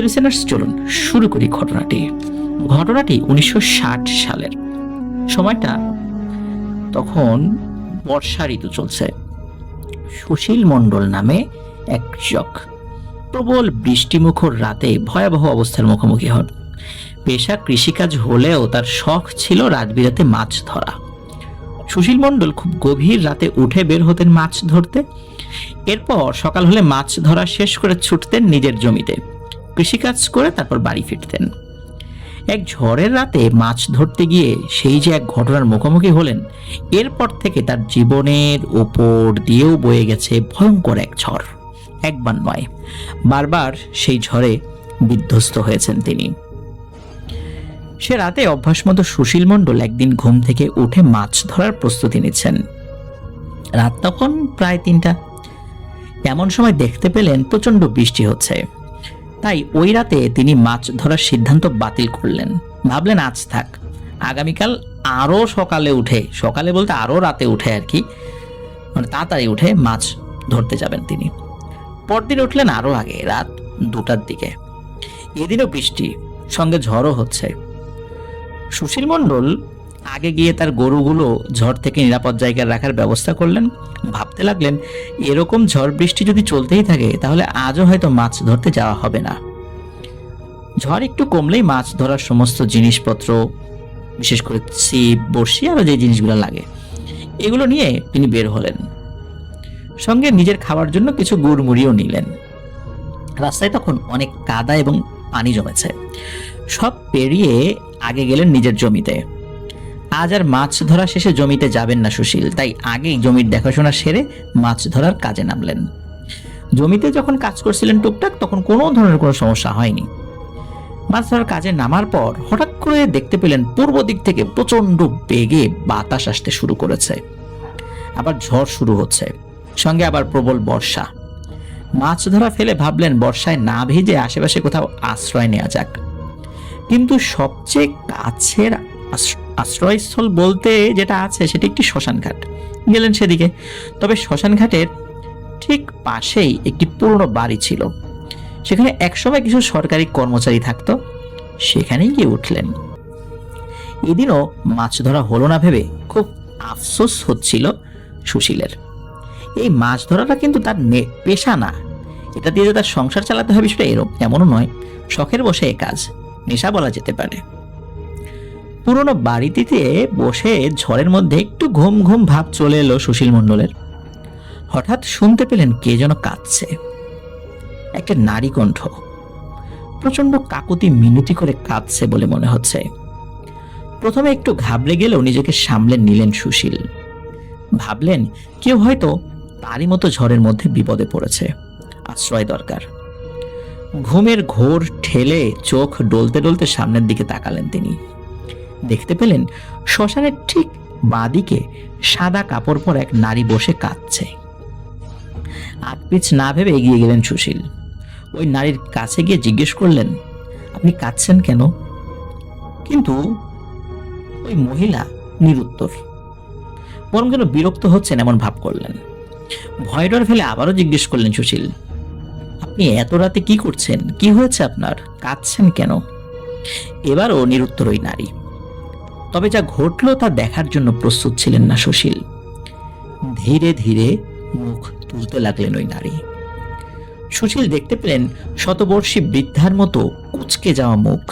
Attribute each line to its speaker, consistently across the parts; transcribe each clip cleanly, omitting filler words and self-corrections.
Speaker 1: Listeners, চলুন শুরু করি ঘটনাটি। 1960 সালের সময়টা, তখন বর্ষা ঋতু চলছে। সুশীল মণ্ডল নামে এক যুবক প্রবল বৃষ্টিমুখর রাতে ভয়াবহ অবস্থার মুখোমুখি হন। পেশা কৃষিকাজ হলেও তার শখ ছিল রাত বিরাতে মাছ ধরা। সুশীল মণ্ডল খুব গভীর রাতে উঠে বের হতেন মাছ ধরতে। এরপর সকাল হলে মাছ ধরা শেষ করে ছুটতেন নিজের জমিতে, কৃষিকাজ করে তারপর বাড়ি ফিরতেন। এক ঝড়ের রাতে মাছ ধরতে গিয়ে সেই যে এক ঘটনার মুখোমুখি হলেন, এরপর থেকে তার জীবনের উপর দিয়েও বয়ে গেছে ভয়ঙ্কর এক ঝড়। একবার নয়, বারবার সেই ঝড়ে বিধ্বস্ত হয়েছেন তিনি। সে রাতে অভ্যাস মতো সুশীল মণ্ডল একদিন ঘুম থেকে উঠে মাছ ধরার প্রস্তুতি নিচ্ছেন। রাত তখন প্রায় 3টা। এমন সময় দেখতে পেলেন প্রচন্ড বৃষ্টি হচ্ছে। তাই ওই রাতে তিনি মাছ ধরার সিদ্ধান্ত বাতিল করলেন। ভাবলেন আজ থাক, আগামীকাল আরো সকালে উঠে, সকালে বলতে আরো রাতে উঠে আর কি, মানে তাড়াতাড়ি উঠে মাছ ধরতে যাবেন তিনি। পরদিন উঠলেন আরো আগে, রাত 2টার দিকে। এদিনও বৃষ্টি, সঙ্গে ঝড়ও হচ্ছে। সুশীল মণ্ডল আগে গিয়ে তার গরুগুলো ঝড় থেকে নিরাপদ জায়গায় রাখার ব্যবস্থা করলেন। ভাবতে লাগলেন, এরকম ঝড় বৃষ্টি যদি চলতেই থাকে তাহলে আজও হয়তো মাছ ধরতে যাওয়া হবে না। ঝড় একটু কমলেই মাছ ধরার সমস্ত জিনিসপত্র, বিশেষ করে ছিপ, বড়শি, আরো যে জিনিসগুলো লাগে, এগুলো নিয়ে তিনি বের হলেন। সঙ্গে নিজের খাওয়ার জন্য কিছু গুড় মুড়িও নিলেন। রাস্তায় তখন অনেক কাদা এবং পানি জমেছে। সব পেরিয়ে আগে গেলেন নিজের জমিতে। আজ আর মাছ ধরা শেষে জমিতে যাবেন না সুশীল, তাই আগেই জমির দেখাশোনা সেরে মাছ ধরার কাজে নামলেন। জমিতে যখন কাজ করছিলেন টুকটাক, তখন কোনো ধরনের কোনো সমস্যা হয়নি। মাছ ধরার কাজে নামার পর হঠাৎ করে দেখতে পেলেন পূর্ব দিক থেকে প্রচন্ড বেগে বাতাস আসতে শুরু করেছে। আবার ঝড় শুরু হচ্ছে, সঙ্গে আবার প্রবল বর্ষা। মাছ ধরা ফেলে ভাবলেন বর্ষায় না ভিজে আশেপাশে কোথাও আশ্রয় নেওয়া যাক। কিন্তু সবচেয়ে কাছের আশ্রয়স্থল বলতে যেটা আছে সেটা একটি শ্মশান ঘাট। গেলেন সেদিকে। তবে শ্মশান ঘাটের ঠিক পাশেই একটি পুরনো বাড়ি ছিল। সেখানে একসময় কিছু সরকারি কর্মচারী থাকতো, সেখানেই গিয়ে উঠলেন। এদিনও মাছ ধরা হলো না ভেবে খুব আফসোস হচ্ছিল সুশীলের। এই মাছ ধরাটা কিন্তু তার পেশা না, এটা দিয়ে তার সংসার চালাতে হবে সেটা এমনও নয়, শখের বসে এ কাজ, নেশা বলা যেতে পারে। পুরনো বাড়িটিতে বসে ঝড়ের মধ্যে একটু ঘুম ঘুম ভাব চলে এলো সুশীল মণ্ডলের। হঠাৎ শুনতে পেলেন কে যেন কাঁদছে। একটা নারী কণ্ঠ, প্রচন্ড কাকুতি মিনতি করে কাঁদছে বলে মনে হচ্ছে। প্রথমে একটু ঘাবড়ে গেলেও নিজেকে সামলে নিলেন সুশীল। ভাবলেন কেউ হয়তো তারই মতো ঝড়ের মধ্যে বিপদে পড়েছে, আশ্রয় দরকার। ঘুমের ঘোর ঠেলে চোখ ডলতে ডলতে সামনের দিকে তাকালেন তিনি। দেখতে পেলেন শ্মশানের ঠিক বাঁদিকে সাদা কাপড় পরা এক নারী বসে কাঁদছে। আগপিছ না ভেবে এগিয়ে গেলেন সুশীল। ওই নারীর কাছে গিয়ে জিজ্ঞেস করলেন, আপনি কাঁদছেন কেন? কিন্তু ওই মহিলা নিরুত্তর, বরং যেন বিরক্ত হচ্ছেন এমন ভাব করলেন। ভয় ডর ফেলে আবারও জিজ্ঞেস করলেন সুশীল, আপনি এত রাতে কি করছেন? কি হয়েছে আপনার? কাঁদছেন কেন? এবারও নিরুত্তর ওই নারী। তবে যা ঘটল তা দেখার জন্য প্রস্তুত ছিলেন না সুশীল। ধীরে ধীরে মুখ তুলতে লাগলেন ওই নারী। সুশীল দেখতে পেলেন শতবর্ষী বৃদ্ধার মতো কুঁচকে যাওয়া মুখ।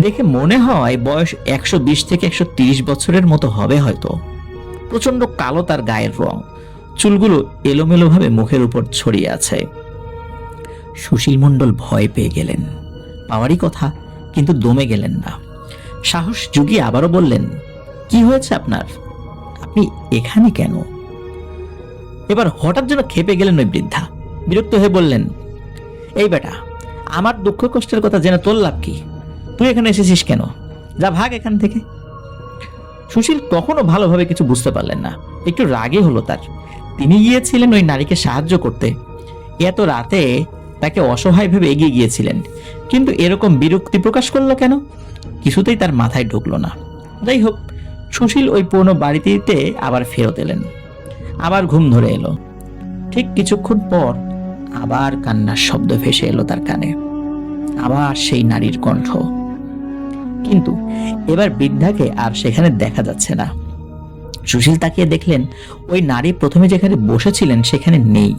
Speaker 1: দেখে মনে হয় বয়স 120 থেকে 130 বছরের মতো হবে হয়তো। প্রচন্ড কালো তার গায়ের রং, চুলগুলো এলোমেলো ভাবে মুখের উপর ছড়িয়ে আছে। সুশীল মণ্ডল ভয় পেয়ে গেলেন, পাওয়ারই কথা, কিন্তু দমে গেলেন না। সাহস জুগিয়ে আবারও বললেন, কি হয়েছে আপনার? আপনি এখানে কেন? এবার হঠাৎ যেন খেপে গেলেন ওই বৃদ্ধা। বিরক্ত হয়ে বললেন, এই বেটা, আমার দুঃখ কষ্টের কথা জেনে তোর লাভ কি? তুই এখানে এসেছিস কেন? যা ভাগ এখান থেকে। সুশীল তখনও ভালোভাবে কিছু বুঝতে পারলেন না, একটু রাগে হলো তার। তিনি গিয়েছিলেন ওই নারীকে সাহায্য করতে, এত রাতে তাকে অসহায় ভেবে এগিয়ে গিয়েছিলেন, কিন্তু এরকম বিরক্তি প্রকাশ করলো কেন? কিছুতেই তার মাথায় ঢুকলো না। যাই হোক, সুশীল ওই পুরনো বাড়িতে আবার ফেরত এলেন। আবার ঘুম ধরে এলো। ঠিক কিছুক্ষণ পর আবার কান্নার শব্দ ভেসে এলো তার কানে। আবার সেই নারীর কণ্ঠ। কিন্তু এবার বৃদ্ধাকে আর সেখানে দেখা যাচ্ছে না। সুশীল তাকিয়ে দেখলেন ওই নারী প্রথমে যেখানে বসেছিলেন সেখানে নেই।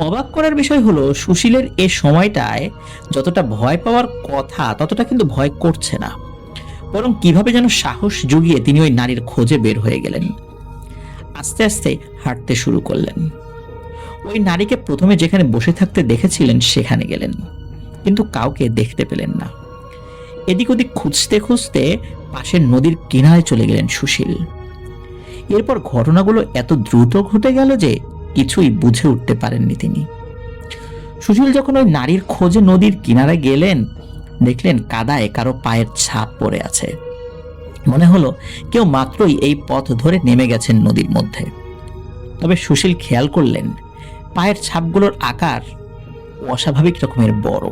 Speaker 1: অবাক করার বিষয় হলো, সুশীলের এ সময়টায় যতটা ভয় পাওয়ার কথা ততটা কিন্তু ভয় করছে না, বরং কিভাবে যেন সাহস জুগিয়ে তিনি ওই নারীর খোঁজে বের হয়ে গেলেন। আস্তে আস্তে হাঁটতে শুরু করলেন। ওই নারীকে প্রথমে যেখানে বসে থাকতে দেখেছিলেন সেখানে গেলেন, কিন্তু কাউকে দেখতে পেলেন না। এদিক ওদিক খুঁজতে খুঁজতে পাশের নদীর কিনারে চলে গেলেন সুশীল। এরপর ঘটনাগুলো এত দ্রুত ঘটে গেল যে কিছুই বুঝে উঠতে পারেননি তিনি। সুশীল যখন ওই নারীর খোঁজে নদীর কিনারে গেলেন, দেখলেন কাদায় কারো পায়ের ছাপ পড়ে আছে। মনে হলো কেউ মাত্রই এই পথ ধরে নেমে গেছেন নদীর মধ্যে। তবে সুশীল খেয়াল করলেন পায়ের ছাপগুলোর আকার অস্বাভাবিক রকমের বড়।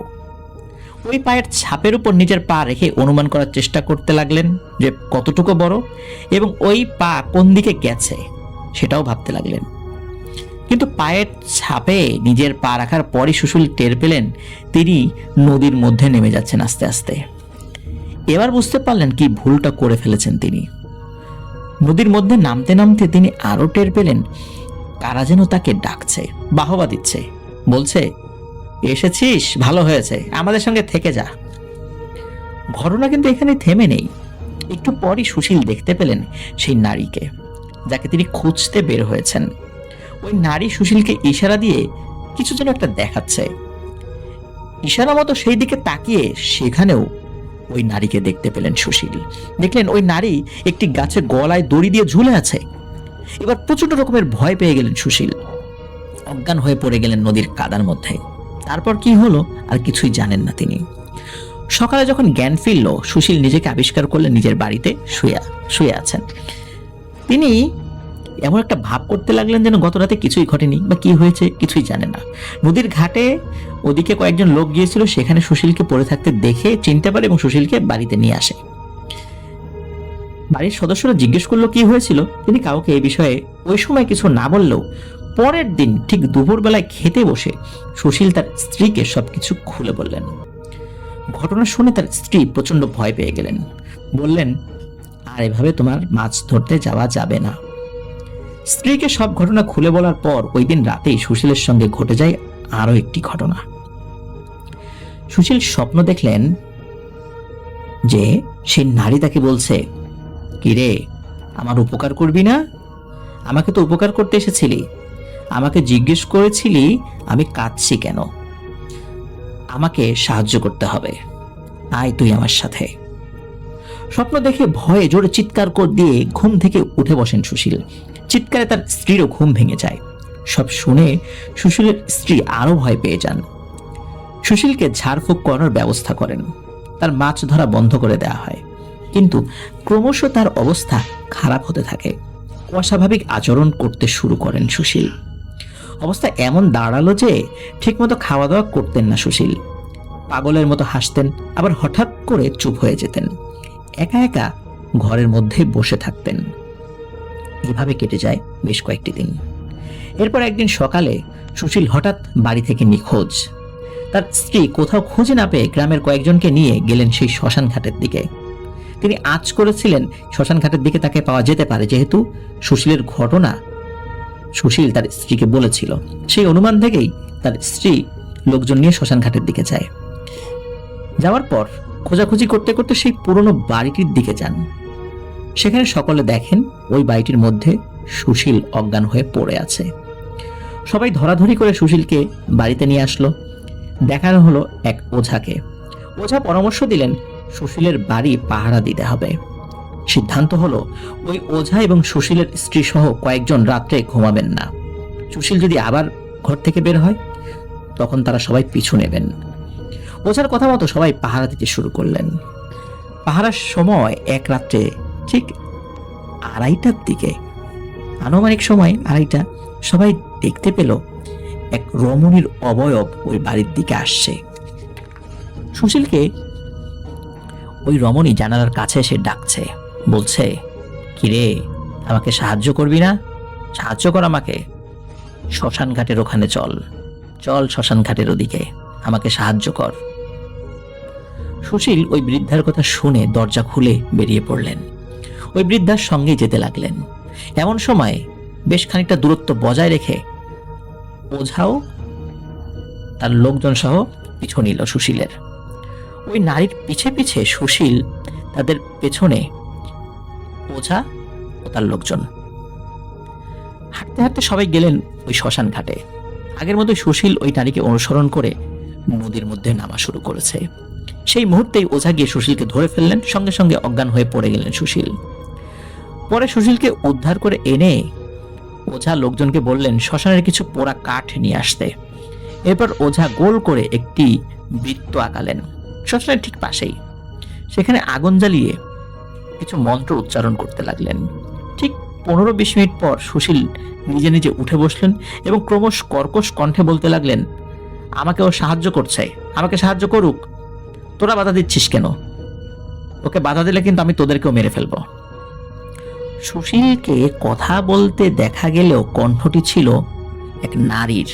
Speaker 1: ওই পায়ের ছাপের উপর নিজের পা রেখে অনুমান করার চেষ্টা করতে লাগলেন যে কতটুকু বড়, এবং ওই পা কোন দিকে গেছে সেটাও ভাবতে লাগলেন। কিন্তু পায়ের ছাপে নিজের পা রাখার পরই সুশীল টের পেলেন তিনি নদীর মধ্যে নেমে যাচ্ছেন আস্তে আস্তে। এবার বুঝতে পারলেন কি ভুলটা করে ফেলেছেন তিনি। নদীর মধ্যে নামতে নামতে তিনি আরো টের পেলেন কারা যেন তাকে ডাকছে, বাহবা দিচ্ছে, বলছে, এসেছিস, ভালো হয়েছে, আমাদের সঙ্গে থেকে যা। ঘটনা কিন্তু এখানে থেমে নেই। একটু পরই সুশীল দেখতে পেলেন সেই নারীকে যাকে তিনি খুঁজতে বের হয়েছেন। ওই নারী সুশীলকে ইশারা দিয়ে কিছু যেন একটা দেখাচ্ছে। ইশারা মতো সেই দিকে তাকিয়ে সেখানেও ওই নারীকে দেখতে পেলেন সুশীল। দেখলেন ওই নারী একটি গাছের গলায় দড়ি দিয়ে ঝুলে আছে। এবার প্রচন্ড রকমের ভয় পেয়ে গেলেন সুশীল, অজ্ঞান হয়ে পড়ে গেলেন নদীর কাদার মধ্যে। তারপর কি হলো আর কিছুই জানেন না তিনি। সকালে যখন জ্ঞান ফিরল, সুশীল নিজেকে আবিষ্কার করলেন নিজের বাড়িতে শুয়ে আছেন। তিনি এমন একটা ভাব করতে লাগলেন যেন গত রাতে কিছুই ঘটেনি বা কি হয়েছে কিছুই জানে না। নদীর ঘাটে ওদিকে কয়েকজন লোক গিয়েছিল, সেখানে সুশীলকে পড়ে থাকতে দেখে চিনতে পারে এবং সুশীলকে বাড়িতে নিয়ে আসে। বাড়ির সদস্যরা জিজ্ঞেস করলো কি হয়েছিল। তিনি কাউকে এই বিষয়ে ওই সময় কিছু না বললেও পরের দিন ঠিক দুপুরবেলায় খেতে বসে সুশীল তার স্ত্রীকে সবকিছু খুলে বললেন। ঘটনা শুনে তার স্ত্রী প্রচন্ড ভয় পেয়ে গেলেন। বললেন, আর এভাবে তোমার মাছ ধরতে যাওয়া যাবে না। স্ত্রীকে সব ঘটনা খুলে বলার পর ওই দিন রাতেই সুশীলের সঙ্গে ঘটে যায় আরো একটি ঘটনা। সুশীল স্বপ্ন দেখলেন যে সেই নারী তাকে বলছে, কিরে, আমার উপকার করবি না? আমাকে তো উপকার করতে এসেছিলি, আমাকে জিজ্ঞেস করেছিলি আমি কাঁদছি কেন, আমাকে সাহায্য করতে হবে, আয় তুই আমার সাথে। স্বপ্ন দেখে ভয়ে জোরে চিৎকার দিয়ে ঘুম থেকে উঠে বসেন সুশীল। চিৎকারে তার স্ত্রীরও ঘুম ভেঙে যায়। সব শুনে সুশীলের স্ত্রী আরো ভয় পেয়ে যান। সুশীলকে ঝাড়ফুঁক করানোর ব্যবস্থা করেন, তার মাছ ধরা বন্ধ করে দেওয়া হয়। কিন্তু ক্রমশ তার অবস্থা খারাপ হতে থাকে। অস্বাভাবিক আচরণ করতে শুরু করেন সুশীল। অবস্থা এমন দাঁড়ালো যে ঠিকমতো খাওয়া দাওয়া করতেন না সুশীল। পাগলের মতো হাসতেন, আবার হঠাৎ করে চুপ হয়ে যেতেন। একা একা ঘরের মধ্যে বসে থাকতেন। এভাবে কেটে যায় বেশ কয়েকটি দিন। এরপর একদিন সকালে সুশীল হঠাৎ বাড়ি থেকে নিখোঁজ। তার স্ত্রী কোথাও খুঁজে না পেয়ে গ্রামের কয়েকজনকে নিয়ে গেলেন সেই শ্মশান ঘাটের দিকে। তিনি আঁচ করেছিলেন শ্মশান ঘাটের দিকে তাকে পাওয়া যেতে পারে, যেহেতু সুশীলের ঘটনা সুশীল তার স্ত্রীকে বলেছিল। সেই অনুমান থেকেই তার স্ত্রী লোকজন নিয়ে শ্মশান ঘাটের দিকে যায়। যাওয়ার পর খোঁজাখুঁজি করতে করতে সেই পুরনো বাড়িটির দিকে যান। সেখানে সকলে দেখেন ওই বাড়িটির মধ্যে সুশীল অজ্ঞান হয়ে পড়ে আছে। সবাই ধরাধরি করে সুশীলকে বাড়িতে নিয়ে আসলো। দেখানো হলো এক ওঝাকে। ওঝা পরামর্শ দিলেন সুশীলের বাড়ি পাহারা দিতে হবে। সিদ্ধান্ত হলো ওই ওঝা এবং সুশীলের স্ত্রী সহ কয়েকজন রাত্রে ঘুমাবেন না। সুশীল যদি আবার ঘর থেকে বের হয় তখন তারা সবাই পিছু নেবেন। ওঝার কথা মতো সবাই পাহারা দিতে শুরু করলেন। পাহারার সময় এক রাত্রে ঠিক 2:30টার দিকে, আনুমানিক সময় 2:30টা, সবাই দেখতে পেল এক রমণীর অবয়ব ওই বাড়ির দিকে আসছে। সুশীলকে ওই রমণী জানালার কাছে এসে ডাকছে, বলছে, কিরে, আমাকে সাহায্য করবি না? সাহায্য কর আমাকে। শ্মশান ঘাটের ওখানে চল, চল শ্মশান ঘাটের ওদিকে, আমাকে সাহায্য কর। সুশীল ওই বৃদ্ধার কথা শুনে দরজা খুলে বেরিয়ে পড়লেন। ওই বৃদ্ধার সঙ্গে যেতে লাগলেন। এমন সময় বেশ খানিকটা দূরত্ব বজায় রেখে ওঝাও তার লোকজন সহ পিছু নিল সুশীলের। ওই নারীর পিছে পিছে সুশীল, তাদের পেছনে ওঝা ও তার লোকজন। হাঁটতে হাঁটতে সবাই গেলেন ওই শ্মশান ঘাটে। আগের মতো সুশীল ওই নারীকে অনুসরণ করে নদীর মধ্যে নামা শুরু করেছে। সেই মুহূর্তেই ওঝা গিয়ে সুশীলকে ধরে ফেললেন। সঙ্গে সঙ্গে অজ্ঞান হয়ে পড়ে গেলেন সুশীল। পরে সুশীলকে উদ্ধার করে এনে ওঝা লোকজনকে বললেন শ্মশানের কিছু পোড়া কাঠ নিয়ে আসতে। এরপর ওঝা গোল করে একটি বৃত্ত আঁকালেন শ্মশানের ঠিক পাশেই। সেখানে আগুন জ্বালিয়ে কিছু মন্ত্র উচ্চারণ করতে লাগলেন। ঠিক 15-20 মিনিট পর সুশীল নিজে নিজে উঠে বসলেন এবং ক্রমশ কর্কশ কণ্ঠে বলতে লাগলেন, আমাকে ও সাহায্য করছে, আমাকে সাহায্য করুক। তোরা বাধা দিচ্ছিস কেন? ওকে বাধা দিলে কিন্তু আমি তোদেরকেও মেরে ফেলবো। সুশীলকে কথা বলতে দেখা গেলেও কণ্ঠটি ছিল এক নারীর।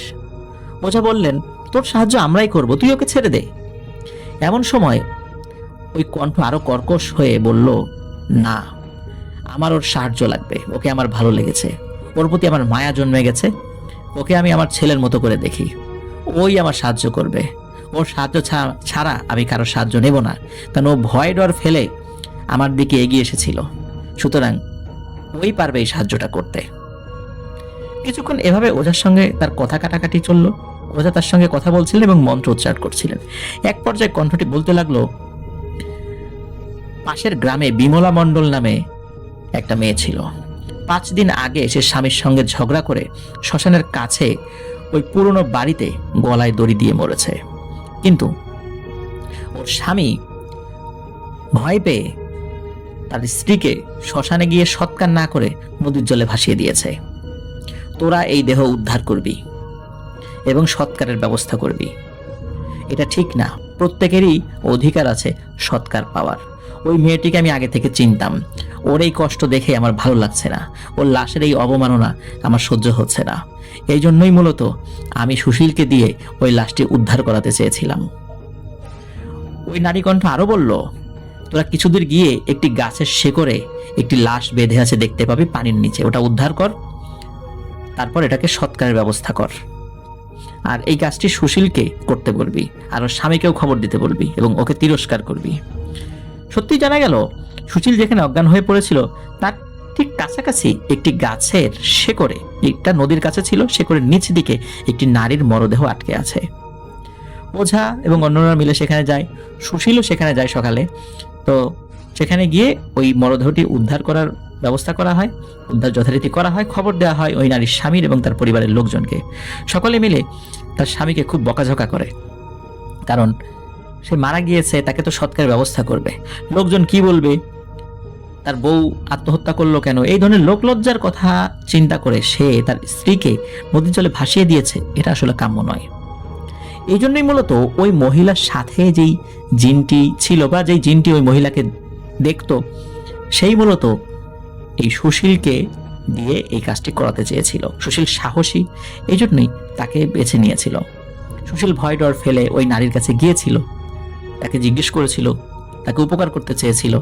Speaker 1: ওঝা বললেন, তোর সাহায্য আমরাই করব, তুই ওকে ছেড়ে দে। এমন সময় ওই কণ্ঠ আরো কর্কশ হয়ে বলল, না, আমার ওর সাহায্য লাগবে। ওকে আমার ভালো লেগেছে, ওর প্রতি আমার মায়া জন্মে গেছে। ওকে আমি আমার ছেলের মতো করে দেখি, ওই আমার সাহায্য করবে। ওর সাহায্য ছাড়া আমি কারো সাহায্য নেব না, কারণ ও ভয় ডর ফেলে আমার দিকে এগিয়ে এসেছিল। সুতরাং ওই পারবে এই সাহায্যটা করতে। কিছুক্ষণ এভাবে ওঝার সঙ্গে তার কথা কাটাকাটি চলল। ওঝা তার সঙ্গে কথা বলছিলেন এবং মন্ত্র উচ্চারণ করছিলেন। এক পর্যায়ে কণ্ঠটি বলতে লাগলো, পাশের গ্রামে বিমলা মণ্ডল নামে একটা মেয়ে ছিল। 5 দিন আগে সে স্বামীর সঙ্গে ঝগড়া করে শ্মশানের কাছে ওই পুরনো বাড়িতে গলায় দড়ি দিয়ে মরেছে। কিন্তু ওর স্বামী ভয় পেয়ে তার স্ত্রীকে শ্মশানে গিয়ে সৎকার না করে নদীর জলে ভাসিয়ে দিয়েছে। তোরা এই দেহ উদ্ধার করবি এবং সৎকারের ব্যবস্থা করবি। এটা ঠিক না, প্রত্যেকেরই অধিকার আছে সৎকার পাওয়ার। ওই মেয়েটিকে আমি আগে থেকে চিনতাম, ওর এই কষ্ট দেখে আমার ভালো লাগছে না, ওর লাশের এই অবমাননা আমার সহ্য হচ্ছে না। এই জন্যই মূলত আমি সুশীলকে দিয়ে ওই লাশটি উদ্ধার করাতে চেয়েছিলাম। ওই নারী কণ্ঠ আরো বলল, তোরা কিছুদূর গিয়ে একটি গাছের শেকড়ে একটি লাশ বেঁধে আছে দেখতে পাবি পানির নিচে, ওটা উদ্ধার কর, তারপর এটাকে সৎকারের ব্যবস্থা কর। আর এই কাজটি সুশীলকে করতে বলবি, আর ওর স্বামীকেও খবর দিতে বলবি এবং ওকে তিরস্কার করবি। সত্যি জানা গেল সুশীল যেখানে অজ্ঞান হয়ে পড়েছিল তার ঠিক কাছাকাছি একটি গাছের শেকড়ে, একটা নদীর কাছে ছিল, শেকড়ের নিচ দিকে একটি নারীর মরদেহ আটকে আছে। ওঝা এবং অন্যরা মিলে সেখানে যায়, সুশীলও সেখানে যায় সকালে। তো সেখানে গিয়ে ওই মরদেহটি উদ্ধার করার ব্যবস্থা করা হয়, উদ্ধার যথারীতি করা হয়, খবর দেওয়া হয় ওই নারীর স্বামীর এবং তার পরিবারের লোকজনকে। সকলে মিলে তার স্বামীকে খুব বকাঝকা করে, কারণ সে মারা গিয়েছে, তাকে তো সৎকারের ব্যবস্থা করবে। লোকজন কি বলবে, তার বউ আত্মহত্যা করলো কেন, এই ধরনের লোকলজ্জার কথা চিন্তা করে সে তার স্ত্রীকে নদীর জলে ভাসিয়ে দিয়েছে। এটা আসলে কাম্য নয়। এই জন্যই মূলত ওই মহিলার সাথে যেই জিনটি ছিল বা যেই জিনটি ওই মহিলাকে দেখতো, সেই মূলত এই সুশীলকে দিয়ে এই কাজটি করাতে চেয়েছিল। সুশীল সাহসী, এই জন্যই তাকে বেছে নিয়েছিল। সুশীল ভয় ডর ফেলে ওই নারীর কাছে গিয়েছিল, তাকে জিজ্ঞেস করেছিল, তাকে উপকার করতে চেয়েছিল।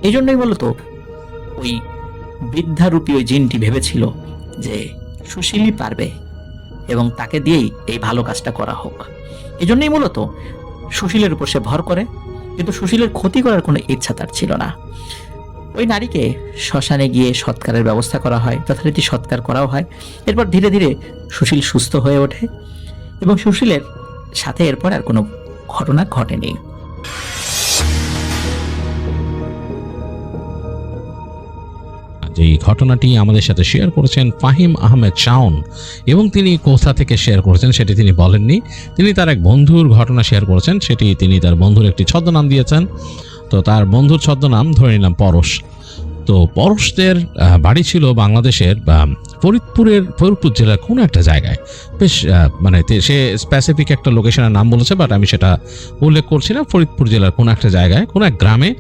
Speaker 1: এই জন্যই মূলত ওই বৃদ্ধারূপী ওই জিনটি ভেবেছিল যে সুশীলই পারবে এবং তাকে দিয়েই এই ভালো কাজটা করা হোক। এই জন্যই মূলত সুশীলের উপর সে ভর করে, কিন্তু সুশীলের ক্ষতি করার কোনো ইচ্ছা তার ছিল না। ওই নারীকে শ্মশানে গিয়ে সৎকারের ব্যবস্থা করা হয়, যথারীতি সৎকার করাও হয়। এরপর ধীরে ধীরে সুশীল সুস্থ হয়ে ওঠে এবং সুশীলের সাথে এরপর আর কোনো ঘটনা ঘটেনি।
Speaker 2: এই ঘটনাটি আমাদের সাথে শেয়ার করেছেন ফাহিম আহমেদ শাওন, এবং তিনি কোথা থেকে শেয়ার করেছেন সেটি তিনি বলেননি। তিনি তার এক বন্ধুর ঘটনা শেয়ার করেছেন, সেটি তিনি তার বন্ধুর একটি ছদ্মনাম দিয়েছেন। তো তার বন্ধুর ছদ্মনাম ধরে নিলাম পরশ। তো পরশদের বাড়ি ছিল বাংলাদেশের ফরিদপুর জেলার কোনো একটা জায়গায়, বেশ মানে সে স্পেসিফিক একটা লোকেশনের নাম বলেছে, বাট আমি সেটা উল্লেখ করছি না। ফরিদপুর জেলার কোনো একটা জায়গায় কোনো এক গ্রামে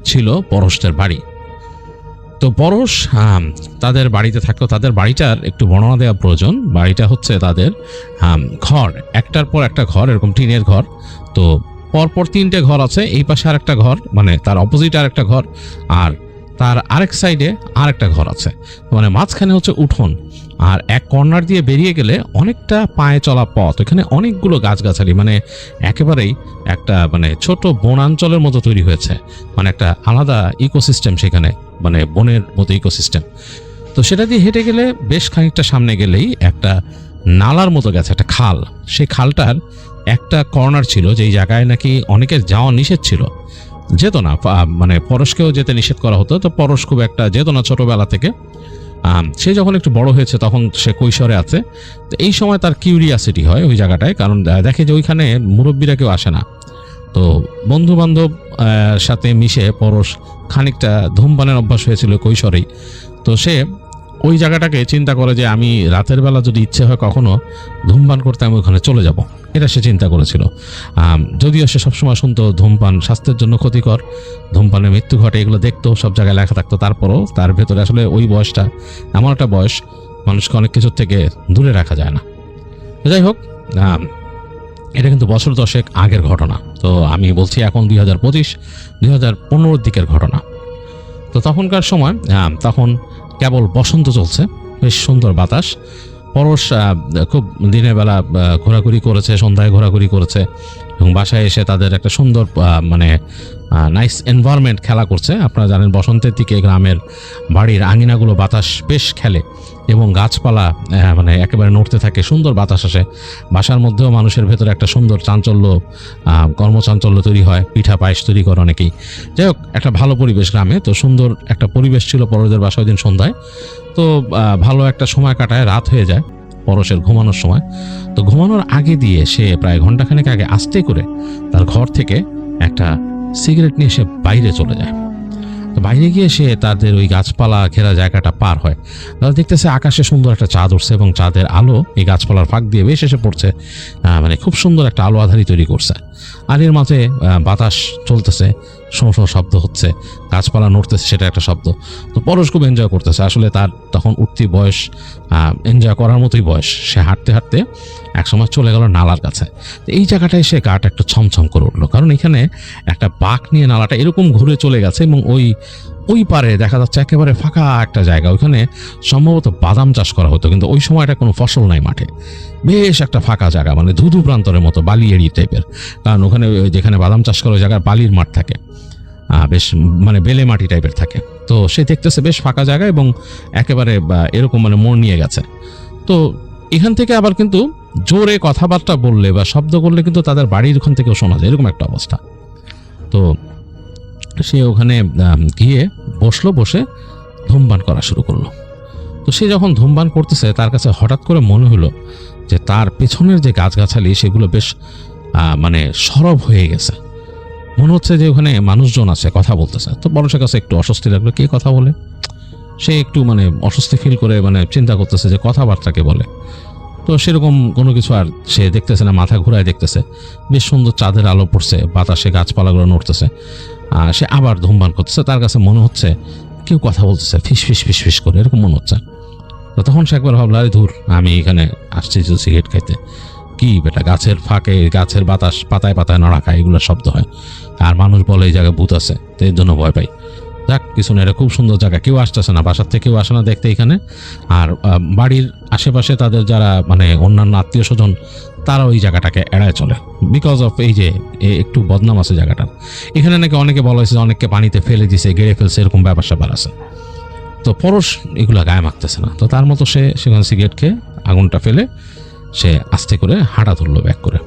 Speaker 2: ছিল পরশদের বাড়ি। তো পরশ তাদের বাড়িতে থাকতো। তাদের বাড়িটার একটু বর্ণনা দেওয়া প্রয়োজন। বাড়িটা হচ্ছে তাদের ঘর, একটার পর একটা ঘর, এরকম টিনের ঘর। তো পরপর 3টে ঘর আছে, এই পাশে আরেকটা ঘর, মানে তার অপোজিট আরেকটা ঘর, আর তার আরেক সাইডে আরেকটা ঘর আছে। মানে মাঝখানে হচ্ছে উঠোন, আর এক কর্নার দিয়ে বেরিয়ে গেলে অনেকটা পায়ে চলা পথ। এখানে অনেকগুলো গাছগাছালি, মানে একেবারেই একটা মানে ছোট বনাঞ্চলের মতো তৈরি হয়েছে, মানে একটা আলাদা ইকোসিস্টেম সেখানে, মানে বনের মতো ইকোসিস্টেম। তো সেটা দিয়ে হেঁটে গেলে বেশ খানিকটা সামনে গেলেই একটা নালার মতো গেছে, একটা খাল। সেই খালটার একটা কর্নার ছিল যেই জায়গায় নাকি অনেকের যাওয়া নিষেধ ছিল, যেত না, মানে পরশকেও যেতে নিষেধ করা হতো। তো পরশ খুব একটা যেত না ছোটবেলা থেকে। সে যখন একটু বড় হয়েছে তখন সে কৈশোরে আছে। তো এই সময় তার কিউরিয়াসিটি হয় ওই জায়গাটায়, কারণ দেখে যে ওইখানে মুরব্বীরা কেউ আসে না। তো বন্ধু বান্ধব সাথে মিশে পরশ খানিকটা ধূমপানের অভ্যাস হয়েছিল কৈশোরেই। তো সে ওই জায়গাটাকে চিন্তা করে যে আমি রাতের বেলা যদি ইচ্ছে হয় কখনো ধূমপান করতে আমি ওখানে চলে যাব, এটা সে চিন্তা করেছিল। যদিও সে সবসময় শুনতো ধূমপান স্বাস্থ্যের জন্য ক্ষতিকর, ধূমপানের মৃত্যু ঘটে, এগুলো দেখতো, সব জায়গায় লেখা থাকতো। তারপরও তার ভেতরে আসলে ওই বয়সটা এমন একটা বয়স, মানুষকে অনেক কিছুর থেকে দূরে রাখা যায় না। যাই হোক, এটা কিন্তু বছর 10 আগের ঘটনা। তো আমি বলছি এখন 2025-2015 দিকের ঘটনা। তো তখনকার সময় তখন কেবল বসন্ত চলছে, বেশ সুন্দর বাতাস। পরশ খুব দিনের বেলা ঘোরাঘুরি করেছে, সন্ধ্যায় ঘোরাঘুরি করেছে, এবং বাসায় এসে তাদের একটা সুন্দর মানে নাইস এনভায়রনমেন্ট খেলা করছে। আপনারা জানেন বসন্তের দিকে গ্রামের বাড়ির আঙিনাগুলো বাতাস বেশ খেলে এবং গাছপালা মানে একেবারে নড়তে থাকে, সুন্দর বাতাস আসে। বাসার মধ্যেও মানুষের ভেতরে একটা সুন্দর চাঞ্চল্য, কর্মচাঞ্চল্য তৈরি হয়, পিঠা পায়েস তৈরি করে অনেকেই। যাই হোক, একটা ভালো পরিবেশ গ্রামে। তো সুন্দর একটা পরিবেশ ছিল পরশদের বাসায় দিন সন্ধ্যায়। তো ভালো একটা সময় কাটায়, রাত হয়ে যায় পরশের ঘুমানোর সময়। তো ঘুমানোর আগে দিয়ে সে প্রায় ঘন্টাখানেক আগে আস্তে করে তার ঘর থেকে একটা সিগারেট নিয়ে সে বাইরে চলে যায়। তো বাইরে গিয়ে সে তাদের ওই গাছপালা ঘেরা জায়গাটা পার হয়। তারা দেখতেছে আকাশে সুন্দর একটা চাঁদ উঠছে এবং চাঁদের আলো এই গাছপালার ফাঁক দিয়ে বেশ এসে পড়ছে, মানে খুব সুন্দর একটা আলো আধারি তৈরি করছে। আর এর মাঝে বাতাস চলতেছে, শোঁ শোঁ শব্দ হচ্ছে, গাছপালা নড়তেছে, সেটা একটা শব্দ। তো পরশ খুব এনজয় করতেছে। আসলে তার তখন উঠতি বয়স, এনজয় করার মতোই বয়স। সে হাঁটতে হাঁটতে একসময় চলে গেল নালার কাছে। এই জায়গাটায় সে গাটা একটু ছমছম করে উঠলো, কারণ এখানে একটা বাঁক নিয়ে নালাটা এরকম ঘুরে চলে গেছে এবং ওই পারে দেখা যাচ্ছে একেবারে ফাঁকা একটা জায়গা। ওইখানে সম্ভবত বাদাম চাষ করা হতো, কিন্তু ওই সময়টা কোনো ফসল নাই মাঠে। বেশ একটা ফাঁকা জায়গা, মানে ধুধু প্রান্তরের মতো, বালি এরিয়া টাইপের। কারণ ওখানে যেখানে বাদাম চাষ করা ওই জায়গায় বালির মাঠ থাকে, বেশ মানে বেলে মাটি টাইপের থাকে। তো সে দেখতেছে বেশ ফাঁকা জায়গা এবং একেবারে এরকম মানে মোড় নিয়ে গেছে। তো এখান থেকে আবার কিন্তু জোরে কথাবার্তা বললে বা শব্দ করলে কিন্তু তাদের বাড়ির ওখান থেকেও শোনা যায়, এরকম একটা অবস্থা। তো সে ওখানে গিয়ে বসলো, বসে ধূমপান করা শুরু করলো। তো সে যখন ধূমপান করতেছে তার কাছে হঠাৎ করে মনে হলো যে তার পেছনের যে গাছগাছালি সেগুলো বেশ মানে সরব হয়ে গেছে। মনে হচ্ছে যে ওখানে মানুষজন আছে, কথা বলতেছে। তো পরশের কাছে একটু অস্বস্তি লাগলো, কে কথা বলে। সে একটু মানে অস্বস্তি ফিল করে মানে চিন্তা করতেছে যে কথাবার্তাকে বলে। তো সেরকম কোনো কিছু আর সে দেখতেছে না, মাথা ঘুরায় দেখতেছে। বেশ সুন্দর চাঁদের আলো পড়ছে, বাতাসে গাছপালাগুলো নড়তেছে। সে আবার ধূমপান করতেছে। তার কাছে মনে হচ্ছে কেউ কথা বলতেছে, ফিস ফিস ফিস ফিস করে, এরকম মনে হচ্ছে। তো তখন সে একবার ভাবলো, আরে ধুর, আমি এখানে আসছি যে সিগারেট খাইতে, কি বেটা, গাছের ফাঁকে গাছের বাতাস পাতায় পাতায় নড়া খায়, এগুলো শব্দ হয়। আর মানুষ বলে এই জায়গায় ভূত আছে, তো এর জন্য ভয় পাই। যাক, কিছু না, এটা খুব সুন্দর জায়গা, কেউ আসতেছে না, বাসার থেকে কেউ আসে না দেখতে এখানে। আর বাড়ির আশেপাশে তাদের যারা মানে অন্যান্য আত্মীয় স্বজন, তারা ওই জায়গাটাকে এড়ায় চলে, বিকজ অফ এই যে একটু বদনাম আছে জায়গাটার। এখানে নাকি অনেকে বলা হয়েছে অনেককে পানিতে ফেলে দিছে, গেড়ে ফেলছে, এরকম ব্যাপার স্যাপার আছে। তো পরশ এগুলো গায়ে মাখতেছে না। তো তার মতো সে সেখানে সিগারেট খেয়ে আগুনটা ফেলে সে আস্তে করে হাঁটা ধরলো ব্যাক করে।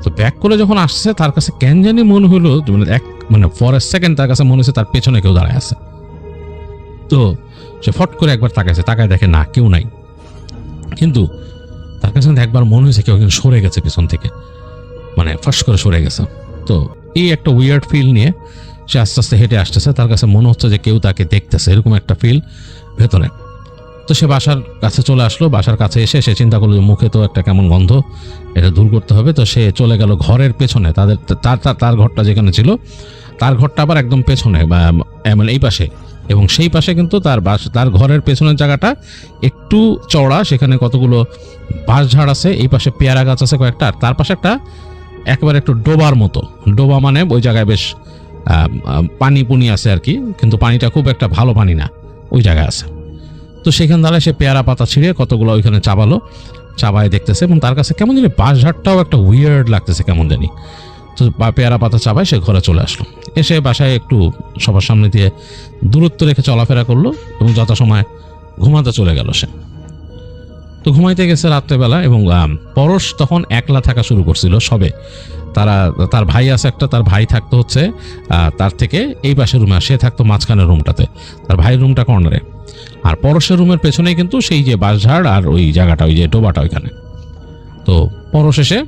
Speaker 2: তো ব্যাক করে যখন আসছে তার কাছে কেন জানি মনে হলো, মানে ফর এ সেকেন্ড তার কাছে মনে হচ্ছে তার পেছনে কেউ দাঁড়ায় আছে। তো সে ফট করে একবার তাকাইছে, তাকায় দেখে না, কেউ নাই। কিন্তু তার কাছে একবার মনে হয়েছে কেউ কিন্তু সরে গেছে পিছন থেকে, মানে ফাঁস করে সরে গেছে। তো এই একটা উইয়ার্ড ফিল নিয়ে সে আস্তে আস্তে হেঁটে আসতেছে। তার কাছে মনে হচ্ছে যে কেউ তাকে দেখতেছে, এরকম একটা ফিল ভেতরে। তো সে বাসার কাছে চলে আসলো। বাসার কাছে এসে সে চিন্তা করলো যে মুখে তো একটা কেমন গন্ধ, এটা দূর করতে হবে। তো সে চলে গেল ঘরের পেছনে, তার ঘরটা যেখানে ছিল তার ঘরটা আবার একদম পেছনে, বা এমন এই পাশে এবং সেই পাশে কিন্তু তার ঘরের পেছনের জায়গাটা একটু চওড়া, সেখানে কতগুলো বাঁশঝাড় আছে, এই পাশে পেয়ারা গাছ আছে কয়েকটা, আর তার পাশে একেবারে একটু ডোবার মতো, ডোবা মানে ওই জায়গায় বেশ পানি পুনি আছে আর কি, কিন্তু পানিটা খুব একটা ভালো পানি না, ওই জায়গায় আছে। তো সেখান দ্বারা সে পেয়ারা পাতা ছিঁড়ে কতগুলো ওইখানে চাবায় দেখতেছে, এবং তার কাছে কেমন জানি বাঁশঝাড়টাও একটা উইয়ার্ড লাগতেছে কেমন জানি। তো পেয়ারা পাতা চাবায় সে ঘরে চলে আসলো, এসে বাসায় একটু সবার সামনে দিয়ে দূরত্ব রেখে চলাফেরা করলো এবং যথাসময় ঘুমাতে চলে গেল সে। তো ঘুমাইতে গেছে রাত্রেবেলা, এবং পরশ তখন একলা থাকা শুরু করছিল সবে। তার ভাই আছে একটা, তার ভাই থাকতো হচ্ছে তার থেকে এই পাশের রুমে, সে থাকতো মাঝখানের রুমটাতে, তার ভাইয়ের রুমটা কর্নারে। আর পরশের রুমের পেছনেই কিন্তু সেই যে বাঁশঝাড় আর ওই জায়গাটা, ওই যে ডোবাটা ওইখানে। তো পরশ এসে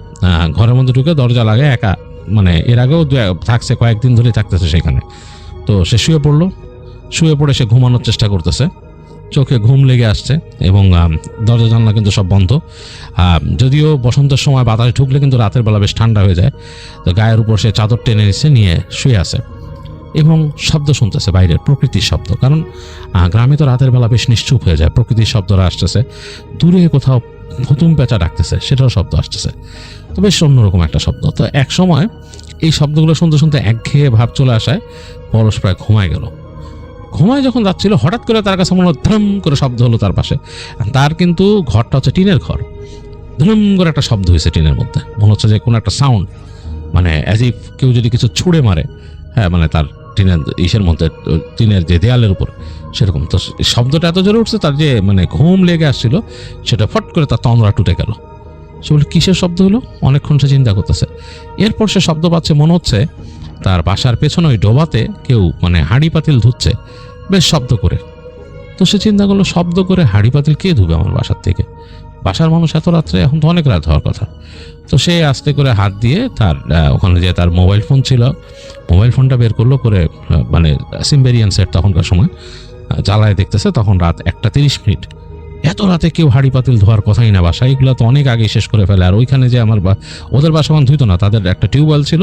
Speaker 2: ঘরের মধ্যে ঢুকে দরজা লাগে একা, মানে এর আগেও থাকছে, কয়েকদিন ধরে থাকতেছে সেখানে। তো সে শুয়ে পড়ে সে ঘুমানোর চেষ্টা করতেছে, চোখে ঘুম লেগে আসছে, এবং দরজা জানলা কিন্তু সব বন্ধ। যদিও বসন্তের সময় বাতাস ঢুকলে কিন্তু রাতের বেলা বেশ ঠান্ডা হয়ে যায়। তো গায়ের উপর সে চাদর টেনে নিয়ে শুয়ে আছে, এবং শব্দ শুনতেছে বাইরের, প্রকৃতির শব্দ। কারণ গ্রামে তো রাতের বেলা বেশ নিশ্চুপ হয়ে যায়, প্রকৃতির শব্দরা আসতেছে। দূরে কোথাও হুতুম পেঁচা ডাকতেছে, সেটাও শব্দ আসতেছে। তো বেশ অন্যরকম একটা শব্দ। তো এক সময় এই শব্দগুলো শুনতে শুনতে একঘেয়ে ভাব চলে আসায় পরশ প্রায় ঘুমায় যখন যাচ্ছিল, হঠাৎ করে তার কাছে মনে হলো ধরম করে শব্দ হলো তার পাশে। তার কিন্তু ঘরটা হচ্ছে টিনের ঘর, ধরম করে একটা শব্দ হয়েছে টিনের মধ্যে, মনে হচ্ছে যে কোনো একটা সাউন্ড, মানে অ্যাজ ইফ কেউ যদি কিছু ছুঁড়ে মারে, হ্যাঁ মানে তার টিনের মধ্যে, টিনের যে দেয়ালের উপর, সেরকম। তো শব্দটা এত জোরে উঠছে, তার যে মানে ঘুম লেগে আসছিল সেটা ফট করে তার তন্দ্রা টুটে গেল। সে বলে কিসের শব্দ হলো, অনেকক্ষণ সে চিন্তা করতেছে। এরপর সে শব্দ পাচ্ছে, মনে হচ্ছে তার বাসার পেছনে ওই ডোবাতে কেউ মানে হাঁড়ি পাতিল ধুচ্ছে বেশ শব্দ করে। তো সে চিন্তা করলো, শব্দ করে হাঁড়ি পাতিল কে ধুবে আমার বাসার থেকে, বাসার মানুষ এত রাত্রে, এখন তো অনেক রাত হওয়ার কথা। তো সে আস্তে করে হাত দিয়ে তার ওখানে যে তার মোবাইল ফোন ছিল, মোবাইল ফোনটা বের করলো করে, মানে সিমবেরিয়ান সেট তখনকার সময়, জ্বালায় দেখতেছে তখন রাত 1:30। এত রাতে কেউ হাঁড়ি পাতিল ধোয়ার কথাই না, বাসা এগুলো তো অনেক আগে শেষ করে ফেলে। আর ওইখানে যে ওদের বাসা ধুইতো না, তাদের একটা টিউবওয়েল ছিল,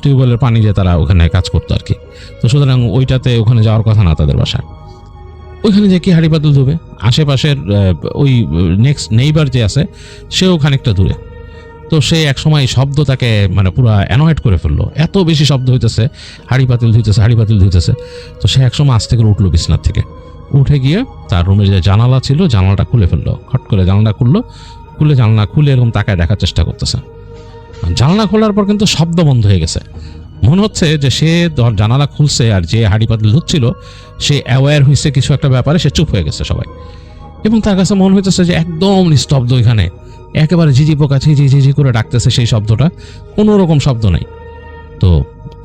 Speaker 2: টিউবওয়েলের পানি যে তারা ওখানে কাজ করতো আর কি। তো সুতরাং ওইটাতে ওখানে যাওয়ার কথা না তাদের বাসায়, ওইখানে যে কি হাঁড়ি পাতিল ধুবে। আশেপাশের ওই নেক্সট নেইবার যে আছে সেও খানিকটা দূরে। তো সে একসময় এই শব্দ তাকে মানে পুরো অ্যানয়েড করে ফেললো, এত বেশি শব্দ হইতেছে, হাঁড়ি পাতিল ধুইতেছে। তো সে একসময় আস্তে করে উঠলো বিছনার থেকে, উঠে গিয়ে তার রুমের যে জানালা ছিল জানালাটা খুলে ফেললো, খট করে জানালা খুলে এরকম তাকায় দেখার চেষ্টা করতেছে। জানালা খোলার পর কিন্তু শব্দ বন্ধ হয়ে গেছে। মনে হচ্ছে যে সে জানালা খুলছে আর যে হাঁড়ি পাতিল ধুচ্ছিল সে অ্যাওয়্যার হয়েছে কিছু একটা ব্যাপারে, সে চুপ হয়ে গেছে সবাই। এবং তার কাছে মনে হইতেছে যে একদম নিস্তব্ধ, এখানে একেবারে ঝিঝি পোকা ঝিঝি করে ডাকতেছে সেই শব্দটা, কোনো রকম শব্দ নাই। তো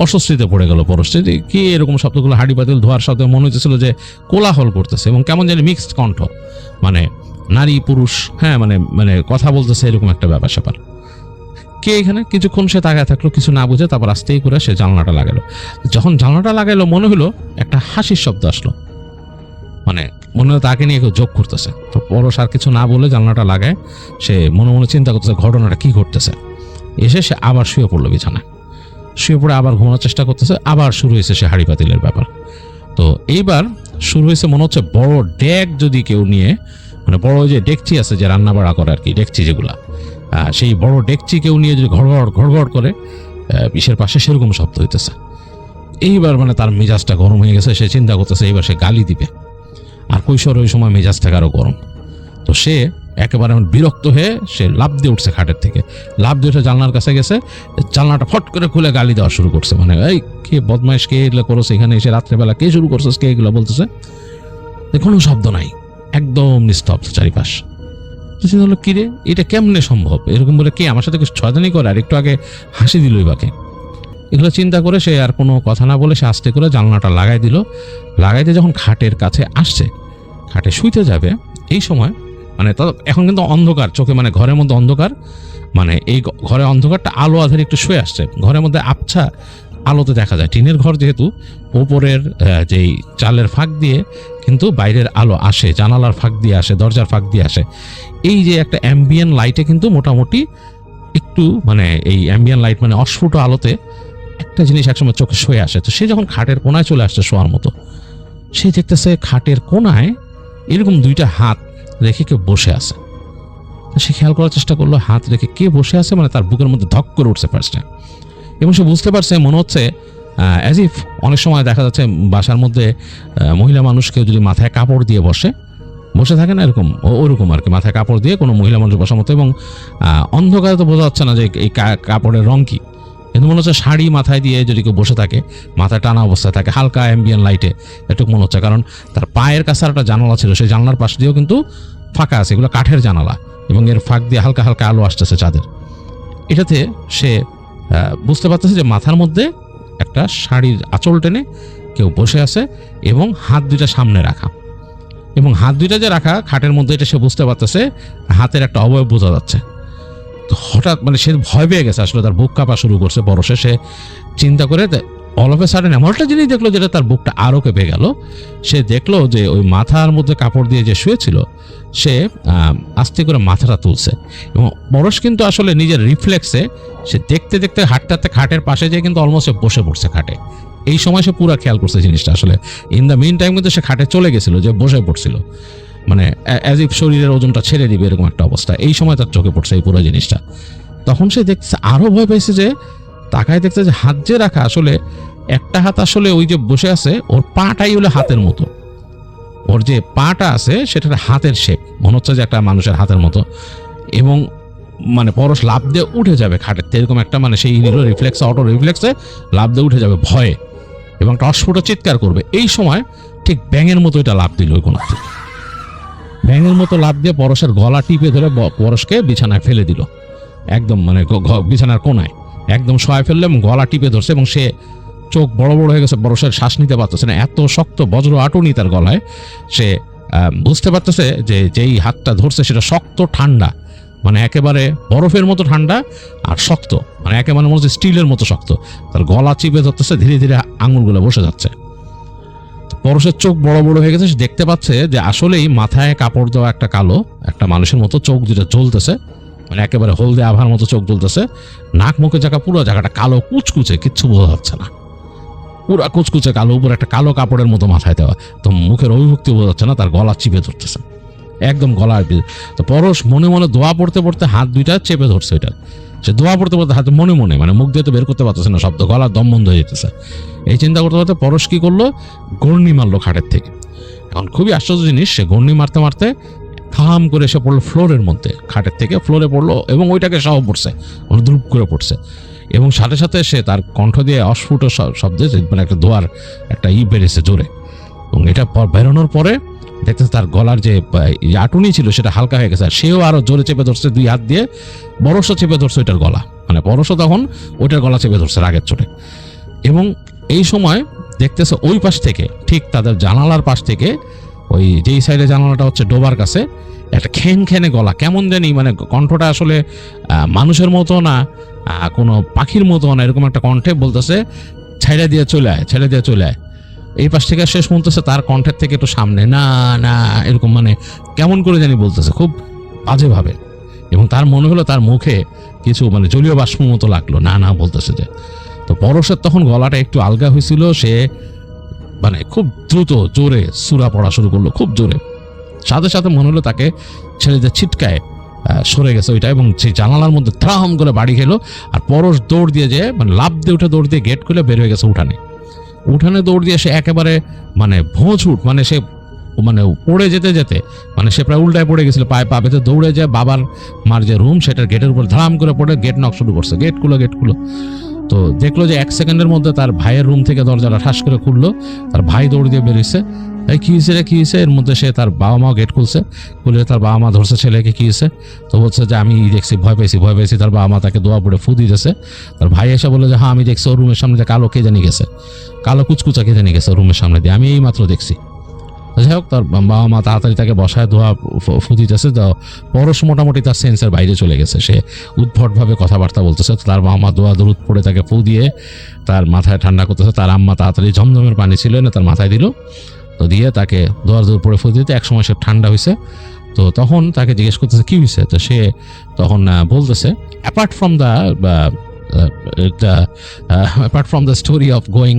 Speaker 2: অস্বস্তিতে পড়ে গেল পরশ, যে কি এরকম শব্দগুলো, হাঁড়ি পাতিল ধোয়ার শব্দ মনে হইতেছিল যে কোলাহল করতেছে, এবং কেমন জানি মিক্সড কণ্ঠ, মানে নারী পুরুষ, হ্যাঁ মানে কথা বলতেছে, এরকম একটা ব্যাপার স্যাপার। কে এখানে? কিছুক্ষণ সে তাকায় থাকলো, কিছু না বুঝে, তারপর আস্তেই করে সে জানলাটা লাগালো। যখন জানলাটা লাগাইলো মনে হলো একটা হাসির শব্দ আসলো, মানে মনে হলো তাকে নিয়ে কেউ যোগ করতেছে। তো পরশ আর কিছু না বলে জানলাটা লাগায়, সে মনে মনে চিন্তা করতেছে ঘটনাটা কি ঘটতেছে। এসে সে আবার শুয়ে পড়লো বিছানায়, শুয়ে পড়ে আবার ঘুমানোর চেষ্টা করতেছে। আবার শুরু হয়েছে সে হাঁড়ি পাতিলের ব্যাপার। তো এইবার শুরু হয়েছে মনে হচ্ছে বড় ডেক যদি কেউ নিয়ে, মানে বড় যে ডেকচি আছে যে রান্না বাড়া করে আর কি, ডেকচি যেগুলা, সেই বড় ডেকচি কেউ নিয়ে যদি ঘড়ঘড় করে বিষের পাশে, সেরকম শব্দ হইতেছে। এইবার মানে তার মেজাজটা গরম হয়ে গেছে, সে চিন্তা করতেছে এইবার সে গালি দিবে। আর কৈশোর ওই সময় মেজাজটাকে আরো গরম। তো সে একেবারে বিরক্ত হয়ে সে লাফ দিয়ে উঠছে খাটের থেকে, লাফ দিয়ে উঠে জানলার কাছে গেছে, জানলাটা ফট করে খুলে গালি দেওয়া শুরু করছে, মানে এই কে বদমাইশ, কে এগুলো করছে এখানে এসে রাত্রেবেলা, কে শুরু করছিস, কে এগুলো বলতেছে। কোনো শব্দ নাই, একদম নিস্তব্ধ চারিপাশ। চিন্তা হলো কিরে, এটা কেমনে সম্ভব, এরকম বলে কে আমার সাথে কিছু ছয়দানি করে, আর একটু আগে হাসি দিল বাকে। এগুলো চিন্তা করে সে আর কোনো কথা না বলে সে আস্তে করে জানলাটা লাগাই দিল। লাগাইতে যখন খাটের কাছে আসছে, খাটে শুইতে যাবে, এই সময় মানে এখন কিন্তু অন্ধকার চোখে, মানে ঘরের মধ্যে অন্ধকার, মানে এই ঘরে অন্ধকারটা আলো আধারে একটু শুয়ে আসছে, ঘরের মধ্যে আবছা আলোতে দেখা যায়। টিনের ঘর যেহেতু, ওপরের যেই চালের ফাঁক দিয়ে কিন্তু বাইরের আলো আসে, জানালার ফাঁক দিয়ে আসে, দরজার ফাঁক দিয়ে আসে। এই যে একটা অ্যাম্বিয়েন্ট লাইটে কিন্তু মোটামুটি একটু, মানে এই অ্যাম্বিয়েন্ট লাইট মানে অস্ফুট আলোতে একটা জিনিস একসময় চোখে শুয়ে আসে। তো সে যখন খাটের কোনায় চলে আসছে শোয়ার মতো, সে দেখতেছে খাটের কোনায় এরকম দুইটা হাত রেখে কেউ বসে আছে। সে খেয়াল করার চেষ্টা করলো হাত রেখে কে বসে আছে, মানে তার বুকের মধ্যে ধক করে উঠছে ফার্স্টে, এবং সে বুঝতে পারছে মনে হচ্ছে অ্যাজ ইফ অনেক সময় দেখা যাচ্ছে বাসার মধ্যে মহিলা মানুষ কেউ যদি মাথায় কাপড় দিয়ে বসে থাকে না, এরকম ওরকম আর কি, মাথায় কাপড় দিয়ে কোনো মহিলা মানুষ বসার মতো, এবং অন্ধকারে তো বোঝা যাচ্ছে না যে এই কাপড়ের রং কি, কিন্তু মনে হচ্ছে শাড়ি মাথায় দিয়ে যদি কেউ বসে থাকে, মাথায় টানা অবস্থায় থাকে, হালকা অ্যাম্বিয়েন লাইটে এটুকু মনে হচ্ছে। কারণ তার পায়ের কাছে একটা জানালা ছিল, সেই জানলার পাশ দিয়েও কিন্তু ফাঁকা আছে, এগুলো কাঠের জানালা, এবং এর ফাঁক দিয়ে হালকা হালকা আলো আসতেছে চাঁদের। এটাতে সে বুঝতে পারতেছে যে মাথার মধ্যে একটা শাড়ির আঁচল টেনে কেউ বসে আছে, এবং হাত দুইটা সামনে রাখা, এবং হাত দুইটা যে রাখা খাটের মধ্যে, এটা সে বুঝতে পারতেছে হাতের একটা অবয়ব বোঝা যাচ্ছে। তো হঠাৎ মানে সে ভয় পেয়ে গেছে, আসলে তার বুক কাঁপা শুরু করছে পরশে। সে চিন্তা করে অল অফ এ সাডেন এমন একটা জিনিস দেখলো যেটা তার বুকটা আরও কেঁপে গেল। সে দেখলো যে ওই মাথার মধ্যে কাপড় দিয়ে যে শুয়েছিল সে আস্তে করে মাথাটা তুলছে, এবং পরশ কিন্তু আসলে নিজের রিফ্লেক্সে সে দেখতে দেখতে হাঁটতে খাটের পাশে যেয়ে কিন্তু অলমোস্ট বসে পড়ছে খাটে। এই সময় সে পুরো খেয়াল করছে জিনিসটা, আসলে ইন দ্য মিন টাইম কিন্তু সে খাটে চলে গেছিল, যে বসে পড়ছিল, মানে অ্যাজ ইফ শরীরের ওজনটা ছেড়ে দিবে এরকম একটা অবস্থা। এই সময় তার চোখে পড়ছে এই পুরো জিনিসটা। তখন সে দেখছে, আরো ভয় পেয়েছে, যে তাকায় দেখছে যে হাত যে রাখা, আসলে একটা হাত আসলে ওই যে বসে আছে ওর পাটাই হলো হাতের মতো, ওর যে পাটা আছে সেটা হাতের শেপ, মনে হচ্ছে যে একটা মানুষের হাতের মতো, এবং মানে পরশ লাফ দিয়ে উঠে যাবে খাটের, এরকম একটা মানে সেই রিফ্লেক্সে, অটো রিফ্লেক্সে লাফ দিয়ে উঠে যাবে ভয়ে, এবং একটা অস্ফুট চিৎকার করবে। এই সময় ঠিক ব্যাঙের মতো এটা লাফ দিল, ওই কোণাতে ব্যাঙের মতো লাফ দিয়ে পরশের গলা টিপে ধরে পরশকে বিছানায় ফেলে দিল, একদম মানে বিছানার কোনায় একদম শোয়ায় ফেললো, এবং গলা টিপে ধরছে, এবং সে চোখ বড় বড় হয়ে গেছে, পরশের শ্বাস নিতে পারতেছে না, এত শক্ত বজ্র আটুনি তার গলায়। সে বুঝতে পারতেছে যে যেই হাতটা ধরছে সেটা শক্ত ঠান্ডা, মানে একেবারে বরফের মতো ঠান্ডা আর শক্ত, মানে একেবারে মনে হচ্ছে স্টিলের মতো শক্ত। তার গলা চিপে ধরতেছে, ধীরে ধীরে আঙুলগুলো বসে যাচ্ছে। পরশের চোখ বড় বড় হয়ে গেছে, সে দেখতে পাচ্ছে যে আসলেই মাথায় কাপড় দেওয়া একটা কালো একটা মানুষের মতো চোখ দুটো জ্বলতেছে, মানে একেবারে হলদে আভার মতো চোখ জ্বলতেছে, নাক মুখে জায়গা পুরো জায়গাটা কালো কুচকুচে, কিচ্ছু বোঝা যাচ্ছে না, পুরা কুচকুচে কালো, উপর একটা কালো কাপড়ের মতো মাথায় দেওয়া, তো মুখের অভিভক্তি বোঝা যাচ্ছে না, তার গলা চিপে ধরতেছে একদম গলার। তো পরশ মনে মনে দোয়া পড়তে পড়তে হাত দুইটা চেপে ধরছে, এটা সে দোয়া পড়তে পড়তে হাতে মনে মনে, মানে মুখ দিয়ে তো বের করতে পারতেছে না শব্দ, গলার দম বন্ধ হয়ে যেতেছে। এই চিন্তা করতে করতে পরশ কি করলো, গর্নি মারলো খাটের থেকে। এখন খুবই আশ্চর্য জিনিস, সে গর্নি মারতে মারতে থাম করে এসে পড়লো ফ্লোরের মধ্যে, খাটের থেকে ফ্লোরে পড়লো, এবং ওইটাকে সহ পড়ছে, দ্রুপ করে পড়ছে, এবং সাথে সাথে সে তার কণ্ঠ দিয়ে অস্ফুট শব্দে মানে একটা দোয়ার একটা বেড়েছে জোরে, এবং এটা বেরোনোর পরে দেখতেছে তার গলার যে আটুনি ছিল সেটা হালকা হয়ে গেছে, আর সেও আরো জোরে চেপে ধরছে দুই হাত দিয়ে, পরশও চেপে ধরছে ওইটার গলা, মানে পরশও তখন ওইটার গলা চেপে ধরছে রাগের চোটে। এবং এই সময় দেখতেছে ওই পাশ থেকে, ঠিক তাদের জানালার পাশ থেকে, ওই যেই সাইডে জানালাটা হচ্ছে ডোবার কাছে, একটা খেনে গলা, কেমন জানি মানে কণ্ঠটা আসলে মানুষের মতো না, কোনো পাখির মতো না, এরকম একটা কণ্ঠে বলতেছে, ছেড়ে দিয়ে চলে আয়, ছেড়ে দিয়ে চলে আয়। এই পাশ থেকে শেষ শুনতেছে তার কণ্ঠের থেকে একটু সামনে, না না, এরকম মানে কেমন করে জানি বলতেছে খুব বাজেভাবে, এবং তার মনে হলো তার মুখে কিছু মানে জলীয় বাষ্প মতো লাগলো, না না বলতেছে যে। তো পরশের তখন গলাটা একটু আলগা হয়েছিল, সে মানে খুব দ্রুত জোরে সুরা পড়া শুরু করলো, খুব জোরে, সাথে সাথে মনে হলো তাকে ছেড়ে দিয়ে ছিটকায় সরে গেছে ওইটা, এবং সেই জানালার মধ্যে ত্রাম করে বাড়ি খেলো। আর পরশ দৌড় দিয়ে যে মানে লাফ দিয়ে উঠে দৌড় দিয়ে গেট খুলে বের হয়ে গেছে উঠানে দৌড় দিয়ে সে একেবারে মানে ভোঁছুট, মানে সে মানে পড়ে যেতে যেতে মানে সে প্রায় উল্টায় পড়ে গেছিল, পায়ে পা পেতে দৌড়ে যায় বাবার মার যে রুম সেটার গেটের উপর ধাম করে পড়ে গেট নক শুরু করছে, গেট খুলো। তো দেখলো যে 1 সেকেন্ডের মধ্যে তার ভাইয়ের রুম থেকে দরজাটা ঠাস করে খুললো, তার ভাই দৌড় দিয়ে বেরিয়েছে, এই কী হয়েছে রে, কী হয়েছে? এর মধ্যে সে তার বাবা মাও গেট খুলে তার বাবা মা ধরছে ছেলেকে, কী হয়েছে? তো বলছে যে আমি দেখছি, ভয় পেয়েছি। তার বাবা মা তাকে দোয়া পড়ে ফু দিয়েছে। তার ভাই এসে বলে যে হ্যাঁ আমি দেখছি ওর রুমের সামনে যে কালো কে জানি গেছে, কালো কুচকুচা কে জানি গেছে রুমের সামনে দিয়ে, আমি এই মাত্র দেখছি। যাই হোক, তার বাবা মা তাড়াতাড়ি তাকে বসায় দোয়া ফু দিতেছে। পরশ মোটামুটি তার সেন্সের বাইরে চলে গেছে, সে উদ্ভটভাবে কথাবার্তা বলতেছে। তার বাবা মা দোয়া দরুদ পড়ে তাকে ফু দিয়ে তার মাথায় ঠান্ডা করতেছে। তার আম্মা তাড়াতাড়ি ঝমঝমের পানি ছিল না তার মাথায় দিল, তো দিয়ে তাকে দোয়ার দৌড় পড়ে ফু দিতে একসময় সে ঠান্ডা হয়েছে। তো তখন তাকে জিজ্ঞেস করতেছে কী হয়েছে, তো সে তখন বলতেছে apart from the apart from the story of going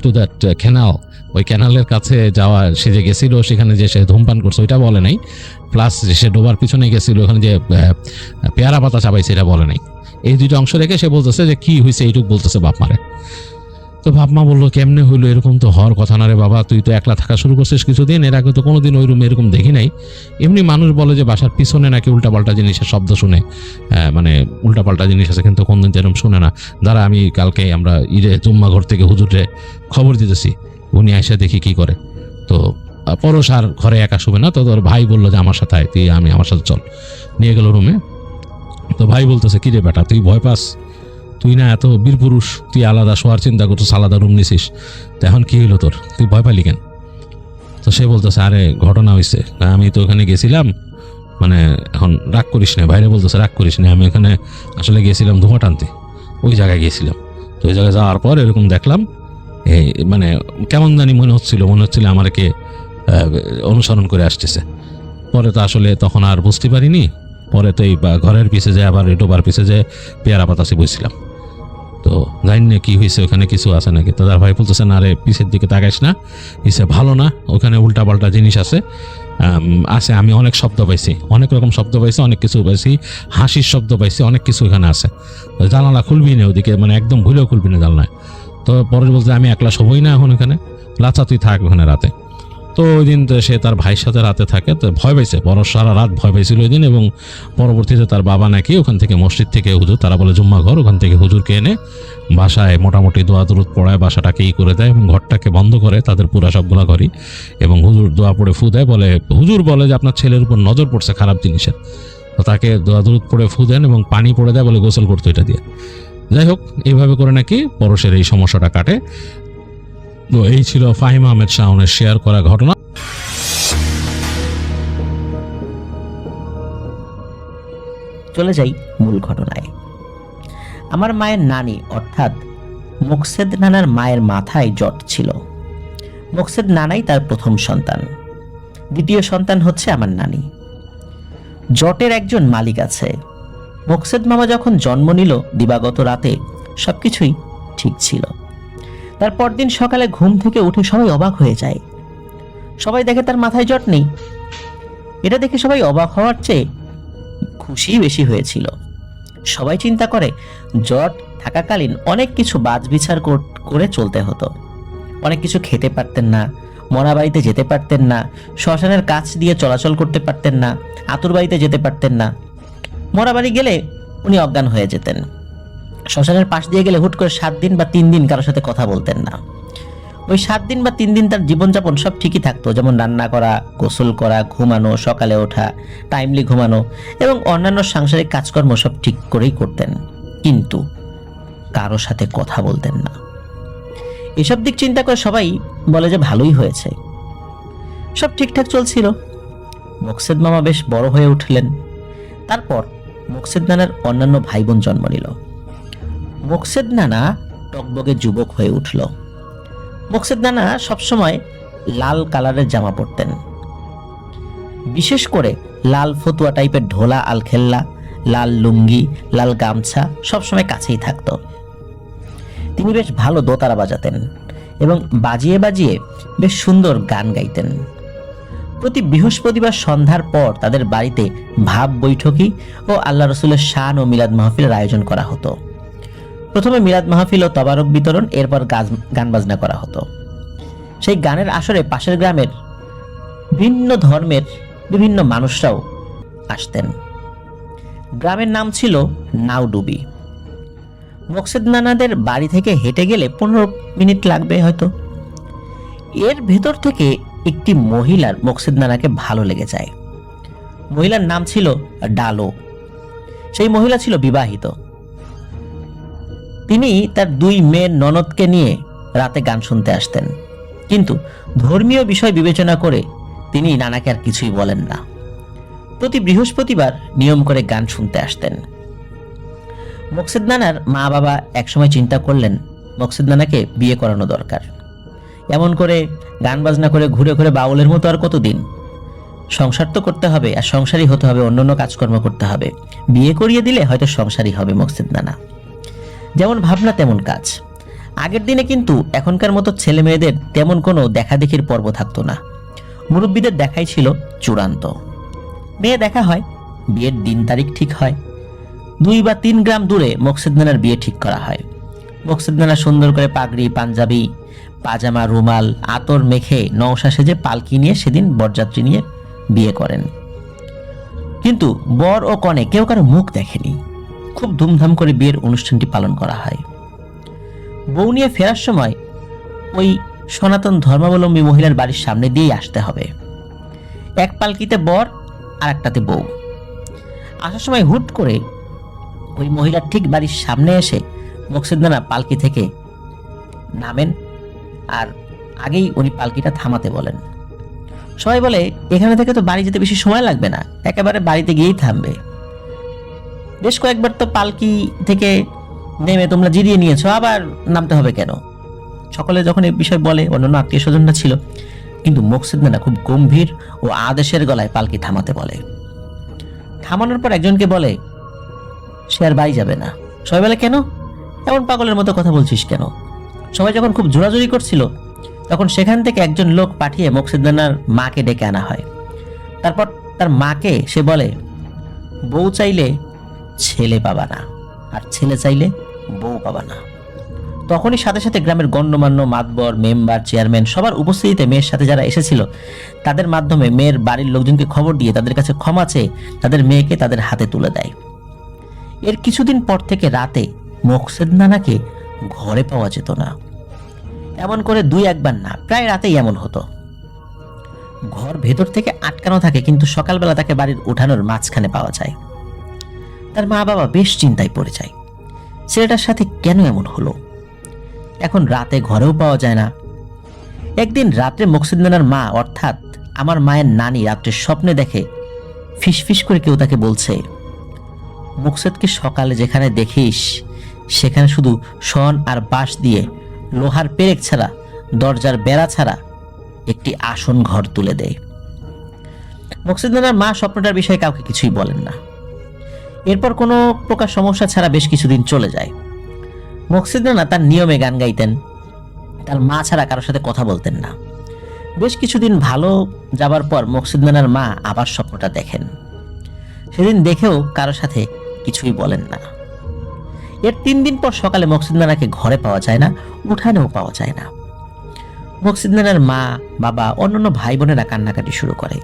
Speaker 2: to that canal, ওই ক্যানালের কাছে যাওয়া, সে যে গেছিল সেখানে যে সে ধূমপান করছে ওইটা বলে নাই, প্লাস সে ডোবার পিছনে গেছিল ওখানে যে পেয়ারা পাতা চাবাইছে এটা বলে নাই। এই দুইটা অংশ রেখে সে বলতেছে যে কি হয়েছে এইটুক বলতেছে বাপ মারে। তো বাপ মা বললো কেমনে হইলো, এরকম তো হওয়ার কথা না রে বাবা, তুই তো একলা থাকা শুরু করছিস কিছুদিন, এর আগে তো কোনোদিন ওই রুমে এরকম দেখি নাই। এমনি মানুষ বলে যে বাসার পিছনে নাকি উল্টাপাল্টা জিনিসের শব্দ শুনে, মানে উল্টাপাল্টা জিনিস আছে কিন্তু কোনদিন তো এরকম শুনে না। দ্বারা আমি কালকে আমরা জুম্মা ঘর থেকে হুজুরে খবর দিতেছি, উনি এসে দেখি কি করে। তো পরশ আর ঘরে একা শুবে না, তো তোর ভাই বললো যে আমার সাথে আয়, তুই আমার সাথে চল, নিয়ে গেল রুমে। তো ভাই বলতেছে কি রে বেটা, তুই ভয় পাস? তুই না এত বীর পুরুষ, তুই আলাদা শোয়ার চিন্তা করছিস, আলাদা রুম নিছিস, তো এখন কি হইলো তোর, তুই ভয় পাইলি কেন? তো সে বলতেছে আরে ঘটনা হয়েছে, আমি তো ওখানে গেছিলাম, মানে এখন রাগ করিস না। বাইরে বলতেছে রাগ করিস না, আমি ওখানে আসলে গেছিলাম ধোঁয়া টানতে, ওই জায়গায় গেছিলাম। তো ওই জায়গায় যাওয়ার পর এরকম দেখলাম, মানে কেমন জানি মনে হচ্ছিল আমাকে অনুসরণ করে আসতেছে। পরে তো আসলে তখন আর বুঝতে পারিনি, পরে তো এই ঘরের পিছে যায় আবার ডোবার পিছে যে পেয়ারা পাতাসে বসছিলাম, তো জানি না কি হয়েছে, ওখানে কিছু আছে নাকি। তো তার ভাই বলতেছে না রে, পিছের দিকে তাকাইস না, পিছে ভালো না, ওখানে উল্টাপাল্টা জিনিস আছে। আমি অনেক শব্দ পাইছি, অনেক রকম শব্দ পাইছি, অনেক কিছু পাইছি, হাসির শব্দ পাইছি, অনেক কিছু এখানে আছে। জানালা খুলবি না ওদিকে, মানে একদম ভুলেও খুলবি না জানলায়। তো পরে বলতে আমি একলা শোবই না এখন এখানে, লাচা তুই থাক ওখানে রাতে। তো ওই দিন সে তার ভাইয়ের সাথে রাতে থাকে, তো ভয় পাইছে, বড় সারা রাত ভয় পাইছিল ওই দিন। এবং পরবর্তীতে তার বাবা নাকি ওখান থেকে মসজিদ থেকে হুজুর, তারা বলে জুম্মা ঘর, ওখান থেকে হুজুরকে এনে বাসায় মোটামুটি দোয়া দরুদ পড়ায়, বাসাটাকে করে দেয় এবং ঘরটাকে বন্ধ করে, তাদের পুরা সবগুলা ঘরই। এবং হুজুর দোয়া পড়ে ফু দেয়, বলে হুজুর বলে যে আপনার ছেলের উপর নজর পড়ছে খারাপ জিনিসের। তো তাকে দোয়া দরুদ পড়ে ফু দেন এবং পানি পড়ে দেয়, বলে গোসল করতো এটা দিয়ে। যাই হোক, এইভাবে করে নাকি পরশের এই সমস্যাটা কাটে। তো এই ছিল ফাহিম আহমেদ শাওনের শেয়ার করা ঘটনা।
Speaker 1: চলে যাই মূল ঘটনায়। আমার মায়ের নানি অর্থাৎ মোকসেদ নানার মায়ের মাথায় জট ছিল। মোকসেদ নানাই তার প্রথম সন্তান, দ্বিতীয় সন্তান হচ্ছে আমার নানি। জটের একজন মালিক আছে। মোকসেদ মামা যখন জন্ম নিল দিবাগত রাতে সবকিছুই ঠিক ছিল। তার পরদিন সকালে ঘুম থেকে উঠে সবাই অবাক হয়ে যায়। সবাই দেখে তার মাথায় জট নেই। এটা দেখে সবাই অবাক হওয়ার চেয়ে খুশি বেশি হয়েছিল। সবাই চিন্তা করে জট থাকাকালীন অনেক কিছু বাছবিচার করে চলতে হতো। অনেক কিছু খেতে পারতেন না, মরা বাড়িতে যেতে পারতেন না, শ্মশানের কাছ দিয়ে চলাচল করতে পারতেন না, আতুর বাড়িতে যেতে পারতেন না। মরা বাড়ি গেলে উনি অজ্ঞান হয়ে যেতেন। শ্মশানের পাশ দিয়ে গেলে হুট করে 7 দিন বা 3 দিন কারোর সাথে কথা বলতেন না। ওই 7 দিন বা 3 দিন তার জীবনযাপন সব ঠিকই থাকতো, যেমন রান্না করা, গোসল করা, ঘুমানো, সকালে ওঠা, টাইমলি ঘুমানো এবং অন্যান্য সাংসারিক কাজকর্ম সব ঠিক করেই করতেন, কিন্তু কারোর সাথে কথা বলতেন না। এসব দিক চিন্তা করে সবাই বলে যে ভালোই হয়েছে, সব ঠিকঠাক চলছিল। মোকসেদ মামা বেশ বড় হয়ে উঠলেন। তারপর মোকসেদ নানার অন্যান্য ভাই বোন জন্ম নিল। মোকসেদ নানা টকবগে যুবক হয়ে উঠল। মোকসেদ নানা সবসময় লাল কালারের জামা পরতেন, বিশেষ করে লাল ফতুয়া টাইপের ঢোলা আলখেল্লা, লাল লুঙ্গি, লাল গামছা সবসময় কাছেই থাকতো। তিনি বেশ ভালো দোতারা বাজাতেন এবং বাজিয়ে বাজিয়ে বেশ সুন্দর গান গাইতেন। প্রতি বৃহস্পতিবার সন্ধ্যার পর তাদের বাড়িতে ভাব বৈঠকি ও আল্লাহ রসুলের শান ও মিলাদ মাহফিলের আয়োজন করা হতো। প্রথমে মিলাদ মাহফিল ও তবারক বিতরণ, এরপর গান বাজনা করা হতো। সেই গানের আসরে পাশের গ্রামের ভিন্ন ধর্মের বিভিন্ন মানুষরাও আসতেন। গ্রামের নাম ছিল নাউডুবি। মোকসেদ নানাদের বাড়ি থেকে হেঁটে গেলে 15 মিনিট লাগবে হয়তো। এর ভেতর থেকে একটি মহিলার মোকসেদ নানাকে ভালো লেগে যায়। মহিলার নাম ছিল ডালো। সেই মহিলা ছিল বিবাহিত। তিনি তার 2 মেয়ের ননদকে নিয়ে রাতে গান শুনতে আসতেন, কিন্তু ধর্মীয় বিষয় বিবেচনা করে তিনি নানাকে আর কিছুই বলেন না। প্রতি বৃহস্পতিবার নিয়ম করে গান শুনতে আসতেন। মোকসেদ নানার মা বাবা একসময় চিন্তা করলেন মোকসেদ নানাকে বিয়ে করানো দরকার। এমন করে গান বাজনা করে ঘুরে ঘুরে বাউলের মতো আর কতদিন? সংসার তো করতে হবে, আর সংসারই হতে হবে, অন্যান্য কাজকর্ম করতে হবে। বিয়ে করিয়ে দিলে হয়তো সংসারই হবে মোকসেদ নানা। যেমন ভাবনা তেমন কাজ। আগের দিনে কিন্তু এখনকার মতো ছেলে মেয়েদের তেমন কোনো দেখাদেখির পর্ব থাকতো না। মুরব্বীদের দেখাই ছিল চূড়ান্ত। মেয়ে দেখা হয়, বিয়ের দিন তারিখ ঠিক হয়, 2 বা 3 গ্রাম দূরে মকসেদ নানার বিয়ে ঠিক করা হয়। মকসেদ নানা সুন্দর করে পাগড়ি, পাঞ্জাবি, পাজামা, রুমাল, আতর মেখে নওশা সেজে পালকি নিয়ে সেদিন বরযাত্রী নিয়ে বিয়ে করেন। কিন্তু বর ও কনে কেউ কারো মুখ দেখেনি। খুব ধুমধাম করে বিয়ের অনুষ্ঠানটি পালন করা হয়। বউ নিয়ে ফেরার সময় ওই সনাতন ধর্মাবলম্বী মহিলার বাড়ির সামনে দিয়েই আসতে হবে। এক পালকিতে বর আর একটাতে বউ। আসার সময় হুট করে ওই মহিলার ঠিক বাড়ির সামনে এসে মকসেদ নানা পালকি থেকে নামেন, আর আগেই উনি পালকিটা থামাতে বলেন। সবাই বলে, এখানে থেকে তো বাড়ি যেতে বেশি সময় লাগবে না, একেবারে বাড়িতে গিয়েই থামবে। বেশ কয়েকবার তো পালকি থেকে নেমে তোমরা জিরিয়ে নিয়েছো, আবার নামতে হবে কেন? সকলে যখন এই বিষয় বলে, অন্যান্য আত্মীয় স্বজনরা ছিল, কিন্তু মকসেদ নানা খুব গম্ভীর ও আদেশের গলায় পালকি থামাতে বলে। থামানোর পর একজনকে বলে, সে আর বাড়ি যাবে না। সবাই বলে, কেন? এমন পাগলের মতো কথা বলছিস কেন? সবাই যখন খুব জোরাজুরি করছিল, তখন সেখান থেকে একজন লোক পাঠিয়ে মকসেদ নানার মাকে ডেকে আনা হয়। তারপর তার মাকে সে বলে, বউ চাইলে ছেলে পাবা না, আর ছেলে চাইলে বউ পাবা না। তখনই সাথে সাথে গ্রামের গণ্যমান্য মাতবর, মেম্বার, চেয়ারম্যান সবার উপস্থিতিতে মেয়ের সাথে যারা এসেছিল তাদের মাধ্যমে মেয়ের বাড়ির লোকজনকে খবর দিয়ে তাদের কাছে ক্ষমা চেয়ে তাদের মেয়েকে তাদের হাতে তুলে দেয়। এর কিছুদিন পর থেকে রাতে মকসেদ নানাকে ঘরে পাওয়া যেত না। এমন করে 2-1 বার না, প্রায় রাতেই এমন হতো। ঘর ভেতর থেকে আটকানো থাকে, কিন্তু সকালবেলা তাকে বাড়ির উঠানোর মাঝখানে পাওয়া যায়। তার মা বাবা বেশ চিন্তায় পড়ে যায়, ছেলেটার সাথে কেন এমন হলো। এখন রাতে ঘরেও পাওয়া যায় না। একদিন রাত্রে মকসেদ নানার মা, অর্থাৎ আমার মায়ের নানি, রাত্রে স্বপ্নে দেখে ফিসফিস করে কেউ তাকে বলছে, মকসেদকে সকালে যেখানে দেখিস সেখানে শুধু শন আর বাঁশ দিয়ে, লোহার পেরেক ছাড়া, দরজার বেড়া ছাড়া একটি আসন ঘর তুলে দেয়। মকসেদ নানার মা স্বপ্নটার বিষয়ে কাউকে কিছুই বলেন না। এরপর কোনো প্রকার সমস্যা ছাড়া বেশ কিছুদিন চলে যায়। মকসেদ নানা তার নিয়মে গান গাইতেন, তার মা ছাড়া কারোর সাথে কথা বলতেন না। বেশ কিছুদিন ভালো যাবার পর মকসেদ নানার মা আবার স্বপ্নটা দেখেন। সেদিন দেখেও কারোর সাথে কিছুই বলেন না। এর 3 দিন পর সকালে মকসেদ নানাকে ঘরে পাওয়া যায় না, উঠানেও পাওয়া যায় না। মকসেদ নানার মা, বাবা, অন্যান্য ভাই বোনেরা কান্নাকাটি শুরু করে।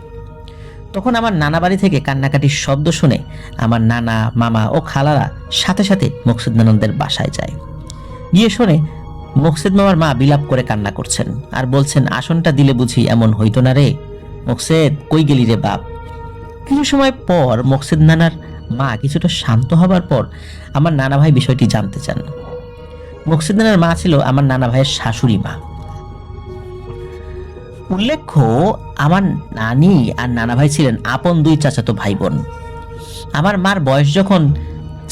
Speaker 1: তখন আমার নানা বাড়ি থেকে কান্নাকাটির শব্দ শুনে আমার নানা, মামা ও খালারা সাথে সাথে মকসেদ নানাদের বাসায় যায়। গিয়ে শোনে মকসেদ মামার মা বিলাপ করে কান্না করছেন আর বলছেন, আসনটা দিলে বুঝি এমন হইতো না রে মকসেদ, কই গেলি রে বাপ। কিছু সময় পর মকসেদ নানার মা কিছুটা শান্ত হবার পর আমার নানা ভাই বিষয়টি জানতে চান। মকসেদ নানার মা ছিল আমার নানা ভাইয়ের শাশুড়ি মা। উল্লেখ্য, আমার নানি আর নানা ভাই ছিলেন আপন 2 চাচাতো ভাই বোন। আমার মার বয়স যখন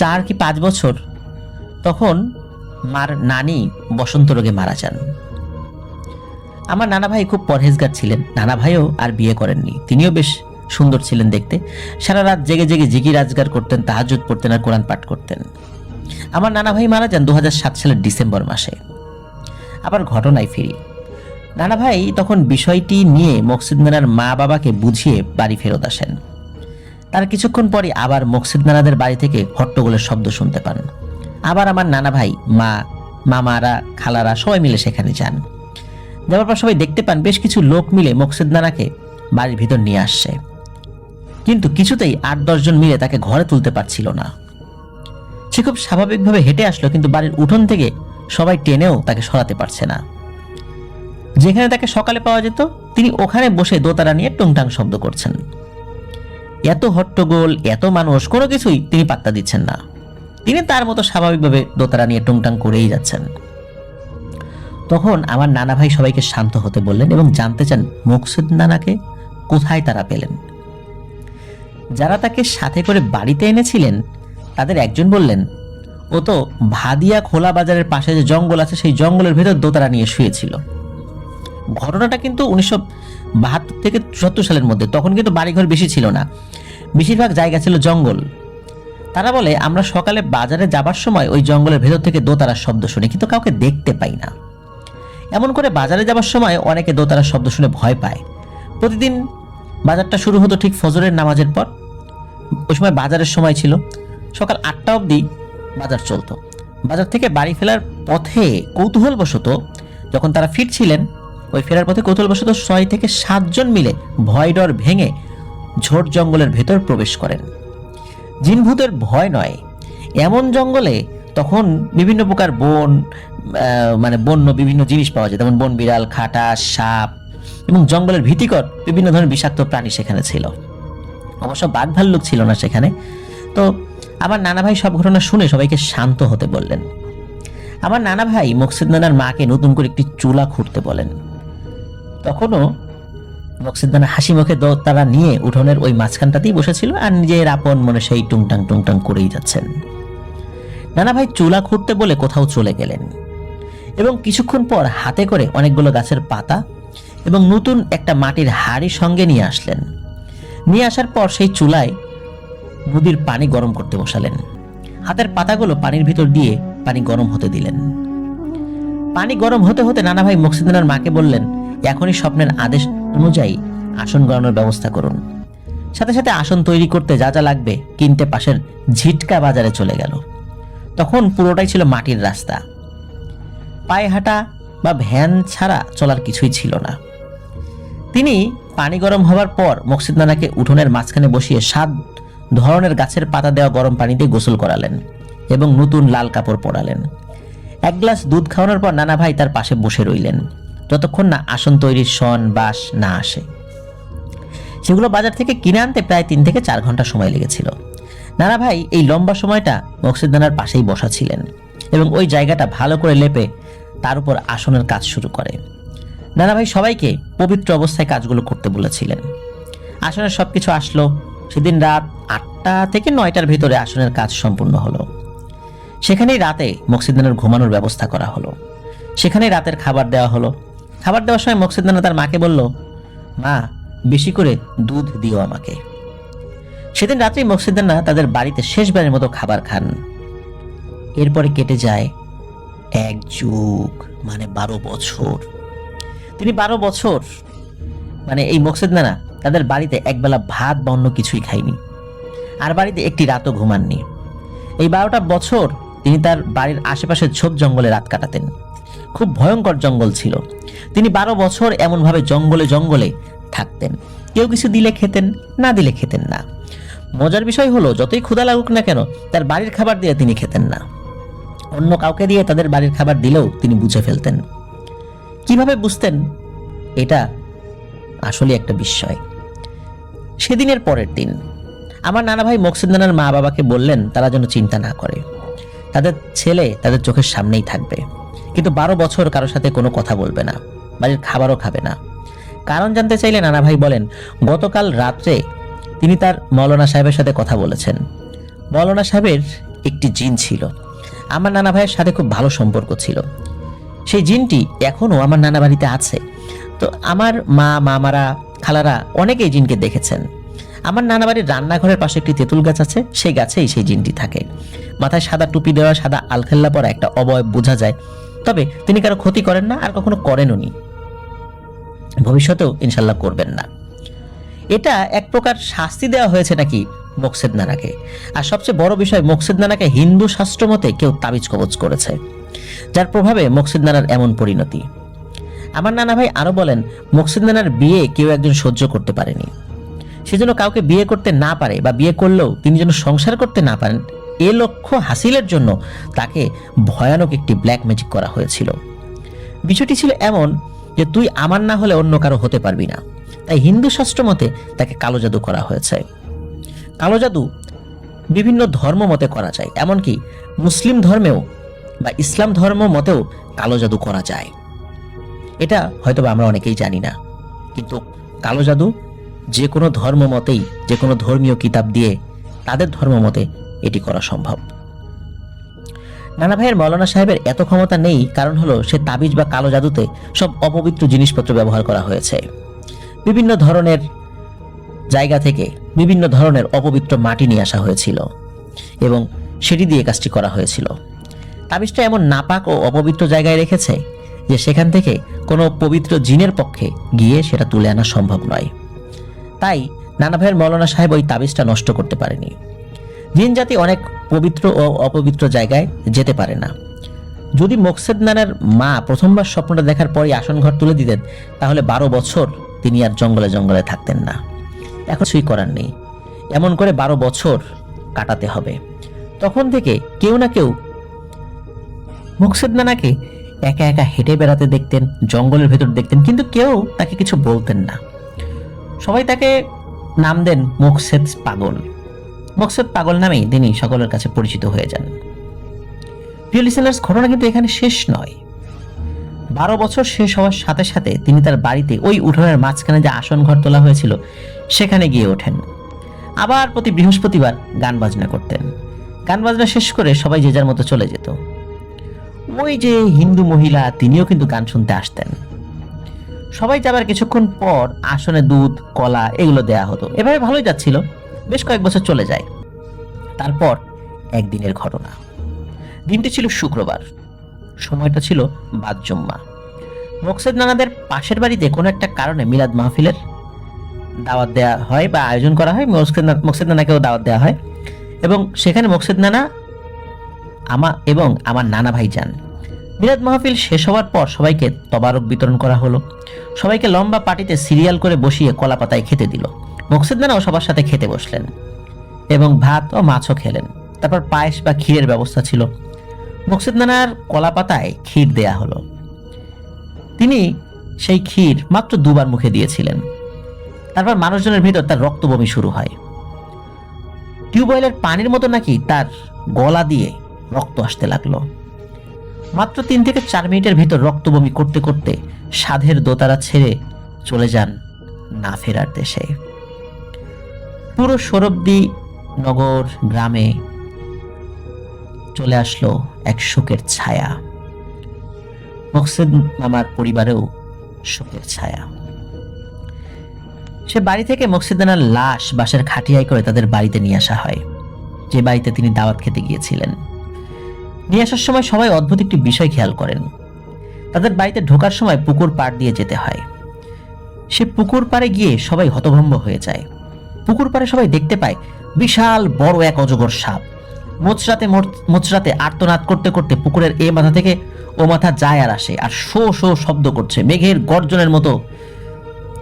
Speaker 1: 4 কি 5 বছর, তখন মার নানি বসন্ত রোগে মারা যান। আমার নানা ভাই খুব পরহেজগার ছিলেন। নানা ভাইও আর বিয়ে করেননি, তিনিও বেশ সুন্দর ছিলেন দেখতে। সারা রাত জেগে জেগে জিকির আজগার করতেন, তাহাজ্জুদ পড়তেন আর কোরআন পাঠ করতেন। আমার নানা ভাই মারা যান 2007 সালের ডিসেম্বর মাসে। আবার ঘটনায় ফিরি। নানা ভাই তখন বিষয়টি নিয়ে মকসেদ নানার মা বাবাকে বুঝিয়ে বাড়ি ফেরত আসেন। তার কিছুক্ষণ পরে আবার মকসেদ নানাদের বাড়ি থেকে হট্টগোলের শব্দ শুনতে পান। আবার আমার নানা ভাই, মা, মামারা, খালারা সবাই মিলে সেখানে যান। যাওয়ার পর সবাই দেখতে পান বেশ কিছু লোক মিলে মকসেদ নানাকে বাড়ির ভিতর নিয়ে আসছে, কিন্তু কিছুতেই 8-10 জন মিলে তাকে ঘরে তুলতে পারছিল না। সে খুব স্বাভাবিকভাবে হেঁটে আসলো, কিন্তু বাড়ির উঠোন থেকে সবাই টেনেও তাকে সরাতে পারছে না। যেখানে তাকে সকালে পাওয়া যেত, তিনি ওখানে বসে দোতারা নিয়ে টুংটাং শব্দ করছেন। এত হট্টগোল, এত মানুষ, কোনো কিছুই তিনি পাত্তা দিচ্ছেন না। তিনি তার মতো স্বাভাবিকভাবে দোতারা নিয়ে টুংটাং করেই যাচ্ছেন। তখন আমার নানা ভাই সবাইকে শান্ত হতে বললেন এবং জানতে চান মকসেদ নানাকে কোথায় তারা পেলেন। যারা তাকে সাথে করে বাড়িতে এনেছিলেন তাদের একজন বললেন, ও তো ভাদিয়া খোলা বাজারের পাশে যে জঙ্গল আছে সেই জঙ্গলের ভেতর দোতারা নিয়ে শুয়েছিল। ঘটনাটা কিন্তু 1972 থেকে 74 সালের মধ্যে। তখন কিন্তু বাড়িঘর বেশি ছিল না, বেশিরভাগ জায়গা ছিল জঙ্গল। তারা বলে, আমরা সকালে বাজারে যাবার সময় ওই জঙ্গলের ভেতর থেকে দোতারার শব্দ শুনি, কিন্তু কাউকে দেখতে পাই না। এমন করে বাজারে যাবার সময় অনেকে দোতারার শব্দ শুনে ভয় পায়। প্রতিদিন বাজারটা শুরু হতো ঠিক ফজরের নামাজের পর। ওই সময় বাজারের সময় ছিল, সকাল 8টা অবধি বাজার চলতো। বাজার থেকে বাড়ি ফেরার পথে কৌতূহলবশত যখন তারা ফিরছিলেন, ওই ফেরার পথে কৌতূহলবশত 6 থেকে 7 জন মিলে ভয় ডর ভেঙে ঝোড় জঙ্গলের ভেতর প্রবেশ করেন। জিনভূতের ভয় নয়, এমন জঙ্গলে তখন বিভিন্ন প্রকার বন্য বিভিন্ন জিনিস পাওয়া যায়, যেমন বন বিড়াল, খাটাস, সাপ এবং জঙ্গলের ভীতিকর বিভিন্ন ধরনের বিষাক্ত প্রাণী সেখানে ছিল। অবশ্য বাঘ ভাল্লুক ছিল না সেখানে। তো আমার নানা ভাই সব ঘটনা শুনে সবাইকে শান্ত হতে বললেন। আমার নানা ভাই মকসুদ নানার মাকে নতুন করে একটি চুলা খুঁড়তে বলেন। তখনও মকসুদ নানা হাসি মুখে তারা নিয়ে উঠোনের ওই মাঝখানটাতেই বসেছিল আর নিজের আপন মনে সেই টুংটাং টুংটাং করেই যাচ্ছেন। নানা ভাই চুলা খুঁড়তে বলে কোথাও চলে গেলেন এবং কিছুক্ষণ পর হাতে করে অনেকগুলো গাছের পাতা এবং নতুন একটা মাটির হাঁড়ি সঙ্গে নিয়ে আসলেন। নিয়ে আসার পর সেই চুলায় নদীর পানি গরম করতে বসালেন। হাতের পাতাগুলো পানির ভিতর দিয়ে পানি গরম হতে দিলেন। পানি গরম হতে হতে নানা ভাই মকসুদ নানার মাকে বললেন, এখনই স্বপ্নের আদেশ অনুযায়ী আসন গড়ানোর ব্যবস্থা করুন। সাথে সাথে আসন তৈরি করতে যা যা লাগবে কিনতে পাশের ঝিটকা বাজারে চলে গেল। তখন পুরোটাই ছিল মাটির রাস্তা, পায়ে হাঁটা বা ভ্যান ছাড়া চলার কিছুই ছিল না। তিনি পানি গরম হওয়ার পর মকসুদ নানাকে উঠোনের মাঝখানে বসিয়ে 7 ধরনের গাছের পাতা দেওয়া গরম পানি দিয়ে গোসল করালেন এবং নতুন লাল কাপড় পরালেন। 1 গ্লাস দুধ খাওয়ানোর পর নানা ভাই তার পাশে বসে রইলেন যতক্ষণ না আসন তৈরির শন বাঁশ না আসে। সেগুলো বাজার থেকে কিনে আনতে প্রায় 3 থেকে 4 ঘন্টা সময় লেগেছিল। নানা ভাই এই লম্বা সময়টা মকসুদ নানার পাশেই বসা ছিলেন এবং ওই জায়গাটা ভালো করে লেপে তার উপর আসনের কাজ শুরু করে। নানা ভাই সবাইকে পবিত্র অবস্থায় কাজগুলো করতে বলেছিলেন। আসনের সবকিছু আসলো। সেদিন রাত 8টা থেকে 9টার ভিতরে আসনের কাজ সম্পূর্ণ হলো। সেখানেই রাতে মকসুদ নানার ঘুমানোর ব্যবস্থা করা হলো। সেখানেই রাতের খাবার দেওয়া হলো। খাবার দেওয়ার সময় মকসুদ নানা তার মাকে বলল, মা, বেশি করে দুধ দিও আমাকে। সেদিন রাত্রেই মকসুদ নানা তাদের বাড়িতে শেষবারের মতো খাবার খান। এরপরে কেটে যায় 1 যুগ, মানে 12 বছর। তিনি 12 বছর এই মকসুদ নানা তাদের বাড়িতে একবেলা ভাত বা অন্য কিছুই খায়নি, আর বাড়িতে একটি রাতও ঘুমাননি। এই 12টা বছর তিনি তার বাড়ির আশেপাশে ঝোপ জঙ্গলে রাত কাটাতেন। খুব ভয়ঙ্কর জঙ্গল ছিল। তিনি 12 বছর এমনভাবে জঙ্গলে জঙ্গলে থাকতেন। কেউ কিছু দিলে খেতেন, না দিলে খেতেন না। মজার বিষয় হলো, যতই ক্ষুধা লাগুক না কেন তার বাড়ির খাবার দিয়ে তিনি খেতেন না। অন্য কাউকে দিয়ে তাদের বাড়ির খাবার দিলেও তিনি বুঝে ফেলতেন। কিভাবে বুঝতেন? এটা আসলে একটা বিস্ময়। সেদিনের পরের দিন আমার নানা ভাই মকসুদ নানার মা বাবাকে বললেন তারা যেন চিন্তা না করে, তাদের ছেলে তাদের চোখের সামনেই থাকবে, কিন্তু 12 বছর কারোর সাথে কোনো কথা বলবে না, বাড়ির খাবারও খাবে না। কারণ জানতে চাইলে নানা ভাই বলেন, গতকাল রাত্রে তিনি তার মৌলানা সাহেবের সাথে কথা বলেছেন। মৌলানা সাহেবের একটি জিন ছিল। আমার নানা ভাইয়ের সাথে খুব ভালো সম্পর্ক ছিল। সেই জিনটি এখনো আমার নানা বাড়িতে আছে। তো আমার মা, মামারা, খালারা অনেকেই জিনকে দেখেছেন। আমার নানা বাড়ির রান্নাঘরের পাশে একটি তেঁতুল গাছ আছে, সেই গাছেই সেই জিনটি থাকে। মাথায় সাদা টুপি দেওয়া, সাদা আলখাল্লা পরা একটা অবয়ব বোঝা যায়। তবে তিনি কারো ক্ষতি করেন না, আর কখনো করেনও নি, ভবিষ্যতেও ইনশাল্লাহ করবেন না। এটা এক প্রকার শাস্তি দেওয়া হয়েছে নাকি মকসুদ নানাকে। আর সবচেয়ে বড় বিষয়, মকসুদ নানাকে হিন্দু শাস্ত্র মতে কেউ তাবিজ কবজ করেছে, যার প্রভাবে মকসুদ নানার এমন পরিণতি। আমার নানা ভাই আরো বলেন, মকসুদ নানার বিয়ে কেউ একজন সহ্য করতে পারেনি। সেজন্য কাউকে বিয়ে করতে না পারে বা বিয়ে করলেও তিনি যেন সংসার করতে না পারেন, এ লক্ষ্য হাসিলের জন্য তাকে ভয়ানক একটি ব্ল্যাক ম্যাজিক করা হয়েছিল। বিষয়টি ছিল এমন যে তুই আমার না হলে অন্য কারো হতে পারবি না। তাই হিন্দু শাস্ত্র মতে তাকে কালো জাদু করা হয়েছে। কালো জাদু বিভিন্ন ধর্ম মতে করা যায়, এমনকি মুসলিম ধর্মেও বা ইসলাম ধর্ম মতেও কালো জাদু করা যায়। এটা হয়তো আমরা অনেকেই জানি না, কিন্তু কালো জাদু যে কোনো ধর্ম মতেই, যে কোনো ধর্মীয় কিতাব দিয়ে তাদের ধর্ম মতে এটি করা সম্ভব। নানা ভাইয়ের মৌলানা সাহেবের এত ক্ষমতা নেই, কারণ হলো সে তাবিজ বা কালো জাদুতে সব অপবিত্র জিনিসপত্র ব্যবহার করা হয়েছে। বিভিন্ন ধরনের জায়গা থেকে বিভিন্ন ধরনের অপবিত্র মাটি নিয়ে আসা হয়েছিল। এবং সেটি দিয়ে কাজটি করা হয়েছিল। তাবিজটা এমন নাপাক ও অপবিত্র জায়গায় রেখেছে যে সেখান থেকে কোনো পবিত্র জিনের পক্ষে গিয়ে সেটা তুলে আনা সম্ভব নয়। তাই নানা ভাইয়ের মৌলানা সাহেব ওই তাবিজটা নষ্ট করতে পারেনি। জিন জাতি অনেক পবিত্র ও অপবিত্র জায়গায় যেতে পারে না। যদি মোকসেদ নানার মা প্রথমবার স্বপ্নটা দেখার পরই আসন ঘর তুলে দিতেন, তাহলে 12 বছর তিনি আর জঙ্গলে জঙ্গলে থাকতেন না। এখন কিছুই করার নেই, এমন করে 12 বছর কাটাতে হবে। তখন থেকে কেউ না কেউ মোকসেদ নানাকে একা একা হেঁটে বেড়াতে দেখতেন, জঙ্গলের ভেতর দেখতেন, কিন্তু কেউ তাকে কিছু বলতেন না। সবাই তাকে নাম দেন মোকসেদ পাগল। মোকসেদ পাগল নামেই তিনি সকলের কাছে পরিচিত হয়ে যান। প্রিয় লিসেনার্স, ঘটনা কিন্তু এখানে শেষ নয়। 12 বছর শেষ হওয়ার সাথে সাথে তিনি তার বাড়িতে ওই উঠোনের মাঝখানে যে আসন ঘর তোলা হয়েছিল সেখানে গিয়ে ওঠেন। আবার প্রতি বৃহস্পতিবার গান বাজনা করতেন। গান বাজনা শেষ করে সবাই যে যার মতো চলে যেত। ওই যে হিন্দু মহিলা, তিনিও কিন্তু গান শুনতে আসতেন। সবাই যাবার কিছুক্ষণ পর আসনে দুধ, কলা এগুলো দেয়া হতো। এভাবে ভালোই যাচ্ছিল, বেশ কয়েক বছর চলে যায়। তারপর একদিনের ঘটনা। দিনটি ছিল শুক্রবার, সময়টা ছিল বাদ জুম্মা। মোকসেদ নানাদের পাশের বাড়িতে কোনো একটা কারণে মিলাদ মাহফিলের দাওয়াত দেওয়া হয় বা আয়োজন করা হয়। মোকসেদ নানাকেও দাওয়াত দেওয়া হয় এবং সেখানে মোকসেদ নানা এবং আমার নানা ভাই যান। মিলাদ মাহফিল শেষ হওয়ার পর সবাইকে তবারক বিতরণ করা হলো। সবাইকে লম্বা পাটিতে সিরিয়াল করে বসিয়ে কলা পাতায় খেতে দিল। মোকসেদ নানাও সবার সাথে খেতে বসলেন এবং ভাত ও মাছও খেলেন। তারপর পায়েস বা ক্ষীরের ব্যবস্থা ছিল। মোকসেদ নানার কলা পাতায় ক্ষীর দেয়া হলো। তিনি সেই ক্ষীর মাত্র 2 বার মুখে দিয়েছিলেন। তারপর মানুষজনের ভিতর তার রক্ত বমি শুরু হয়। টিউবওয়েলের পানির মতো নাকি তার গলা দিয়ে রক্ত আসতে লাগলো। মাত্র 3 থেকে 4 মিনিটের ভিতর রক্ত বমি করতে করতে সাধের দোতারা ছেড়ে চলে যান না ফেরার দেশে। পুরো সরব্দি নগর গ্রামে চলে আসলো এক শোকের ছায়া। মোকসেদ মামার পরিবারেও শোকের ছায়া। সে বাড়ি থেকে মোকসেদ নানার লাশ বাঁশের খাটিয়ায় করে তাদের বাড়িতে নিয়ে আসা হয়, যে বাড়িতে তিনি দাওয়াত খেতে গিয়েছিলেন। নিয়ে আসার সময় সবাই অদ্ভুত একটি বিষয় খেয়াল করেন। তাদের বাড়িতে ঢোকার সময় পুকুর পাড় দিয়ে যেতে হয়। সে পুকুর পাড়ে গিয়ে সবাই হতভম্ব হয়ে যায়। পুকুর পাড়ে সবাই দেখতে পায় বিশাল বড় এক অজগর সাপ মোচরাতে আর্তনাদ করতে করতে পুকুরের এ মাথা থেকে ও মাথা যায় আর আসে, আর শো শো শব্দ করছে, মেঘের গর্জনের মতো,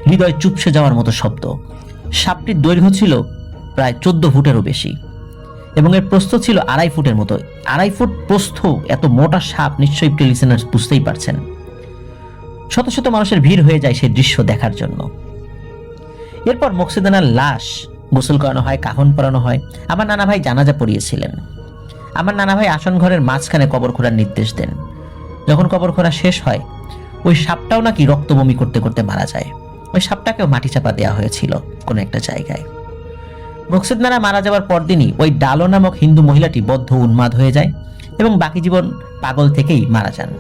Speaker 1: হৃদয় চুপসে যাওয়ার মতো শব্দ। সাপটির দৈর্ঘ্য ছিল প্রায় 14 ফুটেরও বেশি এবং এর প্রস্থ ছিল 2.5 ফুটের মতো। 2.5 ফুট প্রস্থ এত মোটা সাপ নিশ্চয়ই প্রিয় লিসেনার্স বুঝতেই পারছেন। শত শত মানুষের ভিড় হয়ে যায় সেই দৃশ্য দেখার জন্য। এরপর মোকসেদ নানার লাশ গোসল করানো হয়, কাফন পরানো হয়। আমার নানা ভাই জানাজা পড়িয়েছিলেন। আমার নানা ভাই আসন ঘরের মাঝখানে কবর খোঁড়ার নির্দেশ দেন। যখন কবর খোঁড়া শেষ হয়, ওই সাপটাও নাকি রক্ত বমি করতে করতে মারা যায়। ওই সাপটাকেও মাটি চাপা দেওয়া হয়েছিল কোনো একটা জায়গায়। মোকসেদ নানা মারা যাওয়ার পরদিনই ওই ডালো নামক হিন্দু মহিলাটি বদ্ধ উন্মাদ হয়ে যায় এবং বাকি জীবন পাগল থেকেই মারা যান।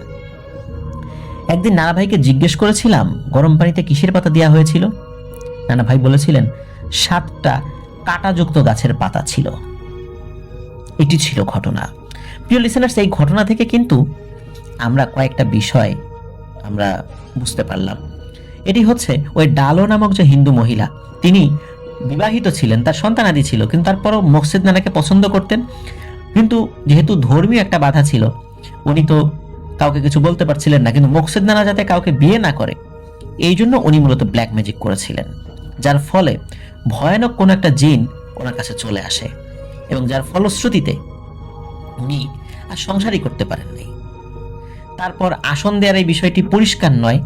Speaker 1: একদিন নানা ভাইকে জিজ্ঞেস করেছিলাম, গরম পানিতে কিসের পাতা দেওয়া হয়েছিল? নানা ভাই বলেছিলেন 7টা কাঁটাযুক্ত গাছের পাতা ছিল। এটি ছিল ঘটনা। প্রিয় লিসেনার্স, এই ঘটনা থেকে কিন্তু আমরা কয়েকটা বিষয় আমরা বুঝতে পারলাম। এটি হচ্ছে ওই ডালো নামক যে হিন্দু মহিলা, তিনি বিবাহিত ছিলেন, তার সন্তানাদি ছিল, কিন্তু তারপরও মোকসেদ নানাকে পছন্দ করতেন। কিন্তু যেহেতু ধর্মীয় একটা বাধা ছিল, উনি তো কাউকে কিছু বলতে পারছিলেন না। কিন্তু মোকসেদ নানা যাতে কাউকে বিয়ে না করে, এই জন্য উনি মূলত ব্ল্যাক ম্যাজিক করেছিলেন, যার ফলে ভয়ানক কোন একটা জিন ওনার কাছে চলে আসে এবং যার ফলশ্রুতিতে উনি আর সংসারই করতে পারেননি। তারপর আসন দেওয়ার এই বিষয়টি পরিষ্কার নয়,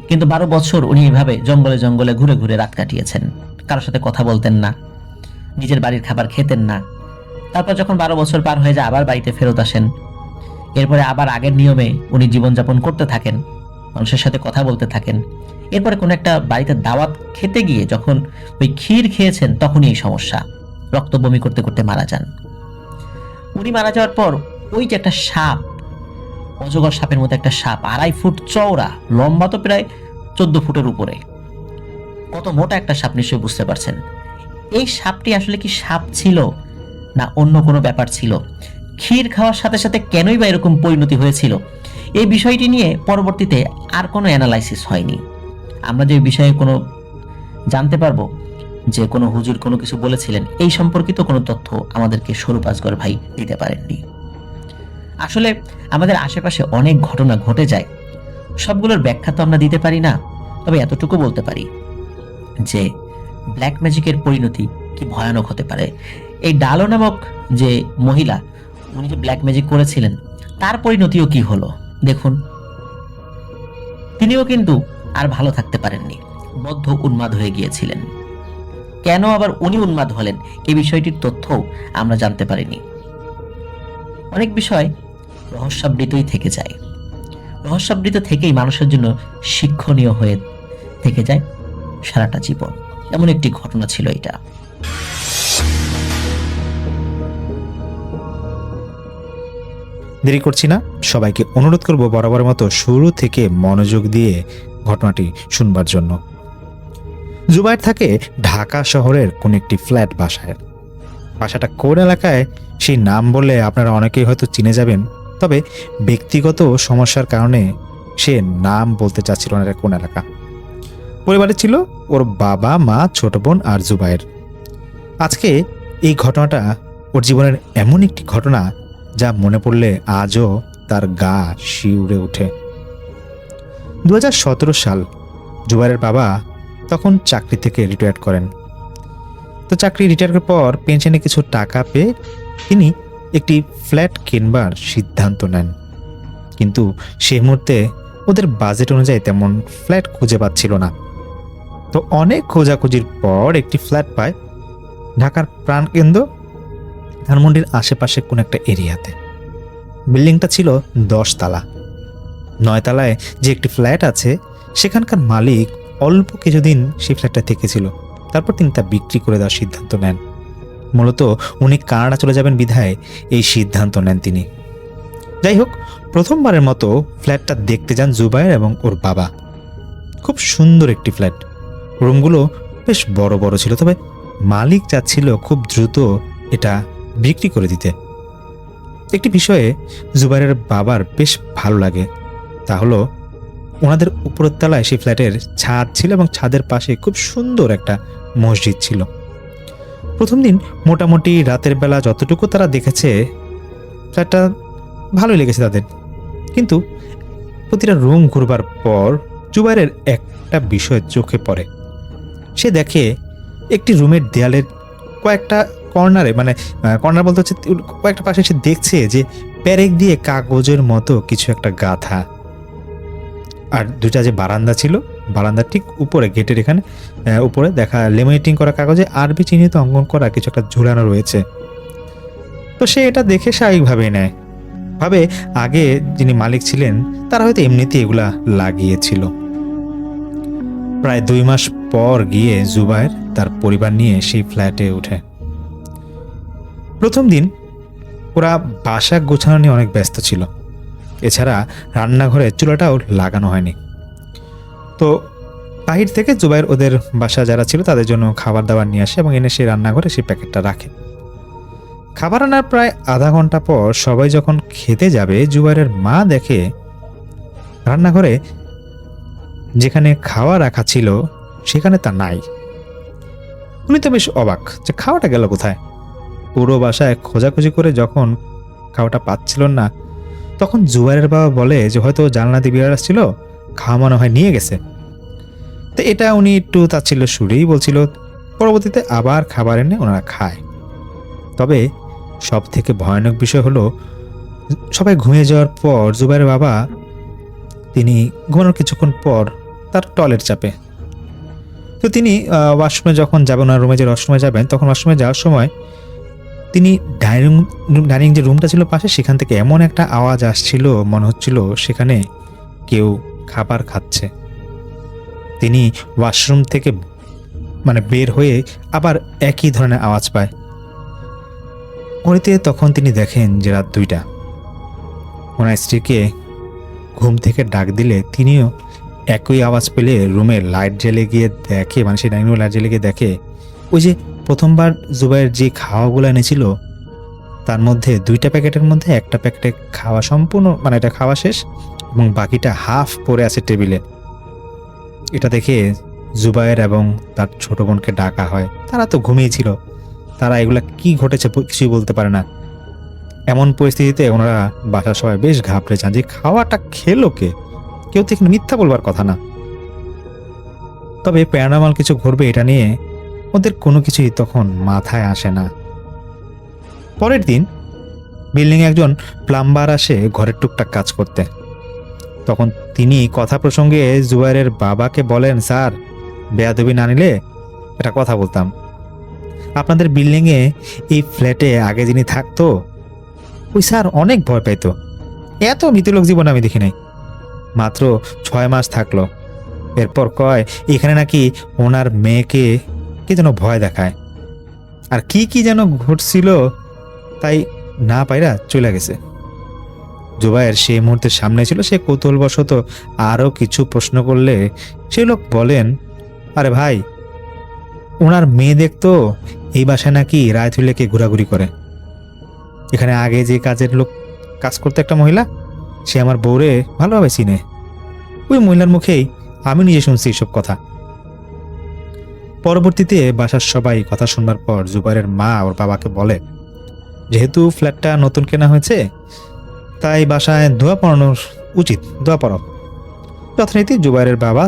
Speaker 1: কিন্তু 12 বছর উনি এভাবে জঙ্গলে জঙ্গলে ঘুরে ঘুরে রাত কাটিয়েছেন। কারোর সাথে কথা বলতেন না, নিজের বাড়ির খাবার খেতেন না। তারপর যখন 12 বছর পার হয়ে যায়, আবার বাড়িতে ফেরত আসেন। এরপরে আবার আগের নিয়মে উনি জীবনযাপন করতে থাকেন, মানুষের সাথে কথা বলতে থাকেন। এরপরে কোনো একটা বাড়িতে দাওয়াত খেতে গিয়ে যখন ওই ক্ষীর খেয়েছেন, তখনই এই সমস্যা, রক্ত বমি করতে করতে মারা যান। উনি মারা যাওয়ার পর ওই যে একটা সাপ, অজগর সাপের মতো একটা সাপ, 2.5 ফুট চওড়া, লম্বা তো প্রায় 14 ফুটের উপরে, কত মোটা একটা সাপ নিশ্চয়ই বুঝতে পারছেন। এই সাপটি আসলে কি সাপ ছিল না অন্য কোনো ব্যাপার ছিল? ক্ষীর খাওয়ার সাথে সাথে কেনই বা এরকম পরিণতি হয়েছিল, এই বিষয়টি নিয়ে পরবর্তীতে আর কোনো অ্যানালাইসিস হয়নি। আমরা যে বিষয়ে কোনো জানতে পারবো যে কোনো হুজুর কোনো কিছু বলেছিলেন, এই সম্পর্কিত কোনো তথ্য আমাদেরকে স্বরূপ আসগর ভাই দিতে পারেননি। আসলে আমাদের আশেপাশে অনেক ঘটনা ঘটে যায়, সবগুলোর ব্যাখ্যা তো আমরা দিতে পারি না। তবে এতটুকু বলতে পারি যে ব্ল্যাক ম্যাজিকের পরিণতি কি ভয়ানক হতে পারে। এই ডালো নামক যে মহিলা, উনি যে ব্ল্যাক ম্যাজিক করেছিলেন, তার পরিণতিও কি হলো দেখুন। তিনিও কিন্তু আর ভালো থাকতে পারেননি, বদ্ধ উন্মাদ হয়ে গিয়েছিলেন। কেন আবার উনি উন্মাদ হলেন, এই বিষয়টির তথ্যও আমরা জানতে পারিনি। অনেক বিষয় রহস্যাবৃতই থেকে যায়, রহস্যাবৃত থেকেই মানুষের জন্য শিক্ষণীয় হয়ে থেকে যায় সারাটা জীবন। এমন একটি ঘটনা ছিল এটা।
Speaker 3: দেরি করছি না, সবাইকে অনুরোধ করব বরাবর মতো শুরু থেকে মনোযোগ দিয়ে ঘটনাটি শুনবার জন্য। জুবায়ের থাকে ঢাকা শহরের কোন একটি ফ্ল্যাট বাসায়। বাসাটা কোন এলাকায় সেই নাম বললে আপনারা অনেকেই হয়তো চিনে যাবেন, তবে ব্যক্তিগত সমস্যার কারণে সে নাম বলতে চাচ্ছিল না কোন এলাকা। পরিবারে ছিল ওর বাবা, মা, ছোট বোন আর জুবায়ের। আজকে এই ঘটনাটা ওর জীবনের এমন একটি ঘটনা যা মনে পড়লে আজও তার গা শিউরে ওঠে। 2017 সাল। জুবায়ের বাবা তখন চাকরি থেকে রিটায়ার করেন। তো চাকরি রিটায়ারের পর পেনশনে কিছু টাকা পেয়ে তিনি একটি ফ্ল্যাট কিনবার সিদ্ধান্ত নেন। কিন্তু সেই মুহূর্তে ওদের বাজেট অনুযায়ী তেমন ফ্ল্যাট খুঁজে পাচ্ছিল না। তো অনেক খোঁজাখুঁজির পর একটি ফ্ল্যাট পায় ঢাকার প্রাণকেন্দ্র ধানমন্ডির আশেপাশে কোন একটা এরিয়াতে। বিল্ডিংটা ছিল 10 তালা। 9 তালায় যে একটি ফ্ল্যাট আছে সেখানকার মালিক অল্প কিছুদিন সেই ফ্ল্যাটটা থেকেছিল, তারপর তিনি তা বিক্রি করে দেওয়ার সিদ্ধান্ত নেন। মূলত উনি কানাডা চলে যাবেন বিধায় এই সিদ্ধান্ত নেন তিনি। যাই হোক, প্রথমবারের মতো ফ্ল্যাটটা দেখতে যান জুবায়ের এবং ওর বাবা। খুব সুন্দর একটি ফ্ল্যাট, রুমগুলো বেশ বড় বড় ছিল, তবে মালিক চাচ্ছিল খুব দ্রুত এটা বিক্রি করে দিতে। একটি বিষয়ে জুবায়ের বাবার বেশ ভালো লাগে, তা হলো ওনাদের উপরের তলায় সেই ফ্ল্যাটের ছাদ ছিল এবং ছাদের পাশে খুব সুন্দর একটা মসজিদ ছিল। প্রথম দিন মোটামুটি রাতের বেলা যতটুকু তারা দেখেছে ফ্ল্যাটটা ভালোই লেগেছে তাদের। কিন্তু প্রতিটা রুম ঘুরবার পর জুবায়ের একটা বিষয় চোখে পড়ে। সে দেখে একটি রুমের দেয়ালের কয়েকটা কর্নারে, মানে কর্নার বলতে হচ্ছে কয়েকটা পাশে সে দেখছে যে পেরেক দিয়ে কাগজের মতো কিছু একটা গাঁথা। আর দুটা যে বারান্দা ছিল, বারান্দার ঠিক উপরে গেটের এখানে উপরে দেখা লেমিনেটিং করা কাগজে আরবি চিহ্নিত অঙ্কন করা কিছু একটা ঝুলানো রয়েছে। তো সে এটা দেখে স্বাভাবিকভাবেই নেয়, ভাবে আগে যিনি মালিক ছিলেন তারা হয়তো এমনিতেই এগুলা লাগিয়েছিল। প্রায় 2 মাস পর গিয়ে জুবায়ের তার পরিবার নিয়ে সেই ফ্ল্যাটে ওঠে। প্রথম দিন ওরা বাসা গোছানো নিয়ে অনেক ব্যস্ত ছিল। এছাড়া রান্নাঘরে চুলাটাও লাগানো হয়নি। তো বাহির থেকে জুবায়ের ওদের বাসা যারা ছিল তাদের জন্য খাবার দাবার নিয়ে আসে এবং এনে সেই রান্নাঘরে সেই প্যাকেটটা রাখে। খাবার আনার প্রায় আধা ঘন্টা পর সবাই যখন খেতে যাবে, জুবায়ের মা দেখে রান্নাঘরে যেখানে খাওয়া রাখা ছিল সেখানে তা নাই। উনি তো বেশ অবাক যে খাওয়াটা গেল কোথায়। পুরো বাসায় খোঁজাখুঁজি করে যখন খাওয়াটা পাচ্ছিল না, তখন জুবায়ের বাবা বলে যে হয়তো জানলা দিয়ে বিড়াল আসছিল, খাওয়া মনে হয় নিয়ে গেছে। তো এটা উনি একটু তাচ্ছিল্য সুরেই বলছিল। পরবর্তীতে আবার খাবার এনে ওনারা খায়। তবে সব থেকে ভয়ানক বিষয় হলো সবাই ঘুমিয়ে যাওয়ার পর জুবায়ের বাবা তিনি ঘুমানোর কিছুক্ষণ পর তার টয়লেট চাপে। তো তিনি ওয়াশরুমে যখন যাবেন, ওনার রুমে যে ওয়াশরুমে যাবেন, তখন ওয়াশরুমে যাওয়ার সময় তিনি ডাইনিং যে রুমটা ছিল পাশে, সেখান থেকে এমন একটা আওয়াজ আসছিল, মনে হচ্ছিল সেখানে কেউ খাবার খাচ্ছে। তিনি ওয়াশরুম থেকে বের হয়ে আবার একই ধরনের আওয়াজ পায়। ঘড়িতে তখন তিনি দেখেন যে রাত 2টা। ওনার স্ত্রীকে ঘুম থেকে ডাক দিলে তিনিও একই আওয়াজ পেলে রুমে লাইট জ্বেলে গিয়ে দেখে, সেই ডাইনিং রুমে লাইট জ্বেলে গিয়ে দেখে ওই যে প্রথমবার জুবায়ের যে খাওয়াগুলো এনেছিল তার মধ্যে 2টা প্যাকেটের মধ্যে একটা প্যাকেটে খাওয়া সম্পূর্ণ মানে এটা খাওয়া শেষ এবং বাকিটা হাফ পড়ে আছে টেবিলে। এটা দেখে জুবায়ের এবং তার ছোট বোনকে ডাকা হয়। তারা তো ঘুমিয়েছিল, তারা এগুলা কি ঘটেছে কিছুই বলতে পারে না। এমন পরিস্থিতিতে ওনারা বাসার সবাই বেশ ঘাবড়ে যান যে খাওয়াটা খেলো কে, কেউ তো এখানে মিথ্যা বলবার কথা না। তবে প্যারানর্মাল কিছু ঘটবে এটা নিয়ে ওদের কোনো কিছুই তখন মাথায় আসে না। পরের দিন বিল্ডিং একজন প্লাম্বার আসে ঘরের টুকটাক কাজ করতে। তখন তিনি কথা প্রসঙ্গে জুবায়েরের বাবাকে বলেন, স্যার বেয়াদবি না নিলে একটা কথা বলতাম। আপনাদের বিল্ডিংয়ে এই ফ্ল্যাটে আগে যিনি থাকতো ওই স্যার অনেক ভয় পাইতো, এত মৃতলোক জীবন আমি দেখি নাই। মাত্র 6 মাস থাকলো, এরপর কয় এখানে নাকি ওনার মেয়েকে কে যেন ভয় দেখায়, আর কি কি যেন ঘটছিল তাই না পাইরা চলে গেছে। জুবায়ের সেই মুহূর্তের সামনে ছিল, সে কৌতূহলবশত আরও কিছু প্রশ্ন করলে সেই লোক বলেন, আরে ভাই ওনার মেয়ে দেখতো এই বাসায় নাকি রায় তুলেকে ঘোরাঘুরি করে। এখানে আগে যে কাজের লোক কাজ করতো একটা মহিলা, সে আমার বউরে ভালোভাবে চিনে। ওই মহিলার মুখেই আমি নিজে শুনছি এসব কথা। পরবর্তীতে বাসার সবাই কথা শুনবার পর জুবায়ের মা ওর বাবাকে বলে, যেহেতু ফ্ল্যাটটা নতুন কেনা হয়েছে তাই বাসায় দোয়া পড়ানো উচিত, দোয়া পড়াও। যথারীতি জুবায়ের বাবা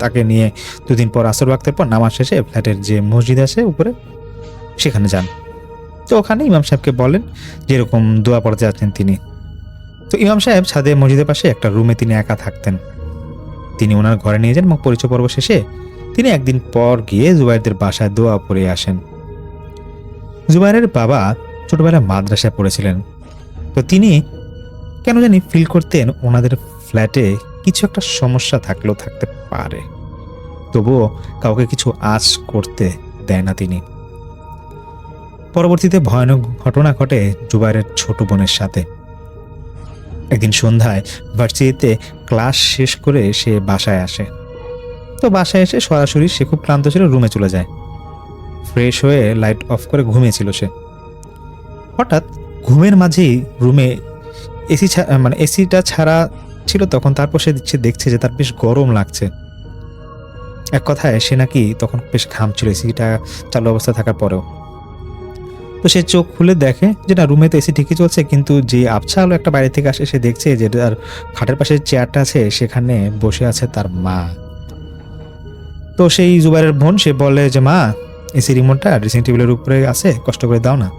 Speaker 3: তাকে নিয়ে 2 দিন পর আসর ওয়াক্তের পর নামাজ শেষে ফ্ল্যাটের যে মসজিদ আছে উপরে সেখানে যান। তো ওখানে ইমাম সাহেবকে বলেন যেরকম দোয়া পড়াতে যাচ্ছেন তিনি। তো ইমাম সাহেব ছাদে মসজিদের পাশে একটা রুমে তিনি একা থাকতেন। তিনি ওনার ঘরে নিয়ে যান এবং পরিচয় পর্ব শেষে তিনি একদিন পর গিয়ে জুবায়েরদের বাসায় দোয়া পড়ে আসেন। জুবায়েরের বাবা ছোটবেলায় মাদ্রাসায় পড়েছিলেন, তো তিনি কেন জানি ফিল করতেন ওনাদের ফ্ল্যাটে কিছু একটা সমস্যা থাকলেও থাকতে পারে, তবুও কাউকে কিছু আঁচ করতে দেয় না তিনি। পরবর্তীতে ভয়ানক ঘটনা ঘটে জুবায়েরের ছোট বোনের সাথে। একদিন সন্ধ্যায় ভার্সিটিতে ক্লাস শেষ করে সে বাসায় আসে। তো বাসায় এসে সরাসরি সে খুব ক্লান্ত ছিল, রুমে চলে যায়। ফ্রেশ হয়ে লাইট অফ করে ঘুমিয়েছিল সে। হঠাৎ ঘুমের মাঝেই রুমে এসিটা ছাড়া ছিল তখন। তারপর সে দেখছে যে তার বেশ গরম লাগছে। এক কথায় সে নাকি তখন বেশ ঘামছিল এসিটা চালু অবস্থা থাকার পরেও। তো সে চোখ খুলে দেখে যে না, রুমে তো এসি ঠিকই চলছে, কিন্তু যে আবছা আলো একটা বাইরে থেকে আসে সে দেখছে যে তার খাটের পাশে চেয়ারটা আছে সেখানে বসে আছে তার মা। তো সেই জুবায়েরের বোন সে বলে যে মা, এসি রিমোটটা ড্রেসিং টেবিলের উপরে আছে, কষ্ট করে দাও না।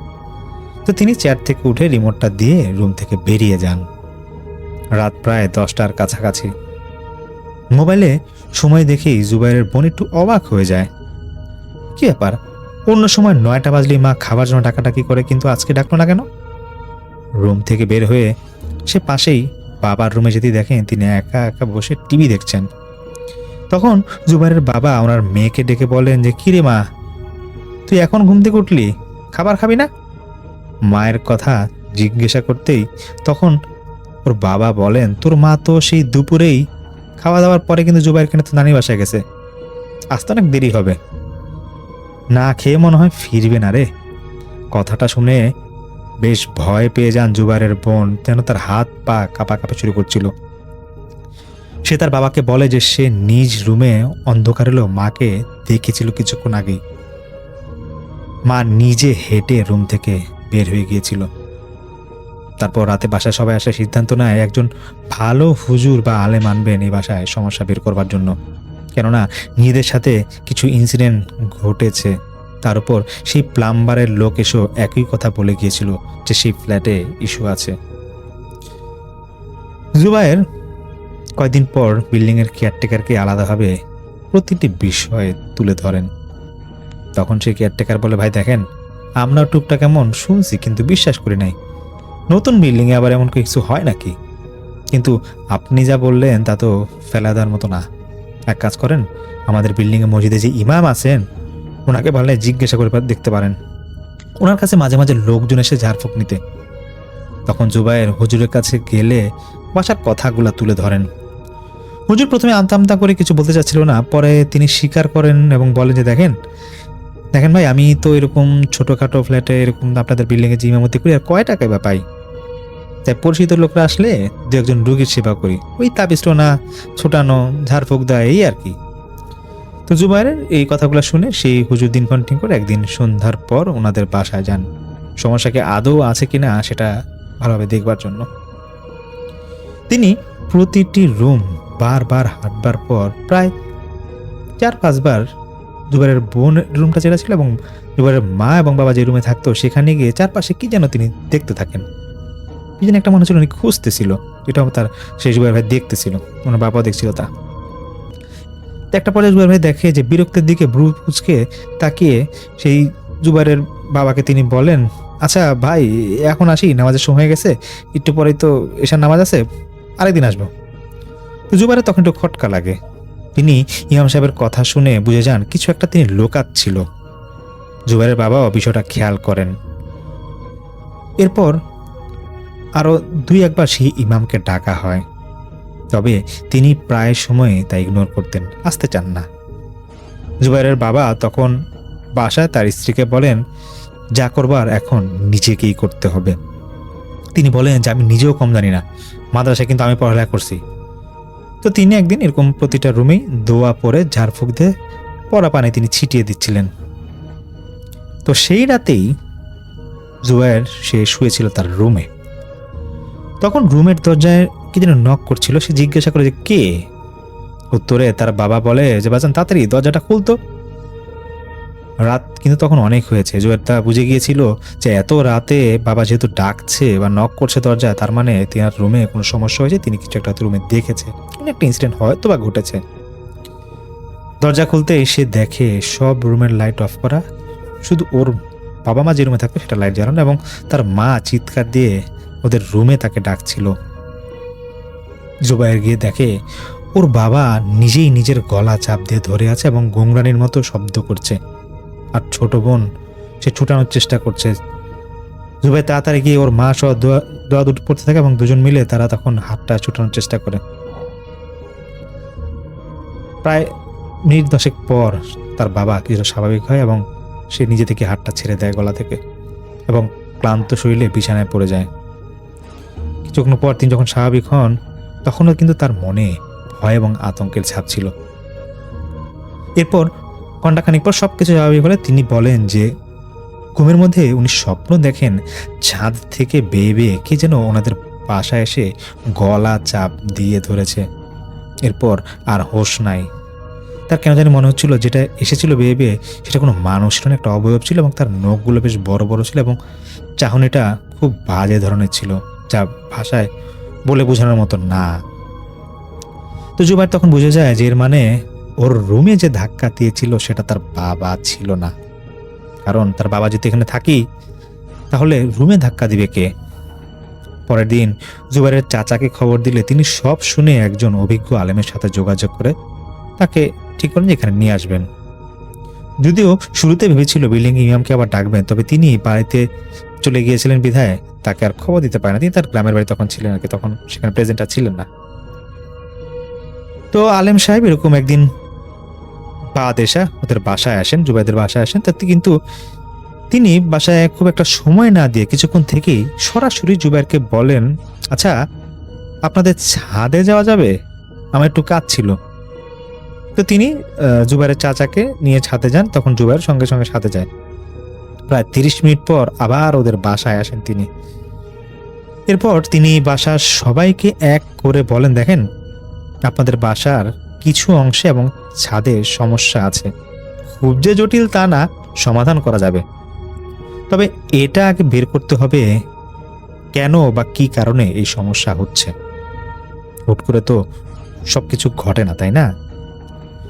Speaker 3: তো তিনি চেয়ার থেকে উঠে রিমোটটা দিয়ে রুম থেকে বেরিয়ে যান। রাত প্রায় 10টার কাছাকাছি। মোবাইলে সময় দেখেই জুবায়েরের বোন একটু অবাক হয়ে যায়। কি ব্যাপার, অন্য সময় 9টা বাজলেই মা খাবার জন্য ডাকাডাকি করে, কিন্তু আজকে ডাকলো না কেন? রুম থেকে বের হয়ে সে পাশেই বাবার রুমে যেতে দেখেন তিনি একা একা বসে টিভি দেখছেন। তখন জুবায়েরের বাবা ওনার মেয়েকে ডেকে বলেন যে, কিরে মা, তুই এখন ঘুম থেকে উঠলি, খাবার খাবি না? মায়ের কথা জিজ্ঞাসা করতেই তখন ওর বাবা বলেন, তোর মা তো সেই দুপুরেই খাওয়া দাওয়ার পরে কিন্তু জুবায়ের কেন তো নানি বাসায় গেছে, আজ তো অনেক দেরি হবে, না খেয়ে মনে হয় ফিরবে না রে। কথাটা শুনে বেশ ভয় পেয়ে যান জুবায়েরের বোন, যেন তার হাত পা কাঁপাকাঁপি শুরু করছিল। সে তার বাবাকে বলে যে সে নিজ রুমে অন্ধকার হলেও মাকে দেখেছিল কিছুক্ষণ আগে। মা নিজে হেঁটে রুম থেকে বের হয়ে গিয়েছিল। তারপর রাতে বাসায় সবাই আসে, সিদ্ধান্ত নেয় একজন ভালো হুজুর বা আলেম আনবেন এই বাসায় সমস্যা বের করবার জন্য। কেননা নিজেদের সাথে কিছু ইনসিডেন্ট ঘটেছে, তার উপর সেই প্লাম্বারের লোক এসেও একই কথা বলে গিয়েছিল যে সেই ফ্ল্যাটে ইস্যু আছে। জুবায়ের কয়েকদিন পর বিল্ডিংয়ের কেয়ারটেকারকে আলাদাভাবে প্রতিটি বিষয় তুলে ধরেন। তখন সেই কেয়ারটেকার বলে, ভাই দেখেন, আমরা টুকটাক এমন শুনছি কিন্তু বিশ্বাস করি নাই, নতুন বিল্ডিংয়ে আবার এমন কিছু হয় নাকি? কিন্তু আপনি যা বললেন তা তো ফেলা দেওয়ার মতো না। এক কাজ করেন, আমাদের বিল্ডিংয়ে মসজিদে যে ইমাম আছেন ওনাকে ভালো জিজ্ঞাসা করে দেখতে পারেন, ওনার কাছে মাঝে মাঝে লোকজন এসে ঝাড়ফুঁক নিতে। তখন জুবায়ের হুজুরের কাছে গেলে বাসার কথাগুলা তুলে ধরেন। হুজুর প্রথমে আমতা আমতা করে কিছু বলতে চাচ্ছিল না, পরে তিনি স্বীকার করেন এবং বলেন যে দেখেন, দেখেন ভাই, আমি তো এরকম ছোটোখাটো ফ্ল্যাটে এরকম আপনাদের বিল্ডিংয়ে জিমামতি করি, আর কয় টাকায় বা পাই? তাই পরিচিত লোকরা আসলে দু একজন রুগীর সেবা করি, ওই তাবিজ টোনা ছোটানো, ঝাড়ফুঁক দেয়, এই আর কি। তো জুবাইরের এই কথাগুলো শুনে সেই হুজুর দিন ফন্টিং করে একদিন সন্ধ্যার পর ওনাদের বাসায় যান, সমস্যা কি আদৌ আছে কিনা সেটা ভালোভাবে দেখবার জন্য। তিনি প্রতিটি রুম বারবার হাঁটবার পর প্রায় 4-5 বার জুবাইরের বোন রুমটা যেটা ছিল এবং জুবাইরের মা এবং বাবা যে রুমে থাকতো সেখানে গিয়ে চারপাশে কি যেন তিনি দেখতে থাকেন। কি যেন একটা মনে হচ্ছিল উনি খুঁজতেছিল, এটাও তার সেই জুবাইর ভাই দেখতেছিল, ওনার বাবাও দেখছিল তা। তো একটা পর্যায়ে জুবাইর ভাই দেখে যে বিরক্তের দিকে ভ্রু কুঁচকে তাকিয়ে সেই জুবাইরের বাবাকে তিনি বলেন, আচ্ছা ভাই, এখন আসি, নামাজের সময় হয়ে গেছে, একটু পরেই তো এশার নামাজ আছে, আরেকদিন আসবো। তো জুবাইরের তখন একটু খটকা লাগে। তিনি ইমাম সাহেবের কথা শুনে বুঝে যান কিছু একটা তিনি লোকাচ্ছিল। জুবাইরের বাবাও বিষয়টা খেয়াল করেন। এরপর আরও 2-1 বার সেই ইমামকে ডাকা হয়, তবে তিনি প্রায় সময় তা ইগনোর করতেন, আসতে চান না। জুবাইরের বাবা তখন বাসায় তার স্ত্রীকে বলেন, যা করবার এখন নিজেকেই করতে হবে। তিনি বলেন যে আমি নিজেও কম জানি না, মাদ্রাসায় কিন্তু আমি পড়ালেখা করছি। তো তিনি একদিন এরকম প্রতিটা রুমেই দোয়া পরে ঝাড়ফুঁক দিয়ে পড়া পানি তিনি ছিটিয়ে দিচ্ছিলেন। তো সেই রাতেই জুবাইর সে শুয়েছিল তার রুমে। তখন রুমের দরজায় কি যেন নক করছিল, সে জিজ্ঞাসা করে যে কে। উত্তরে তার বাবা বলে যে বাজান তাড়াতাড়ি দরজাটা খুলতো। রাত কিন্তু তখন অনেক হয়েছে। জুবাইর তা বুঝে গিয়েছিল যে এত রাতে বাবা যেহেতু ডাকছে বা নক করছে দরজায়, তার মানে তার রুমে কোনো সমস্যা হয়েছে, তিনি কিছু একটা রুমে দেখেছে, কোনো একটা ইনসিডেন্ট হয়তো বা ঘটেছে। দরজা খুলতে এসে দেখে সব রুমের লাইট অফ করা, শুধু ওর বাবা মা যে রুমে থাকবে সেটা লাইট জ্বালানো, এবং তার মা চিৎকার দিয়ে ওদের রুমে তাকে ডাকছিল। জুবাইর গিয়ে দেখে ওর বাবা নিজেই নিজের গলা চাপ দিয়ে ধরে আছে এবং গোংরানির মতো শব্দ করছে, আর ছোট বোন সে ছুটানোর চেষ্টা করছে। জুবাইর তাড়াতাড়ি গিয়ে ওর মা সহ দোয়া দুটো পড়তে থাকে এবং দুজন মিলে তারা তখন হাতটা ছুটানোর চেষ্টা করে। প্রায় মিনিট 10 পর তার বাবা কিছুটা স্বাভাবিক হয় এবং সে নিজে থেকে হাতটা ছেড়ে দেয় গলা থেকে এবং ক্লান্ত শরীরে বিছানায় পড়ে যায়। কিছুক্ষণ পর তিনি যখন স্বাভাবিক হন, তখনও কিন্তু তার মনে ভয় এবং আতঙ্কের ছাপ ছিল। এরপর ঘণ্টাখানিক পর সবকিছু স্বাভাবিক হলে তিনি বলেন যে ঘুমের মধ্যে উনি স্বপ্ন দেখেন ছাদ থেকে বেয়ে বেয়ে কে যেন ওনাদের বাসায় এসে গলা চাপ দিয়ে ধরেছে। এরপর আর হোশ নাই। তার কেন জানি মনে হচ্ছিল যেটা এসেছিল বেয়ে বেয়ে সেটা কোনো মানুষ নয়, একটা অবয়ব ছিল এবং তার নখগুলো বেশ বড় বড় ছিল এবং চাহনিটা খুব বাজে ধরনের ছিল, যা ভাষায় বলে বোঝানোর মতো না। তো জুবাইর তখন বুঝে যায় যে এর মানে ওর রুমে যে ধাক্কা দিয়েছিল সেটা তার বাবা ছিল না, কারণ তার বাবা যদি এখানে থাকি তাহলে রুমে ধাক্কা দিবে কে। পরের দিন জুবাইরের চাচাকে খবর দিলে তিনি সব শুনে একজন অভিজ্ঞ আলেমের সাথে যোগাযোগ করে তাকে ঠিক করেন যে এখানে নিয়ে আসবেন। যদিও শুরুতে ভেবেছিল বিল্ডিং ইমামকে আবার ডাকবেন, তবে তিনি বাড়িতে চলে গিয়েছিলেন বিধায় তাকে আর খবর দিতে পারে না। তিনি তার গ্রামের বাড়ি তখন ছিলেন আর কি, তখন সেখানে প্রেজেন্ট আর ছিলেন না। তো আলেম সাহেব এরকম একদিন বাদেশা ওদের বাসায় আসেন, জুবাইরদের বাসায় আসেন। তাতে কিন্তু তিনি বাসায় খুব একটা সময় না দিয়ে কিছুক্ষণ থেকেই সরাসরি জুবাইরকে বলেন, আচ্ছা আপনাদের ছাদে যাওয়া যাবে, আমার একটু কাজ ছিল। তো তিনি জুবাইরের চাচাকে নিয়ে ছাদে যান। তখন জুবাইর সঙ্গে সঙ্গে ছাদে যায়। প্রায় 30 মিনিট পর আবার ওদের বাসায় আসেন তিনি। এরপর তিনি বাসার সবাইকে এক করে বলেন, দেখেন আপনাদের বাসার কিছু অংশে এবং ছাদে সমস্যা আছে, খুব যে জটিল তা না, সমাধান করা যাবে, তবে এটা আগে বের করতে হবে কেন বা কি কারণে এই সমস্যা হচ্ছে। হুট করে তো সবকিছু ঘটে না, তাই না?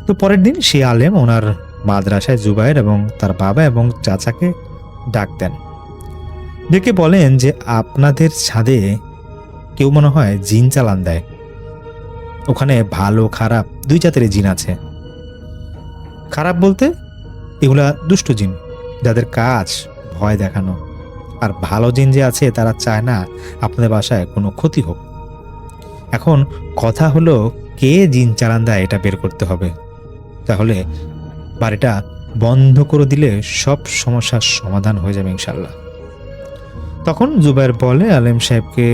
Speaker 3: তো পরের দিন সে আলেম ওনার মাদ্রাসায় জুবাইর এবং তার বাবা এবং চাচাকে ডাক দেন, ডেকে বলেন যে আপনাদের ছাদে কেউ মনে হয় জিন চালান দেয়, ওখানে ভালো খারাপ 2 জাতের জিন আছে। খারাপ বলতে এগুলা দুষ্ট জিন, যাদের কাজ ভয় দেখানো, আর ভালো জিন যে আছে তারা চায় না আপনাদের বাসায় কোনো ক্ষতি হোক। এখন কথা হলো কে জিন চালান দেয় এটা বের করতে হবে, তাহলে বাড়িটা বন্ধ করে দিলে সব সমস্যার সমাধান হয়ে যাবে ইনশাল্লাহ। তখন জুবায়ের বলে আলেম সাহেবকে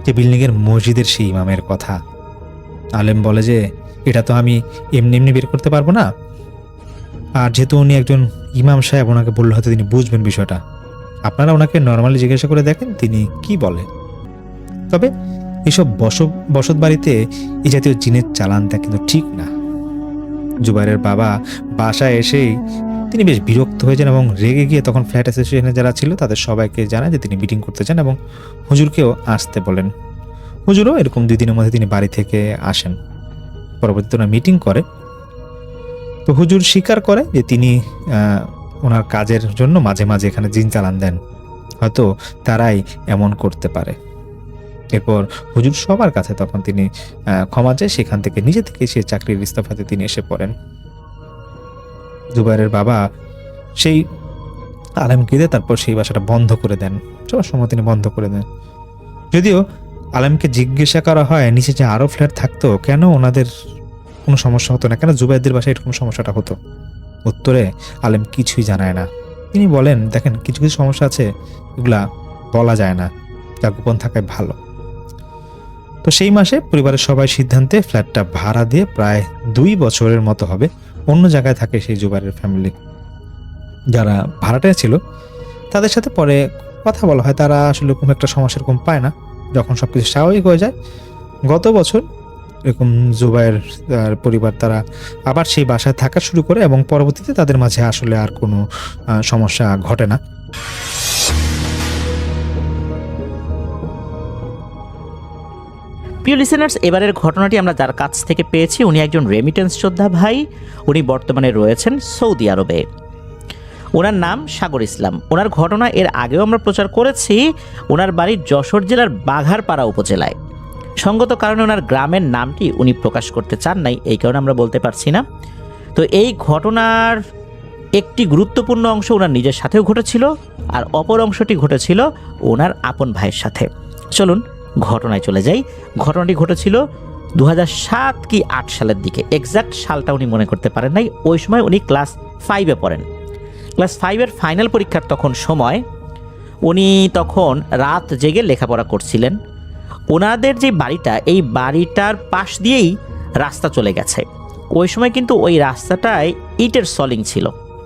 Speaker 3: যে বিল্ডিংয়ের মসজিদের সেই ইমামের কথা। আলেম বলে যে এটা তো আমি এমনি এমনি বের করতে পারবো না, আর যেহেতু উনি একজন ইমাম সাহেব, ওনাকে বললে হয়তো তিনি বুঝবেন বিষয়টা। আপনারা ওনাকে নর্মালি জিজ্ঞাসা করে দেখেন তিনি কি বলে। তবে এসব বসত বাড়িতে এই জাতীয় জিনের চালান দেওয়া কিন্তু ঠিক না। জুবাইরের বাবা বাসায় এসেই তিনি বেশ বিরক্ত হয়ে যান এবং রেগে গিয়ে তখন ফ্ল্যাট অ্যাসোসিয়েশনে যারা ছিল তাদের সবাইকে জানায় যে তিনি মিটিং করতে চান এবং হুজুরকেও আসতে বলেন। হুজুরও এরকম 2 দিনের মধ্যে তিনি বাড়ি থেকে আসেন। পরবর্তীতে ওরা মিটিং করে। তো হুজুর স্বীকার করে যে তিনি ওনার কাজের জন্য মাঝে মাঝে এখানে জিন চালান দেন, হয়তো তারাই এমন করতে পারে। এরপর হুজুর সবার কাছে তখন তিনি ক্ষমা চায়, সেখান থেকে নিজে থেকে সে চাকরির ইস্তফাতে তিনি এসে পড়েন। জুবাইরের বাবা সেই আলেমকে দিয়ে তারপর সেই বাসাটা বন্ধ করে দেন, সবার সময় তিনি বন্ধ করে দেন। যদিও আলেমকে জিজ্ঞাসা করা হয় নিচে যে আরও ফ্ল্যাট থাকতো কেন ওনাদের কোনো সমস্যা হতো না, কেন জুবাইরদের বাসায় এরকম সমস্যাটা হতো, উত্তরে আলেম কিছুই জানায় না। তিনি বলেন দেখেন কিছু কিছু সমস্যা আছে এগুলা বলা যায় না, যা গোপন থাকায় ভালো। তো সেই মাসে পরিবারের সবাই সিদ্ধান্তে ফ্ল্যাটটা ভাড়া দিয়ে প্রায় 2 বছরের মতো হবে অন্য জায়গায় থাকে সেই জুবাইরের ফ্যামিলি। যারা ভাড়াটায় ছিল তাদের সাথে পরে কথা বলা হয়, তারা আসলে কোনো একটা সমস্যা এরকম পায় না যখন সব কিছু স্বাভাবিক হয়ে যায়। গত বছর এরকম জুবাইর পরিবার তারা আবার সেই বাসায় থাকা শুরু করে এবং পরবর্তীতে তাদের মাঝে আসলে আর কোনো সমস্যা ঘটে না।
Speaker 1: প্রিয় লিসেনার্স, এবারের ঘটনাটি আমরা যার কাছ থেকে পেয়েছি উনি একজন রেমিটেন্স যোদ্ধা ভাই। উনি বর্তমানে রয়েছেন সৌদি আরবে। ওনার নাম সাগর ইসলাম। ওনার ঘটনা এর আগেও আমরা প্রচার করেছি। ওনার বাড়ি যশোর জেলার বাঘারপাড়া উপজেলায়। সঙ্গত কারণে ওনার গ্রামের নামটি উনি প্রকাশ করতে চান নাই, এই কারণে আমরা বলতে পারছি না। তো এই ঘটনার একটি গুরুত্বপূর্ণ অংশ ওনার নিজের সাথেও ঘটেছিল, আর অপর অংশটি ঘটেছিল ওনার আপন ভাইয়ের সাথে। চলুন ঘটনায় চলে যাই। ঘটনাটি ঘটেছিল 2007 কি 8 সালের দিকে। এক্সাক্ট সালটা উনি মনে করতে পারেন নাই। ওই সময় উনি ক্লাস 5-এ পড়েন। ক্লাস 5-এর ফাইনাল পরীক্ষার তখন সময়। উনি তখন রাত জেগে লেখাপড়া করছিলেন। ওনাদের যে বাড়িটা, এই বাড়িটার পাশ দিয়েই রাস্তা চলে গেছে। ওই সময় কিন্তু ওই রাস্তাটায় ইটের সলিং ছিল,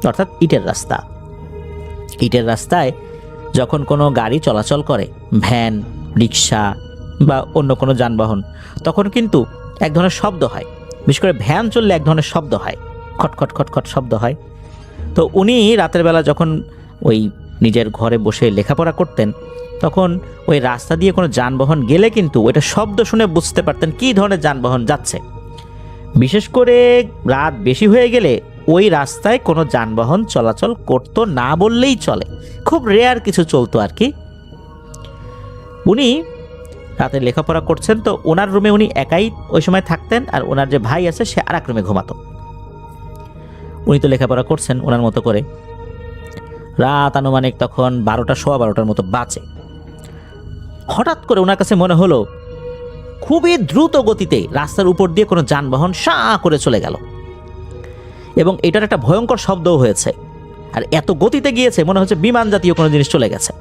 Speaker 1: অর্থাৎ ইটের রাস্তা। ইটের রাস্তায় যখন কোনো গাড়ি চলাচল করে, ভ্যান, রিক্সা বা অন্য কোনো যানবাহন, তখন কিন্তু এক ধরনের শব্দ হয়। বিশেষ করে ভ্যান চললে এক ধরনের শব্দ হয়, খটখট খটখট শব্দ হয়। তো উনি রাতের বেলা যখন ওই নিজের ঘরে বসে লেখাপড়া করতেন, তখন ওই রাস্তা দিয়ে কোনো যানবাহন গেলে কিন্তু ওইটা শব্দ শুনে বুঝতে পারতেন কী ধরনের যানবাহন যাচ্ছে। বিশেষ করে রাত বেশি হয়ে গেলে ওই রাস্তায় কোনো যানবাহন চলাচল করতো না বললেই চলে, খুব রেয়ার কিছু চলতো আর কি। উনি রাতে লেখাপড়া করছেন, তো ওনার রুমে উনি একাই ওই সময় থাকতেন, আর ওনার যে ভাই আছে সে আর এক রুমে ঘুমাতো। উনি তো লেখাপড়া করছেন ওনার মতো করে। রাত আনুমানিক তখন 12টা, 12:15 মতো বাজে। হঠাৎ করে ওনার কাছে মনে হলো খুবই দ্রুত গতিতে রাস্তার উপর দিয়ে কোনো যানবাহন সাঁ করে চলে গেল, এবং এটার একটা ভয়ঙ্কর শব্দও হয়েছে। আর এত গতিতে গিয়েছে মনে হচ্ছে বিমান জাতীয় কোনো জিনিস চলে গেছে।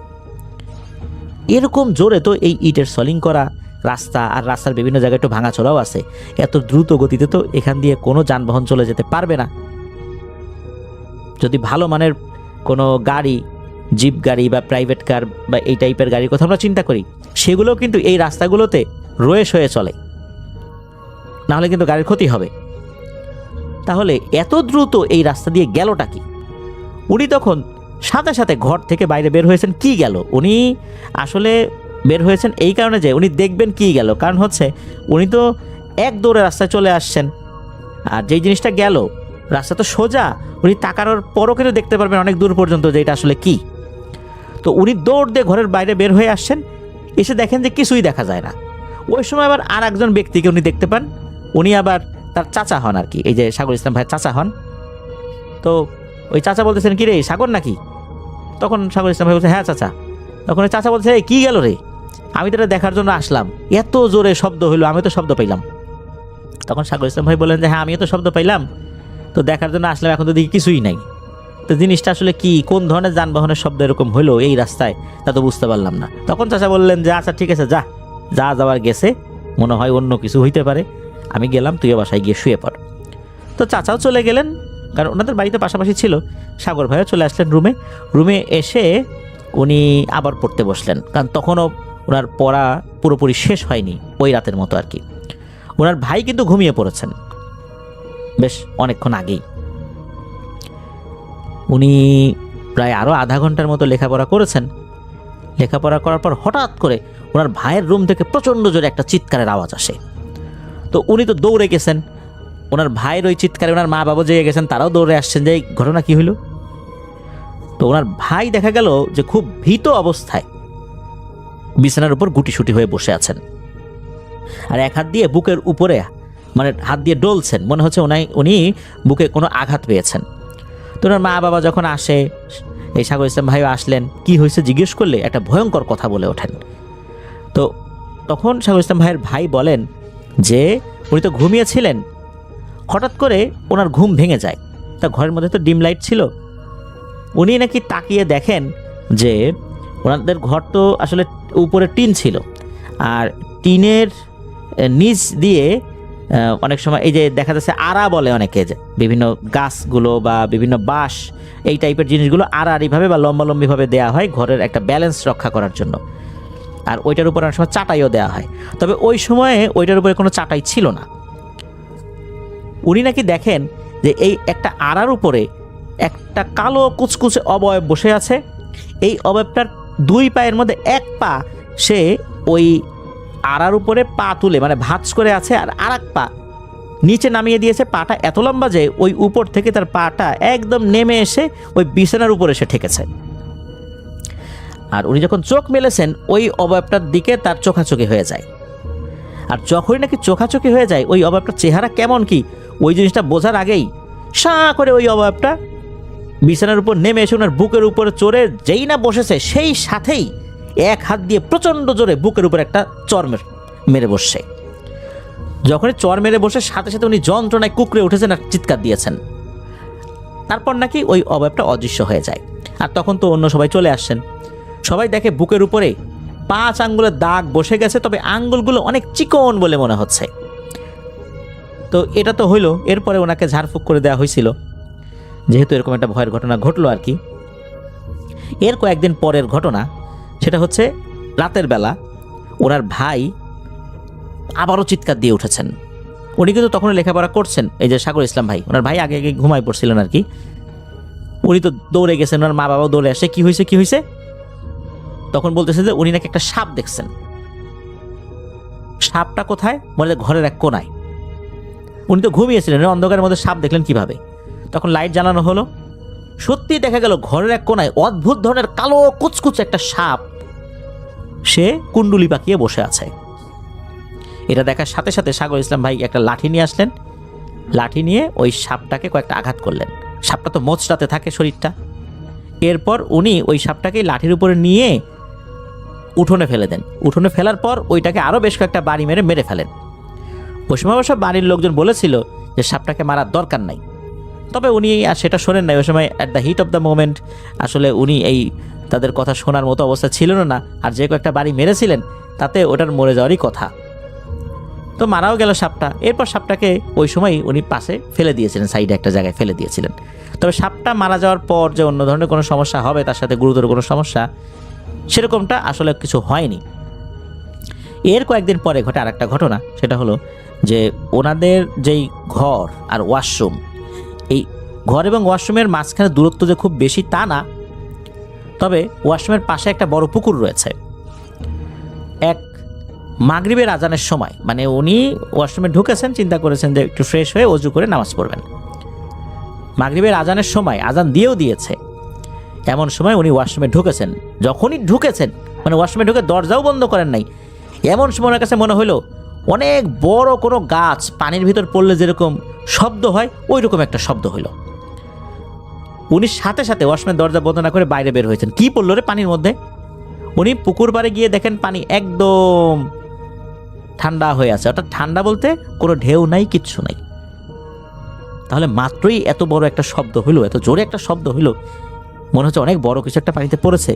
Speaker 1: এরকম জোরে তো এই ইটের সলিং করা রাস্তা, আর রাস্তার বিভিন্ন জায়গায় একটু ভাঙাচোরাও আছে, এত দ্রুত গতিতে তো এখান দিয়ে কোনো যানবাহন চলে যেতে পারবে না। যদি ভালো মানের কোনো গাড়ি, জিপ গাড়ি বা প্রাইভেট কার বা এই টাইপের গাড়ির কথা আমরা চিন্তা করি, সেগুলোও কিন্তু এই রাস্তাগুলোতে রয়েস হয়ে চলে, নাহলে কিন্তু গাড়ির ক্ষতি হবে। তাহলে এত দ্রুত এই রাস্তা দিয়ে গেলটা কি? উনি তখন সাথে সাথে ঘর থেকে বাইরে বের হয়েছেন। কি গেল? উনি আসলে বের হয়েছেন এই কারণে যে উনি দেখবেন কি গেল। কারণ হচ্ছে উনি তো এক দৌড়ে রাস্তায় চলে আসছেন, আর যেই জিনিসটা গেল রাস্তা তো সোজা, উনি তাকানোর পরও কিন্তু দেখতে পারবেন অনেক দূর পর্যন্ত যে এটা আসলে কি। তো উনি দৌড় দিয়ে ঘরের বাইরে বের হয়ে আসছেন, এসে দেখেন যে কিছুই দেখা যায় না। ওই সময় আবার আর একজন ব্যক্তিকে উনি দেখতে পান। উনি আবার তার চাচা হন আর কি, এই যে সাগর ইসলাম ভাইয়ের চাচা হন। তো ওই চাচা বলতেছেন, কি রে সাগর নাকি? তখন সাগর ইসলাম ভাই বলছে, হ্যাঁ চাচা। তখন ওই চাচা বলছে, এই কী গেল রে? আমি তো এটা দেখার জন্য আসলাম, এত জোরে শব্দ হইলো, আমি তো শব্দ পাইলাম। তখন সাগর ইসলাম ভাই বললেন যে হ্যাঁ আমিও তো শব্দ পাইলাম,
Speaker 4: তো দেখার জন্য আসলাম, এখন তো দেখি কিছুই নাই। তো জিনিসটা আসলে কি, কোন ধরনের যানবাহনের শব্দ এরকম হলো এই রাস্তায়, তা তো বুঝতে পারলাম না। তখন চাচা বললেন যে আচ্ছা ঠিক আছে, যা যা যাওয়ার গেছে, মনে হয় অন্য কিছু হইতে পারে, আমি গেলাম, তুইও বাসায় গিয়ে শুয়ে পড়। তো চাচাও চলে গেলেন, কারণ ওনাদের বাড়িতে পাশাপাশি ছিল। সাগর ভাইও চলে আসলেন রুমে এসে উনি আবার পড়তে বসলেন, কারণ তখনও ওনার পড়া পুরোপুরি শেষ হয়নি ওই রাতের মতো আর কি। ওনার ভাই কিন্তু ঘুমিয়ে পড়েছেন বেশ অনেকক্ষণ আগেই। উনি প্রায় আরও আধা ঘন্টার মতো লেখাপড়া করেছেন। লেখাপড়া করার পর হঠাৎ করে ওনার ভাইয়ের রুম থেকে প্রচণ্ড জোরে একটা চিৎকারের আওয়াজ আসে। তো উনি তো দৌড়ে গেছেন, ওনার ভাইয়ের ওই চিৎকারে ওনার মা বাবা জেগে গেছেন, তারাও দৌড়ে আসছেন যে এই ঘটনা কী হইল। তো ওনার ভাই দেখা গেল যে খুব ভীত অবস্থায় বিছানার উপর গুটিসুটি হয়ে বসে আছেন, আর এক হাত দিয়ে বুকের উপরে মানে হাত দিয়ে ডলছেন, মনে হচ্ছে উনি বুকে কোনো আঘাত পেয়েছেন। তো ওনার মা বাবা যখন আসে, এই সাগর ইসলাম ভাইও আসলেন, কি হয়েছে জিজ্ঞেস করলে একটা ভয়ঙ্কর কথা বলে ওঠেন। তো তখন সাগর ইসলাম ভাইয়ের ভাই বলেন যে উনি তো ঘুমিয়েছিলেন, হঠাৎ করে ওনার ঘুম ভেঙে যায়। তা ঘরের মধ্যে তো ডিম লাইট ছিল, উনি নাকি তাকিয়ে দেখেন যে ওনাদের ঘর তো আসলে উপরে টিন ছিল, আর টিনের নিচ দিয়ে অনেক সময় এই যে দেখা যাচ্ছে আড়া বলে অনেকে, যে বিভিন্ন গাছগুলো বা বিভিন্ন বাঁশ এই টাইপের জিনিসগুলো আড়াআড়িভাবে বা লম্বালম্বিভাবে দেওয়া হয় ঘরের একটা ব্যালেন্স রক্ষা করার জন্য, আর ওইটার উপর অনেক সময় চাটাইও দেওয়া হয়। তবে ওই সময়ে ওইটার উপরে কোনো চাটাই ছিল না। উনি নাকি দেখেন যে এই একটা আড়ার উপরে একটা কালো কুচকুচে অবয়ব বসে আছে। এই অবয়বটার দুই পায়ের মধ্যে এক পা সে ওই আড়ার উপরে পা তুলে মানে ভাঁজ করে আছে, আর আরেক পা নিচে নামিয়ে দিয়েছে। পাটা এত লম্বা যে ওই উপর থেকে তার পাটা একদম নেমে এসে ওই বিছানার উপরে এসে ঠেকেছে। আর উনি যখন চোখ মেলেছেন ওই অবয়বটার দিকে তার চোখাচোখি হয়ে যায়। আর যখনই নাকি চোখাচোখি হয়ে যায় ওই অবয়বটার চেহারা কেমন কি ওই জিনিসটা বোঝার আগেই সাঁ করে ওই অবয়বটা বিছানার উপর নেমে এসে ওনার বুকের উপরে চড়ে যেই না বসেছে, সেই সাথেই এক হাত দিয়ে প্রচণ্ড জোরে বুকের উপর একটা চর মেরে বসছে। যখনই চর মেরে বসে সাথে সাথে উনি যন্ত্রণায় কুকড়ে উঠেছেন আর চিৎকার দিয়েছেন। তারপর নাকি ওই অবয়বটা অদৃশ্য হয়ে যায়। আর তখন তো অন্য সবাই চলে আসছেন, সবাই দেখে বুকের উপরে 5 আঙ্গুলের দাগ বসে গেছে, তবে আঙ্গুলগুলো অনেক চিকন বলে মনে হচ্ছে। তো এটা তো হইলো, এরপরে ওনাকে ঝাড়ফুঁক করে দেওয়া হয়েছিল, যেহেতু এরকম একটা ভয়ের ঘটনা ঘটলো আর কি। এর কয়েকদিন পরের ঘটনা, সেটা হচ্ছে রাতের বেলা ওনার ভাই আবারও চিৎকার দিয়ে উঠেছেন। উনি কিন্তু তখন লেখাপড়া করছেন, এই যে সাগর ইসলাম ভাই, ওনার ভাই আগে ঘুমাই পড়ছিলেন আর কি। উনি তো দৌড়ে গেছেন, ওনার মা বাবাও দৌড়ে আসে, কি হয়েছে। তখন বলতেছে যে উনি নাকি একটা সাপ দেখছেন। সাপটা কোথায়? বলে ঘরের এক কোনায়। উনি তো ঘুমিয়েছিলেন, অন্ধকারের মধ্যে সাপ দেখলেন কিভাবে? তখন লাইট জ্বালানো হলো, সত্যি দেখা গেল ঘরের এক কোনায় অদ্ভুত ধরনের কালো কুচকুচ একটা সাপ, সে কুণ্ডুলি পাকিয়ে বসে আছে। এটা দেখার সাথে সাথে সাগর ইসলাম ভাই একটা লাঠি নিয়ে আসলেন, লাঠি নিয়ে ওই সাপটাকে কয়েকটা আঘাত করলেন। সাপটা তো মোচড়াতে থাকে শরীরটা। এরপর উনি ওই সাপটাকে লাঠির উপরে নিয়ে উঠোনে ফেলে দেন। উঠোনে ফেলার পর ওইটাকে আরও বেশ কয়েকটা বাড়ি মেরে ফেলেন। ওই সময় অবশ্য বাড়ির লোকজন বলেছিল যে সাপটাকে মারার দরকার নাই, তবে উনি আর সেটা শোনেন নাই। ওই সময় at the heat of the moment আসলে উনি এই তাদের কথা শোনার মতো অবস্থা ছিল না। আর যে কয়েকটা বাড়ি মেরেছিলেন তাতে ওটার মরে যাওয়ারই কথা। তো মারাও গেল সাপটা। এরপর সাপটাকে ওই সময় উনি পাশে ফেলে দিয়েছিলেন, সাইডে একটা জায়গায় ফেলে দিয়েছিলেন। তবে সাপটা মারা যাওয়ার পর যে অন্য ধরনের কোনো সমস্যা হবে, তার সাথে গুরুতর কোনো সমস্যা, সেরকমটা আসলে কিছু হয়নি। এর কয়েকদিন পরে ঘটে আরেকটা ঘটনা, সেটা হলো যে ওনাদের যেই ঘর আর ওয়াশরুম, এই ঘর এবং ওয়াশরুমের মাঝখানে দূরত্ব যে খুব বেশি তা না, তবে ওয়াশরুমের পাশে একটা বড় পুকুর রয়েছে। এক মাগরিবের আজানের সময়, মানে উনি ওয়াশরুমে ঢুকেছেন, চিন্তা করেছেন যে একটু ফ্রেশ হয়ে অজু করে নামাজ পড়বেন। মাগরিবের আজানের সময় আজান দিয়েও দিয়েছে, এমন সময় উনি ওয়াশরুমে ঢুকেছেন। যখনই ঢুকেছেন, মানে ওয়াশরুমে ঢুকে দরজাও বন্ধ করেন নাই, এমন সময় ওনার কাছে মনে হলো অনেক বড় কোনো গাছ পানির ভিতর পড়লে যেরকম শব্দ হয় ওই রকম একটা শব্দ হলো। উনি সাথে সাথে ওয়াশরুমের দরজা বন্ধ না করে বাইরে বের হয়েছেন। কি পড়লো রে পানির মধ্যে? উনি পুকুর পাড়ে গিয়ে দেখেন পানি একদম ঠান্ডা হয়ে আছে। অর্থাৎ ঠান্ডা বলতে কোনো ঢেউ নাই, কিচ্ছু নাই। তাহলে মাত্রই এত বড় একটা শব্দ হইলো, এত জোরে একটা শব্দ হইলো, মনে হচ্ছে অনেক বড় কিছু একটা পানিতে পড়েছে,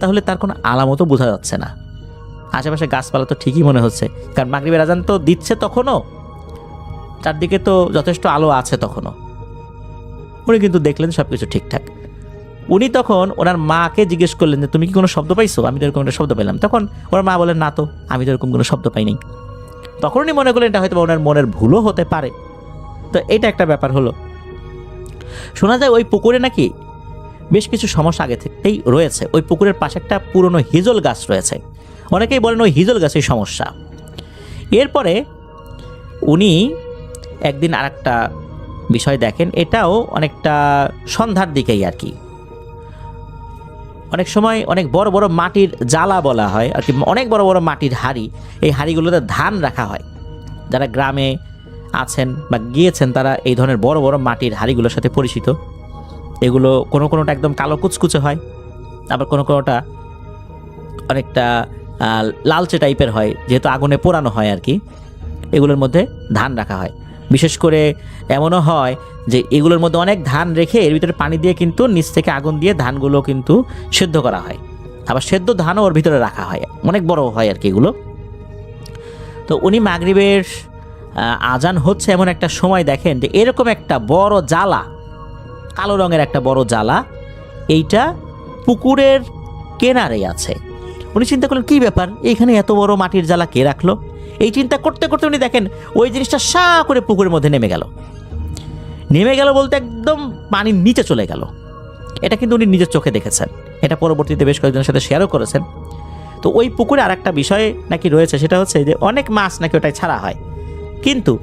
Speaker 4: তাহলে তার কোনো আলামতও বোঝা যাচ্ছে না। আশেপাশে গাছপালা তো ঠিকই মনে হচ্ছে, কারণ মাগরিবের আজান তো দিচ্ছে তখনও, চারদিকে তো যথেষ্ট আলো আছে তখনও। উনি কিন্তু দেখলেন সব কিছু ঠিকঠাক। উনি তখন ওনার মাকে জিজ্ঞেস করলেন যে তুমি কি কোনো শব্দ পাইছো? আমি তো এরকম একটা শব্দ পেলাম। তখন ওনার মা বলেন না তো, আমি তো এরকম কোনো শব্দ পাইনি। তখন উনি মনে করলেন এটা হয়তো ওনার মনের ভুলও হতে পারে। তো এটা একটা ব্যাপার হলো। শোনা যায় ওই পুকুরে নাকি বেশ কিছু সমস্যা আগে থেকেই রয়েছে। ওই পুকুরের পাশে একটা পুরনো হিজল গাছ রয়েছে, অনেকেই বলেন ওই হিজল গাছের সমস্যা। এরপরে উনি একদিন আর একটা বিষয় দেখেন, এটাও অনেকটা সন্ধ্যার দিকেই আর কি। অনেক সময় অনেক বড় বড় মাটির জালা বলা হয় আর কি, অনেক বড় বড় মাটির হাঁড়ি, এই হাঁড়িগুলোতে ধান রাখা হয়। যারা গ্রামে আছেন বা গিয়েছেন তারা এই ধরনের বড় বড় মাটির হাঁড়িগুলোর সাথে পরিচিত। এগুলো কোনোটা একদম কালো কুচকুচে হয়, আবার কোনোটা অনেকটা লালচে টাইপের হয়, যেহেতু আগুনে পোড়ানো হয় আর কি। এগুলোর মধ্যে ধান রাখা হয়। বিশেষ করে এমনও হয় যে এগুলোর মধ্যে অনেক ধান রেখে এর ভিতরে পানি দিয়ে কিন্তু নিচ থেকে আগুন দিয়ে ধানগুলো কিন্তু সেদ্ধ করা হয়, আবার সেদ্ধ ধানও ওর ভিতরে রাখা হয়, অনেক বড় হয় আর কি এগুলো। তো উনি মাগরিবের আজান হচ্ছে এমন একটা সময় দেখেন যে এরকম একটা বড় জ্বালা, কালো রঙের একটা বড় জ্বালা, এইটা পুকুরের কেনারে আছে। উনি চিন্তা করলেন কী ব্যাপার, এইখানে এত বড় মাটির জ্বালা কে রাখলো? এই চিন্তা করতে করতে উনি দেখেন ওই জিনিসটা সা করে পুকুরের মধ্যে নেমে গেল বলতে একদম পানির নিচে চলে গেল। এটা কিন্তু উনি নিজের চোখে দেখেছেন, এটা পরবর্তীতে বেশ কয়েকজনের সাথে শেয়ারও করেছেন। তো ওই পুকুরে আর একটা বিষয় নাকি রয়েছে, সেটা হচ্ছে যে অনেক মাছ নাকি ওটাই ছাড়া হয়, কিন্তু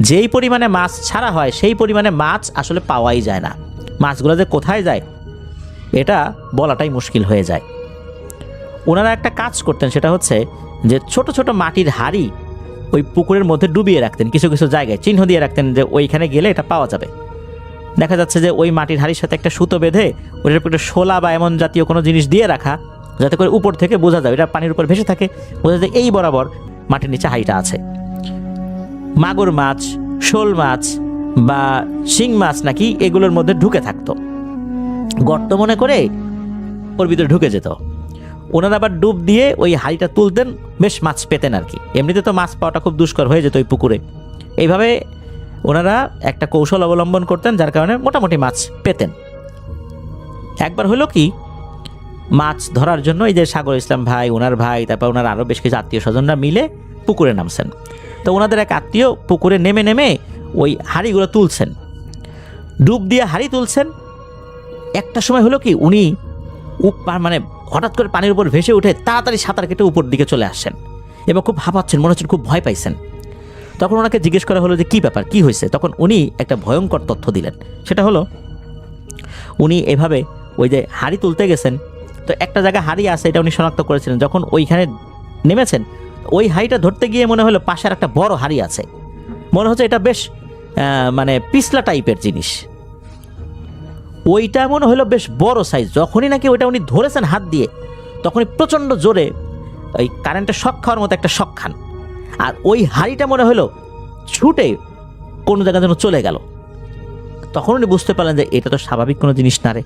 Speaker 4: যেই পরিমাণে মাছ ছাড়া হয় সেই পরিমাণে মাছ আসলে পাওয়াই যায় না। মাছগুলো যে কোথায় যায় এটা বলাটাই মুশকিল হয়ে যায়। ওনারা একটা কাজ করতেন, সেটা হচ্ছে যে ছোট ছোট মাটির হাঁড়ি ওই পুকুরের মধ্যে ডুবিয়ে রাখতেন, কিছু কিছু জায়গায় চিহ্ন দিয়ে রাখতেন যে ওইখানে গেলে এটা পাওয়া যাবে। দেখা যাচ্ছে যে ওই মাটির হাঁড়ির সাথে একটা সুতো বেঁধে ওটার উপর একটা শোলা বা এমন জাতীয় কোনো জিনিস দিয়ে রাখা, যাতে করে উপর থেকে বোঝা যায়, এটা পানির উপর ভেসে থাকে, বোঝা যায় এই বরাবর মাটির নিচে হাঁড়িটা আছে। মাগুর মাছ, শোল মাছ বা শিং মাছ নাকি এগুলোর মধ্যে ঢুকে থাকতো, গর্ত মনে করে ওর ভিতরে ঢুকে যেত। ওনারা আবার ডুব দিয়ে ওই হাঁড়িটা তুলতেন, বেশ মাছ পেতেন আর কি। এমনিতে তো মাছ পাওয়াটা খুব দুষ্কর হয়ে যেত ওই পুকুরে। এইভাবে ওনারা একটা কৌশল অবলম্বন করতেন, যার কারণে মোটামুটি মাছ পেতেন। একবার হলো কি, মাছ ধরার জন্য এই যে সাগর ইসলাম ভাই, ওনার ভাই, তারপর ওনার আরও বেশ কিছু আত্মীয় স্বজনরা মিলে পুকুরে নামছেন। তো ওনাদের এক আত্মীয় পুকুরে নেমে ওই হাঁড়িগুলো তুলছেন, ডুব দিয়ে হাঁড়ি তুলছেন। একটা সময় হলো কি, উনি মানে হঠাৎ করে পানির উপর ভেসে উঠে তাড়াতাড়ি সাঁতার কেটে উপর দিকে চলে আসছেন এবং খুব হাঁপাচ্ছেন, মনে হচ্ছে খুব ভয় পাইছেন। তখন ওনাকে জিজ্ঞেস করা হলো যে কী ব্যাপার, কী হয়েছে? তখন উনি একটা ভয়ঙ্কর তথ্য দিলেন। সেটা হলো, উনি এভাবে ওই যে হাঁড়ি তুলতে গেছেন, তো একটা জায়গায় হাঁড়ি আছে এটা উনি শনাক্ত করেছিলেন। যখন ওইখানে নেমেছেন, ওই হাঁড়িটা ধরতে গিয়ে মনে হলো পাশের একটা বড় হাঁড়ি আছে, মনে হচ্ছে এটা বেশ মানে পিছলা টাইপের জিনিস, ওইটা মনে হলো বেশ বড় সাইজ। যখনই নাকি ওইটা উনি ধরেছেন হাত দিয়ে, তখনই প্রচণ্ড জোরে ওই কারেন্টের শক খাওয়ার মতো একটা শক খান, আর ওই হাঁড়িটা মনে হলো ছুটে কোনো জায়গায় যেন চলে গেল। তখন উনি বুঝতে পারলেন যে এটা তো স্বাভাবিক কোনো জিনিস না রে।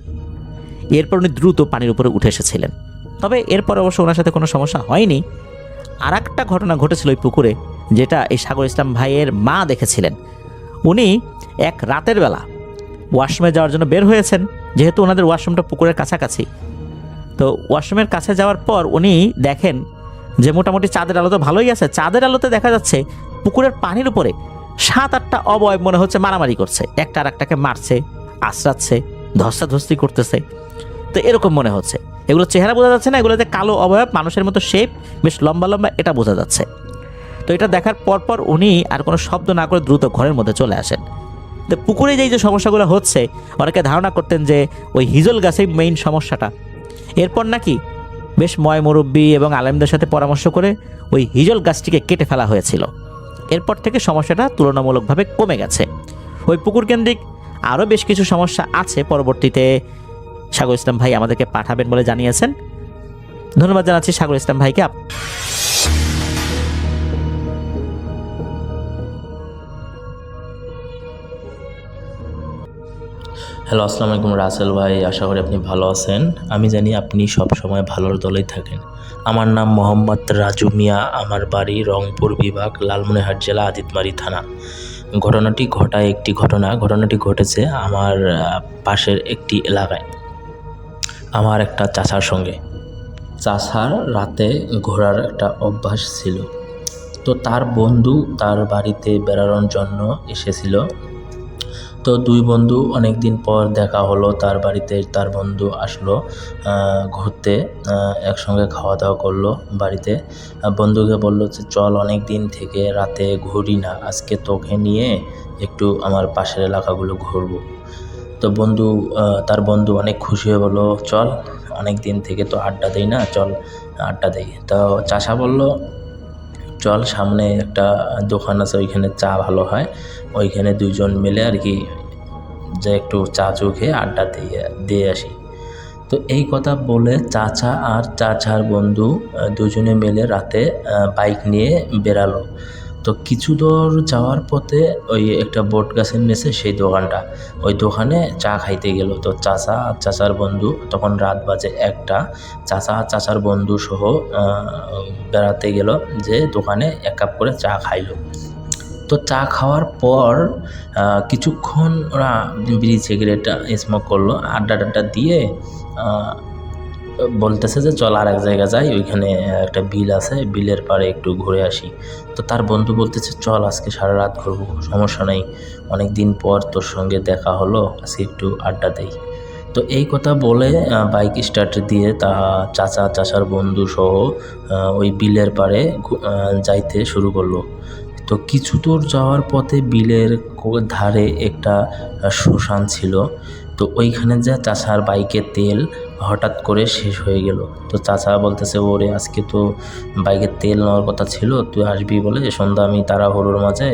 Speaker 4: এরপর উনি দ্রুত পানির উপরে উঠে এসেছিলেন। তবে এরপর অবশ্য ওনার সাথে কোনো সমস্যা হয়নি। আর একটা ঘটনা ঘটেছিল ওই পুকুরে, যেটা এই সাগর ইসলাম ভাইয়ের মা দেখেছিলেন। উনি এক রাতের বেলা ওয়াশরুমে যাওয়ার জন্য বের হয়েছেন, যেহেতু ওনাদের ওয়াশরুমটা পুকুরের কাছাকাছি। তো ওয়াশরুমের কাছে যাওয়ার পর উনি দেখেন যে মোটামুটি চাঁদের আলো তো ভালোই আছে, চাঁদের আলোতে দেখা যাচ্ছে পুকুরের পানির উপরে 7-8টা অবয়ব মনে হচ্ছে মারামারি করছে, একটা আর একটাকে মারছে, আশ্রাচ্ছে, ধস্তাধস্তি করতেছে। তো এরকম মনে হচ্ছে। এগুলো চেহারা বোঝা যাচ্ছে না, এগুলোতে কালো অবয়ব, মানুষের মতো শেপ, বেশ লম্বা লম্বা, এটা বোঝা যাচ্ছে। তো এটা দেখার পর উনি আর কোনো শব্দ না করে দ্রুত ঘরের মধ্যে চলে আসেন। তো পুকুরে যে সমস্যাগুলো হচ্ছে, অনেকে ধারণা করতেন যে ওই হিজল গাছেই মেইন সমস্যাটা। এরপর নাকি বেশ ময় মুরব্বী এবং আলেমদের সাথে পরামর্শ করে ওই হিজল গাছটিকে কেটে ফেলা হয়েছিল। এরপর থেকে সমস্যাটা তুলনামূলকভাবে কমে গেছে। ওই পুকুর কেন্দ্রিক আরও বেশ কিছু সমস্যা আছে, পরবর্তীতে সাগর ইসলাম ভাই আমাদেরকে পাঠাবেন বলে জানিয়েছেন। ধন্যবাদ জানাচ্ছি সাগর ইসলাম ভাইকে।
Speaker 5: হ্যালো, আসসালামু আলাইকুম রাসেল ভাই, আশা করি আপনি ভালো আছেন। আমি জানি আপনি সব সময় ভালোর দলেই থাকেন। আমার নাম মোহাম্মদ রাজু মিয়া, আমার বাড়ি রংপুর বিভাগ, লালমনিরহাট জেলা, আদিতমারি থানা। ঘটনাটি ঘটেছে আমার পাশের একটি এলাকায়, আমার একটা চাচার সঙ্গে। চাচার রাতে ঘোরার একটা অভ্যাস ছিল। তো তার বন্ধু তার বাড়িতে বেড়ানোর জন্য এসেছিল। তো দুই বন্ধু অনেক দিন পর দেখা হলো, তার বাড়িতে তার বন্ধু আসলো ঘুরতে, একসঙ্গে খাওয়া দাওয়া করলো বাড়িতে। বন্ধুকে বললো যে চল, অনেক দিন থেকে রাতে ঘুরি না, আজকে তোকে নিয়ে একটু আমার পাশের এলাকাগুলো ঘুরবো। তো তার বন্ধু অনেক খুশি হয়ে বললো চল, অনেক দিন থেকে তো আড্ডা দেই না, চল আড্ডা দেই। তো চাচা বলল চল, সামনে একটা দোকান আছে, ওইখানে চা ভালো হয়, ওইখানে দুইজন মিলে আর কি যে একটু চা খেয়ে আড্ডা দিয়ে আসি। তো এই কথা বলে চাচা আর চাচার বন্ধু দুজনে মিলে রাতে বাইক নিয়ে বেরালো। তো কিছু দূর যাওয়ার পথে ওই একটা বট গাছের নিচে সেই দোকানটা, ওই দোকানে চা খাইতে গেল। তো চাচা আর চাচার বন্ধু, তখন রাত বাজে 1টা, চাচা আর চাচার বন্ধু সহ বেড়াতে গেল, যে দোকানে 1 কাপ করে চা খাইলো। তো চা খাওয়ার পর কিছুক্ষণ ওরা বিড়ি সিগারেট স্মোক করলো, আড্ডা দিয়ে বলতেছে যে চল আর এক জায়গায় যাই, ওইখানে একটা বিল আছে, বিলের পাড়ে একটু ঘুরে আসি। তো তার বন্ধু বলতেছে চল, আজকে সারা রাত ঘুরবো, সমস্যা নেই, অনেক দিন পর তোর সঙ্গে দেখা হলো, আজকে একটু আড্ডা দেই। তো এই কথা বলে বাইক স্টার্ট দিয়ে চাচার বন্ধু সহ ওই বিলের পাড়ে যাইতে শুরু করলো। তো কিছু দূর যাওয়ার পথে বিলের ধারে একটা শ্মশান ছিল। তো ওইখানে যা চাচার বাইকের তেল হঠাৎ করে শেষ হয়ে গেল। তো চাচা বলতেছে ওরে, আজকে তো বাইকের তেল নেওয়ার কথা ছিল, তুই আসবি বলে সন্ধ্যা আমি তাড়াহুড়োর মাঝে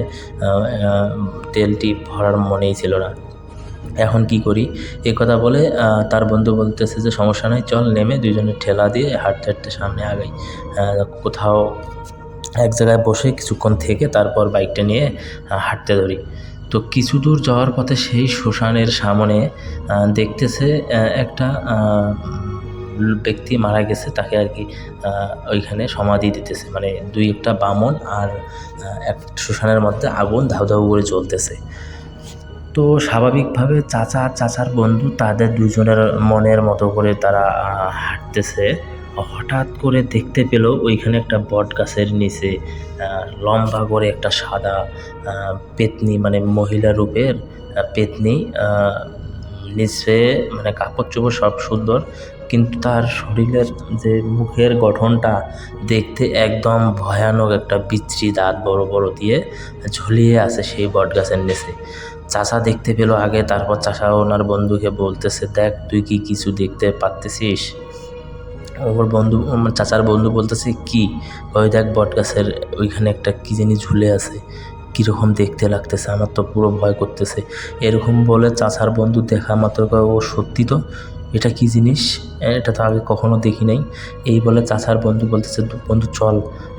Speaker 5: তেলটি ভরার মনেই ছিল না, এখন কি করি। এই কথা বলে তার বন্ধু বলতেছে যে সমস্যা নাই, চল নেমে দুইজনে ঠেলা দিয়ে হাঁটতে হাঁটতে সামনে আগাই, কোথাও এক জায়গায় বসে কিছুক্ষণ থেকে তারপর বাইকটা নিয়ে হাঁটতে ধরি। তো কিছু দূর যাওয়ার পথে সেই শ্মশানের সামনে দেখতেছে একটা ব্যক্তি মারা গেছে, তাকে আর কি ওইখানে সমাধি দিতেছে, মানে দুই একটা বামন আর এক শ্মশানের মধ্যে আগুন ধাউ ধাউ করে জ্বলতেছে। তো স্বাভাবিকভাবে চাচা আর চাচার বন্ধু তাদের দুজনের মনের মতো করে তারা হাঁটতেছে। হঠাৎ করে দেখতে পেল ওইখানে একটা বট গাছের নিচে লম্বা করে একটা সাদা পেতনি, মানে মহিলা রূপের পেতনি, নিচে মানে কাপড় চোপড় সব সুন্দর, কিন্তু তার শরীরের যে মুখের গঠনটা দেখতে একদম ভয়ানক, একটা বিশ্রী দাঁত বড় বড় দিয়ে ঝুলিয়ে আছে সেই বট গাছের নিচে। চাচা দেখতে পেল আগে, তারপর চাচা ওনার বন্ধুকে বলতেছে দেখ তুই কি কিছু দেখতে পারতেছিস? ওর বন্ধু, আমার চাচার বন্ধু বলতেছে কি? ওই দেখ বট গাছের ওইখানে একটা কী জানি ঝুলে আছে, কীরকম দেখতে লাগতেছে, আমার তো পুরো ভয় করতেছে। এরকম বলে চাচার বন্ধু দেখা মাত্র ও সত্যি তো, এটা কী জিনিস, এটা তো আগে কখনো দেখি নাই। এই বলে চাচার বন্ধু বলতেছে বন্ধু চল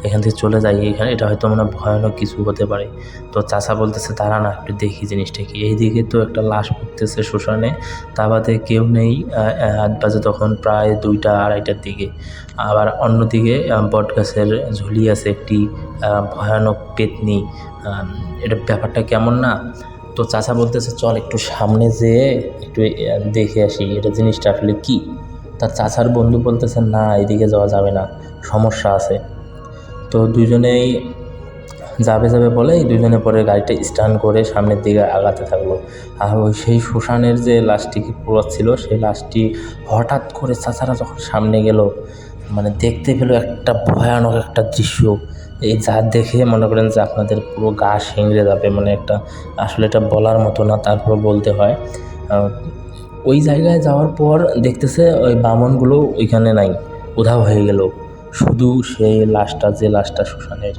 Speaker 5: এখান থেকে চলে যাই, এখানে এটা হয়তো মনে ভয়ানক কিছু হতে পারে। তো চাচা বলতেছে দাঁড়া না একটু দেখি জিনিসটা কি। এইদিকে তো একটা লাশ পড়তেছে শ্মশানে, তা বাদে কেউ নেই, রাত বাজে তখন প্রায় 2টা 2:30টার দিকে। আবার অন্যদিকে বট গাছের ঝুলি আছে একটি ভয়ানক পেতনি। এটা ব্যাপারটা কেমন না? তো চাচা বলতেছে চল একটু সামনে যেয়ে একটু দেখে আসি এটা জিনিসটা আসলে কি। তার চাচার বন্ধু বলতেছে না, এদিকে যাওয়া যাবে না, সমস্যা আছে। তো দুজনেই যাবে বলে দুজনে পরে গাড়িটা স্টার্ট করে সামনের দিকে আগাতে থাকলো। আর ওই সেই শ্মশানের যে লাশটিকে পোড়াচ্ছিল সেই লাশটি হঠাৎ করে চাচারা যখন সামনে গেল, মানে দেখতে পেল একটা ভয়ানক একটা দৃশ্য। এই যা দেখে মনে করেন যে আপনাদের পুরো গা শিংড়ে যাবে, মানে একটা আসলে এটা বলার মতো না, তারপর বলতে হয়। ওই জায়গায় যাওয়ার পর দেখতেছে ওই বামনগুলো ওইখানে নাই, উধাও হয়ে গেল। শুধু সেই লাশটা শ্মশানের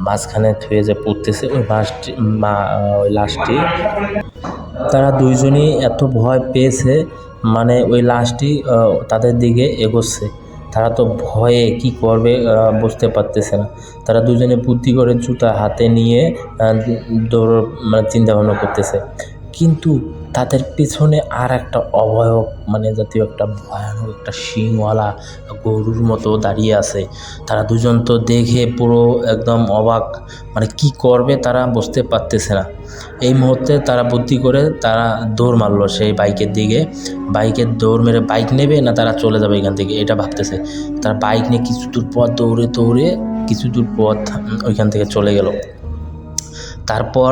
Speaker 5: মাঝখানে থুয়ে যে পড়তেছে ওই লাশটি তারা দুইজনই এত ভয় পেয়েছে, মানে ওই লাশটি তাদের দিকে এগোচ্ছে। তারা তো ভয়ে কি করবে বুঝতে পারতেছে না। তারা দুজনে বুদ্ধি করে জুতা হাতে নিয়ে দৌড়, মানে চিন্তা ভাবনা করতেছে। কিন্তু তাদের পিছনে আর একটা অবয়ব মানে জাতীয় একটা ভয়ানক একটা শিংওয়ালা গরুর মতো দাঁড়িয়ে আছে। তারা দুজন তো দেখে পুরো একদম অবাক, মানে কি করবে তারা বুঝতে পারতেছে না। এই মুহূর্তে তারা বুদ্ধি করে তারা দৌড় মারলো সেই বাইকের দিকে। বাইকের দৌড় মেরে বাইক নেবে না তারা চলে যাবে এখান থেকে, এটা ভাবতেছে। তারা বাইক নিয়ে কিছু দূর পথ দৌড়ে কিছু দূর পথ ওইখান থেকে চলে গেল। তারপর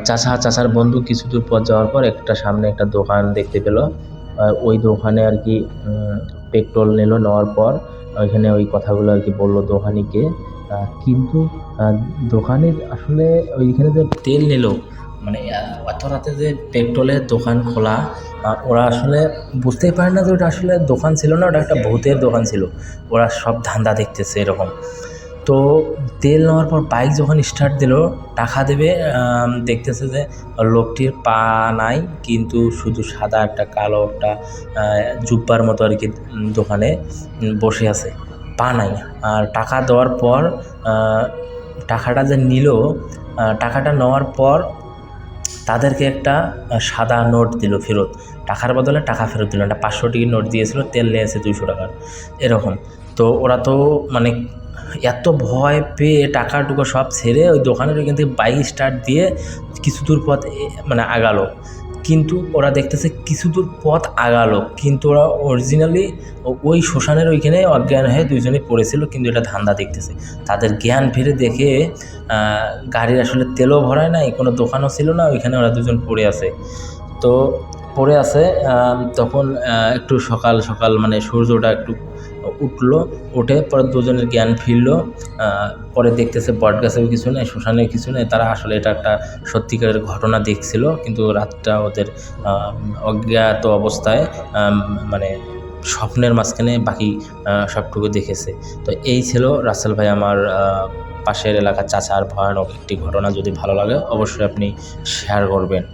Speaker 5: চাচার বন্ধু কিছু দূর পথ যাওয়ার পর একটা সামনে একটা দোকান দেখতে পেল। ওই দোকানে আর কি পেট্রোল নেওয়ার পর ওইখানে ওই কথাগুলো আর কি বললো দোকানিকে। কিন্তু দোকানের আসলে ওইখানে যে তেল নিল, মানে এত রাতে যে পেট্রোলের দোকান খোলা, ওরা আসলে বুঝতেই পারে না যে ওটা আসলে দোকান ছিল না, ওটা একটা ভূতের দোকান ছিল। ওরা সব ধান্দা দেখতেছে এরকম। তো তেল নেওয়ার পর বাইক যখন স্টার্ট দিল টাকা দেবে, দেখতেছে যে লোকটির পা নাই, কিন্তু শুধু সাদা একটা কালো একটা জুব্বার মতো আর কি দোকানে বসে আছে, পা নাই। আর টাকা দেওয়ার পর টাকাটা যে নিল, টাকাটা নেওয়ার পর তাদেরকে একটা সাদা নোট দিল ফেরত, টাকার বদলে টাকা ফেরত দিল। একটা 500 টাকার নোট দিয়েছিল, তেল নিয়েছে 200 টাকার এরকম। তো ওরা তো মানে এত ভয় পেয়ে টাকাটুকু সব ছেড়ে ওই দোকানের ওইখান থেকে বাইক স্টার্ট দিয়ে কিছু দূর পথ মানে আগালো। কিন্তু ওরা দেখতেছে কিছু দূর পথ আগালো, কিন্তু ওরা অরিজিনালি ওই শ্মশানের ওইখানে অজ্ঞান হয়ে দুইজনে পড়েছিল, কিন্তু এটা ধান্দা দেখতেছে। তাদের জ্ঞান ফিরে দেখে গাড়ির আসলে তেলও ভরায় নাই, কোনো দোকানও ছিল না, ওইখানে ওরা দুজন পড়ে আছে। তো পড়ে আছে তখন একটু সকাল সকাল মানে সূর্যটা একটু উঠে পরে দুজনের জ্ঞান ফিরল। পরে দেখতেছে বট গাছেও কিছু নেই, শ্মশানেও কিছু নেই। তারা আসলে এটা একটা সত্যিকারের ঘটনা দেখছিল, কিন্তু রাতটা ওদের অজ্ঞাত অবস্থায় মানে স্বপ্নের মাঝখানে বাকি সবটুকু দেখেছে। তো এই ছিল রাসেল ভাই আমার পাশের এলাকার চাচার ভয়ানক একটি ঘটনা। যদি ভালো লাগে অবশ্যই আপনি শেয়ার করবেন।